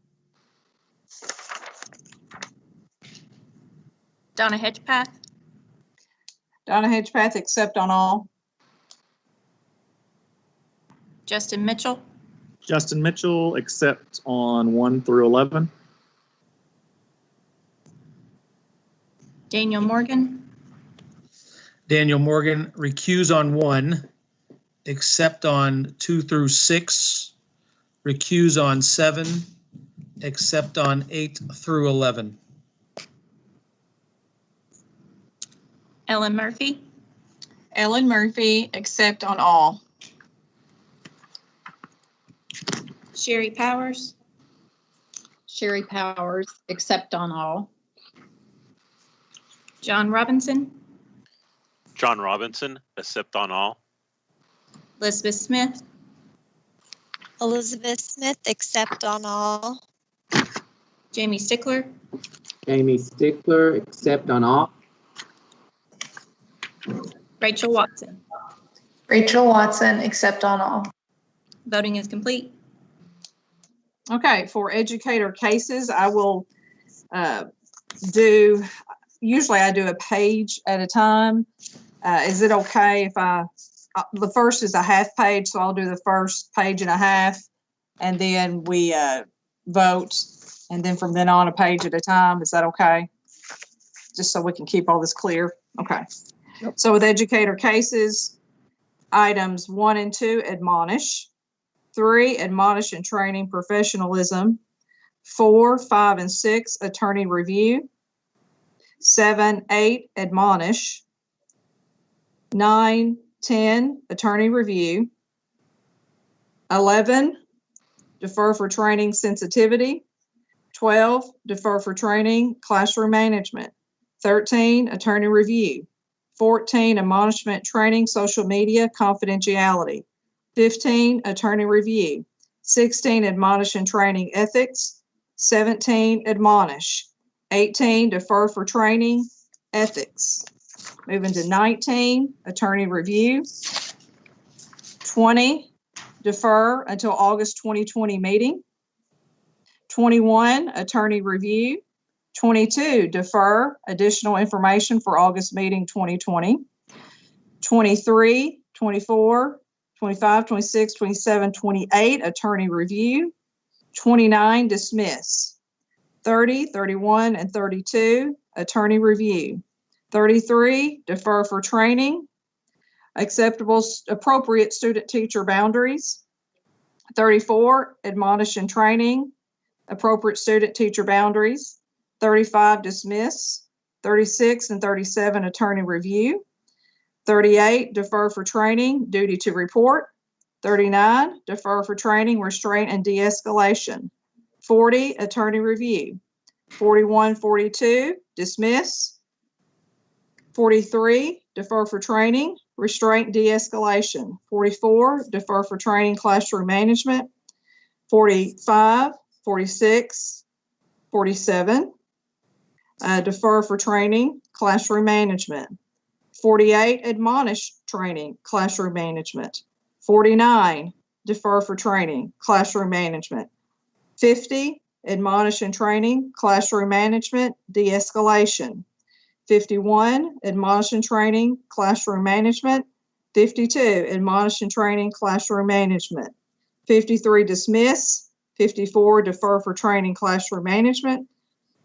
Donna Hedgepath. Donna Hedgepath, accept on all. Justin Mitchell. Justin Mitchell, accept on 1 through 11. Daniel Morgan. Daniel Morgan, recuse on 1, accept on 2 through 6, recuse on 7, accept on 8 through 11. Ellen Murphy. Ellen Murphy, accept on all. Sherry Powers. Sherry Powers, accept on all. John Robinson. John Robinson, accept on all. Elizabeth Smith. Elizabeth Smith, accept on all. Jamie Stickler. Jamie Stickler, accept on all. Rachel Watson. Rachel Watson, accept on all. Voting is complete. Okay, for educator cases, I will usually I do a page at a time. Is it okay if the first is a half page, so I'll do the first page and a half, and then we vote, and then from then on a page at a time. Is that okay? Just so we can keep all this clear. Okay. Yep. So with educator cases, items 1 and 2, admonish. 3, admonish and training professionalism. 4, 5, and 6, attorney review. 7, 8, admonish. 9, 10, attorney review. 11, defer for training sensitivity. 12, defer for training classroom management. 13, attorney review. 14, admonishment training social media confidentiality. 15, attorney review. 16, admonish and training ethics. 17, admonish. 18, defer for training ethics. Moving to 19, attorney review. 20, defer until August 2020 meeting. 21, attorney review. 22, defer additional information for August meeting 2020. 23, 24, 25, 26, 27, 28, attorney review. 29, dismiss. 30, 31, and 32, attorney review. 33, defer for training. Acceptable, appropriate student-teacher boundaries. 34, admonish and training. Appropriate student-teacher boundaries. 35, dismiss. 36 and 37, attorney review. 38, defer for training, duty to report. 39, defer for training, restraint and de-escalation. 40, attorney review. 41, 42, dismiss. 43, defer for training, restraint, de-escalation. 44, defer for training, classroom management. 45, 46, 47, defer for training, classroom management. 48, admonish training, classroom management. 49, defer for training, classroom management. 50, admonish and training, classroom management, de-escalation. 51, admonish and training, classroom management. 52, admonish and training, classroom management. 53, dismiss. 54, defer for training, classroom management.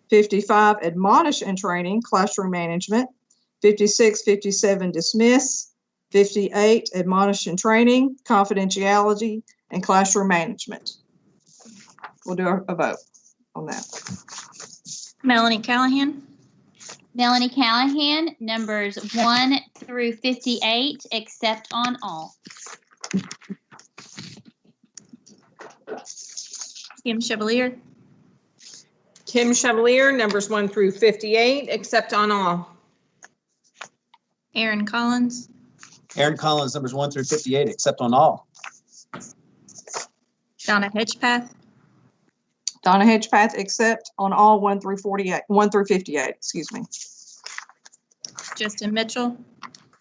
55, admonish and training, classroom management. 56, 57, dismiss. 58, admonish and training, confidentiality, and classroom management. We'll do a vote on that. Melanie Callahan, Melanie Callahan, numbers 1 through 58, except on all. Kim Chevalier, Kim Chevalier, numbers 1 through 58, except on all. Aaron Collins, Aaron Collins, numbers 1 through 58, except on all. Donna Hedgepath, Donna Hedgepath, except on all 1 through 58, excuse me. Justin Mitchell,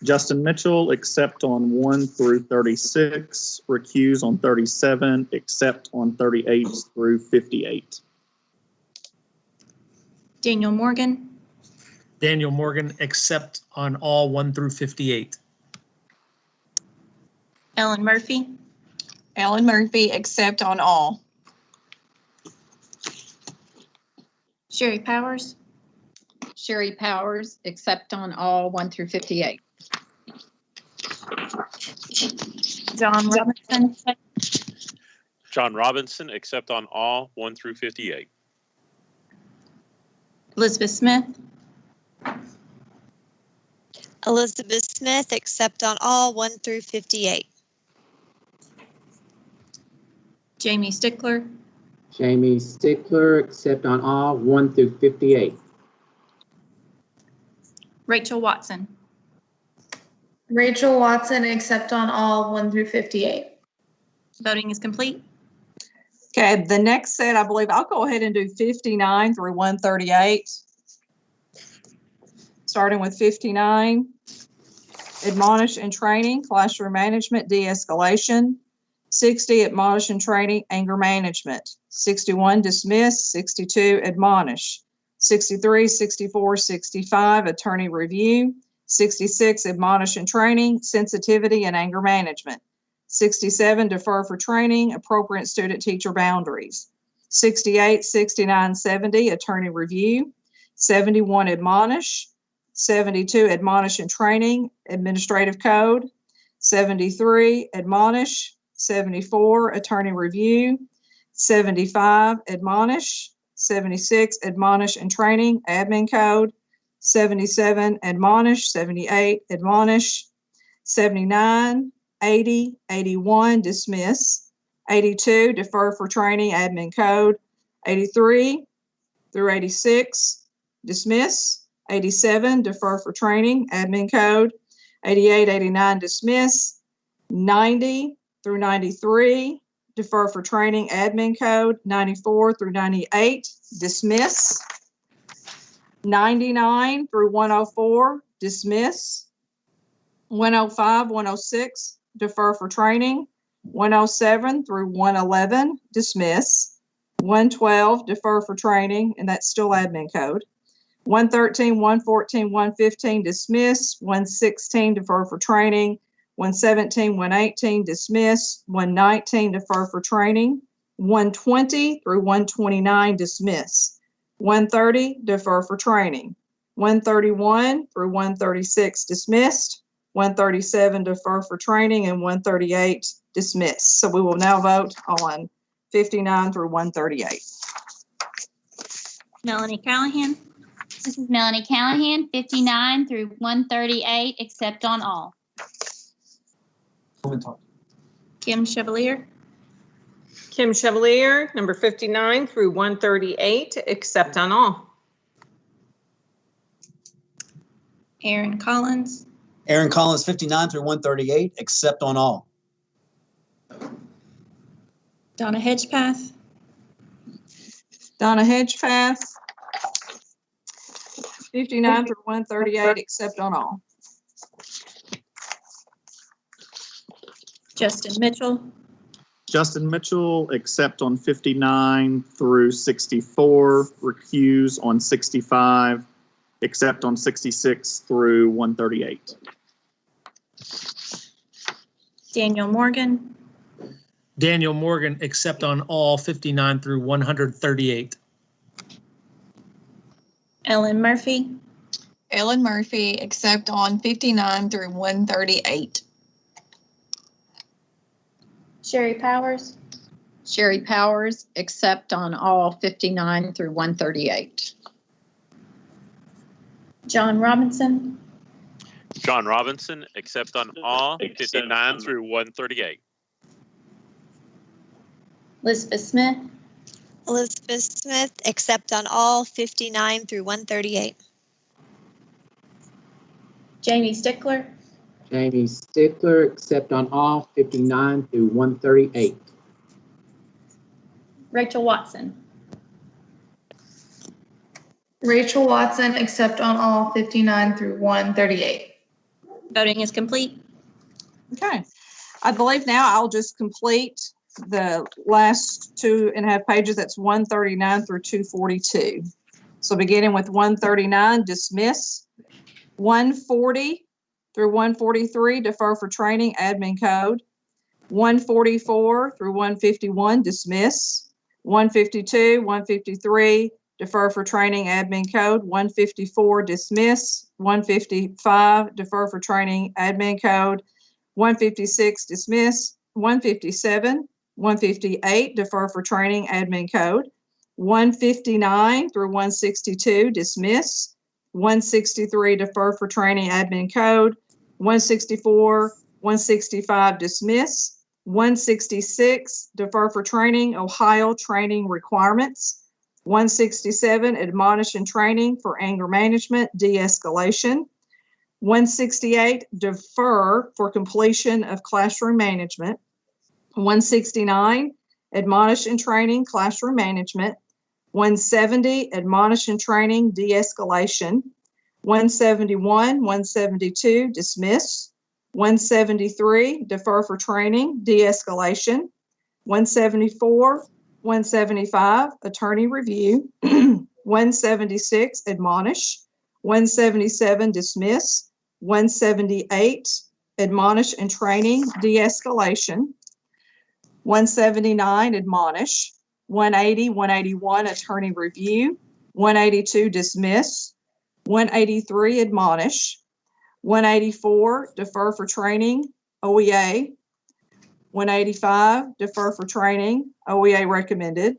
Justin Mitchell, except on 1 through 36, recuse on 37, except on 38 through 58. Daniel Morgan, Daniel Morgan, except on all 1 through 58. Ellen Murphy, Ellen Murphy, except on all. Sherry Powers, Sherry Powers, except on all 1 through 58. John Robinson, John Robinson, except on all 1 through 58. Elizabeth Smith, Elizabeth Smith, except on all 1 through 58. Jamie Stickler, Jamie Stickler, except on all 1 through 58. Rachel Watson, Rachel Watson, except on all 1 through 58. voting is complete. Okay, the next set, I believe, I'll go ahead and do 59 through 138. Starting with 59, admonish and training, classroom management, de-escalation. 60, admonish and training, anger management. 61, dismiss. 62, admonish. 63, 64, 65, attorney review. 66, admonish and training, sensitivity and anger management. 67, defer for training, appropriate student-teacher boundaries. 68, 69, 70, attorney review. 71, admonish. 72, admonish and training, administrative code. 73, admonish. 74, attorney review. 75, admonish. 76, admonish and training, admin code. 77, admonish. 78, admonish. 79, 80, 81, dismiss. 82, defer for training, admin code. 83 through 86, dismiss. 87, defer for training, admin code. 88, 89, dismiss. 90 through 93, defer for training, admin code. 94 through 98, dismiss. 99 through 104, dismiss. 105, 106, defer for training. 107 through 111, dismiss. 112, defer for training, and that's still admin code. 113, 114, 115, dismiss. 116, defer for training. 117, 118, dismiss. 119, defer for training. 120 through 129, dismiss. 130, defer for training. 131 through 136, dismissed. 137, defer for training, and 138, dismissed. So we will now vote on 59 through 138. Melanie Callahan, This is Melanie Callahan, 59 through 138, except on all. Kim Chevalier, Kim Chevalier, number 59 through 138, except on all. Aaron Collins, Aaron Collins, 59 through 138, except on all. Donna Hedgepath, Donna Hedgepath, 59 through 138, except on all. Justin Mitchell, Justin Mitchell, accept on 59 through 64, recuse on 65, accept on 66 through 138. Daniel Morgan, Daniel Morgan, accept on all 59 through 138. Ellen Murphy, Ellen Murphy, accept on 59 through 138. Sherry Powers, Sherry Powers, accept on all 59 through 138. John Robinson, John Robinson, accept on all 59 through 138. Elizabeth Smith, Elizabeth Smith, accept on all 59 through 138. Jamie Stickler, Jamie Stickler, accept on all 59 through 138. Rachel Watson, Rachel Watson, accept on all 59 through 138. voting is complete. Okay. I believe now I'll just complete the last 2.5 pages. That's 139 through 242. So beginning with 139, dismiss. 140 through 143, defer for training, admin code. 144 through 151, dismiss. 152, 153, defer for training, admin code. 154, dismiss. 155, defer for training, admin code. 156, dismiss. 157, 158, defer for training, admin code. 159 through 162, dismiss. 163, defer for training, admin code. 164, 165, dismiss. 166, defer for training, Ohio training requirements. 167, admonish and training for anger management, de-escalation. 168, defer for completion of classroom management. 169, admonish and training, classroom management. 170, admonish and training, de-escalation. 171, 172, dismiss. 173, defer for training, de-escalation. 174, 175, attorney review. 176, admonish. 177, dismiss. 178, admonish and training, de-escalation. 179, admonish. 180, 181, attorney review. 182, dismiss. 183, admonish. 184, defer for training, OEA. 185, defer for training, OEA recommended.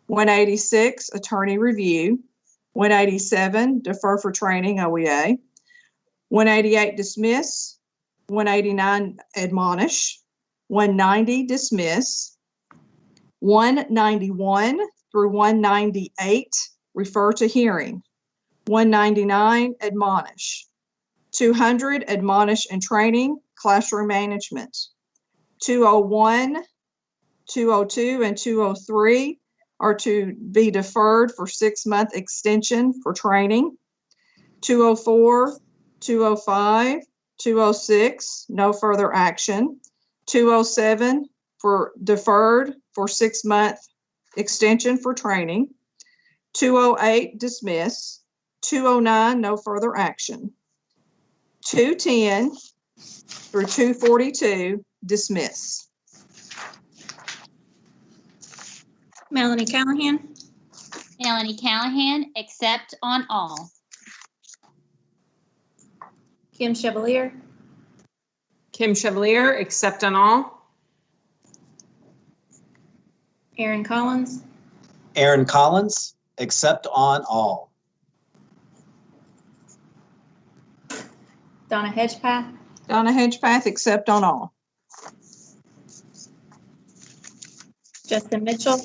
186, attorney review. 187, defer for training, OEA. 188, dismiss. 189, admonish. 190, dismiss. 191 through 198, refer to hearing. 199, admonish. 200, admonish and training, classroom management. 201, 202, and 203 are to be deferred for 6-month extension for training. 204, 205, 206, no further action. 207 for deferred for 6-month extension for training. 208, dismiss. 209, no further action. 210 through 242, dismiss. Melanie Callahan, Melanie Callahan, accept on all. Kim Chevalier, Kim Chevalier, accept on all. Aaron Collins, Aaron Collins, accept on all. Donna Hedgepath, Donna Hedgepath, accept on all. Justin Mitchell,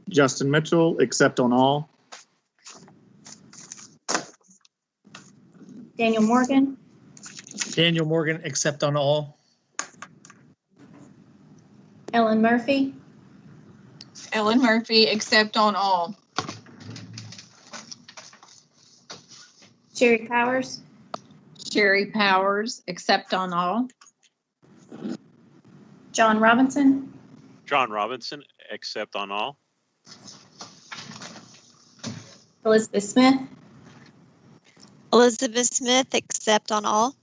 Justin Mitchell, accept on all. Daniel Morgan, Daniel Morgan, accept on all. Ellen Murphy, Ellen Murphy, accept on all. Sherry Powers, Sherry Powers, accept on all. John Robinson, John Robinson, accept on all. Elizabeth Smith, Elizabeth Smith, accept on all.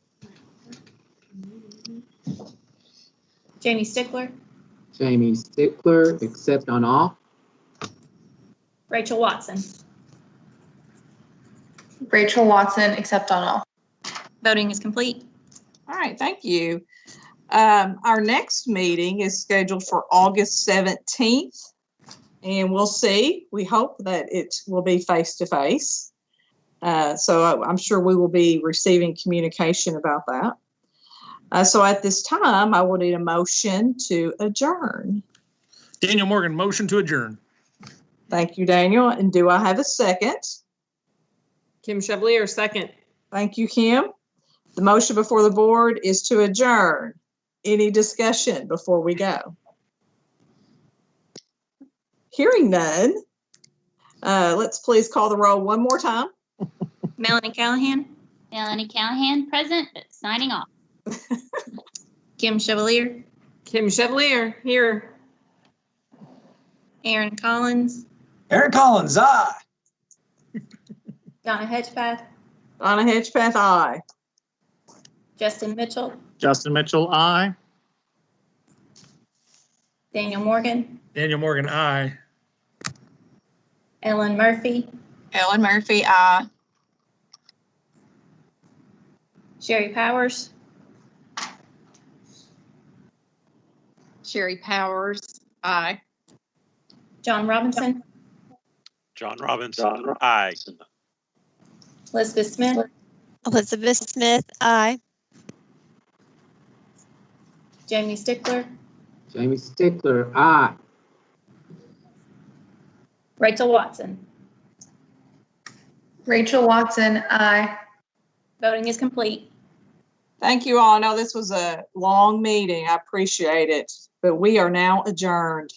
Jamie Stickler, Jamie Stickler, accept on all. Rachel Watson. Rachel Watson, accept on all. Voting is complete. All right, thank you. Our next meeting is scheduled for August 17th, and we'll see. We hope that it will be face-to-face. So I'm sure we will be receiving communication about that. So at this time, I will need a motion to adjourn. Daniel Morgan, motion to adjourn. Thank you, Daniel. And do I have a second? Kim Chevalier, second. Thank you, Kim. The motion before the board is to adjourn. Any discussion before we go? Hearing none, let's please call the roll one more time. Melanie Callahan, Melanie Callahan, present, but signing off. Kim Chevalier, Kim Chevalier, here. Aaron Collins, Aaron Collins, aye. Donna Hedgepath, Donna Hedgepath, aye. Justin Mitchell, Justin Mitchell, aye. Daniel Morgan, Daniel Morgan, aye. Ellen Murphy, Ellen Murphy, aye. Sherry Powers, Sherry Powers, aye. John Robinson, John Robinson, aye. Elizabeth Smith, Elizabeth Smith, aye. Jamie Stickler, Jamie Stickler, aye. Rachel Watson. Rachel Watson, aye. Voting is complete. Thank you all. I know this was a long meeting. I appreciate it, but we are now adjourned.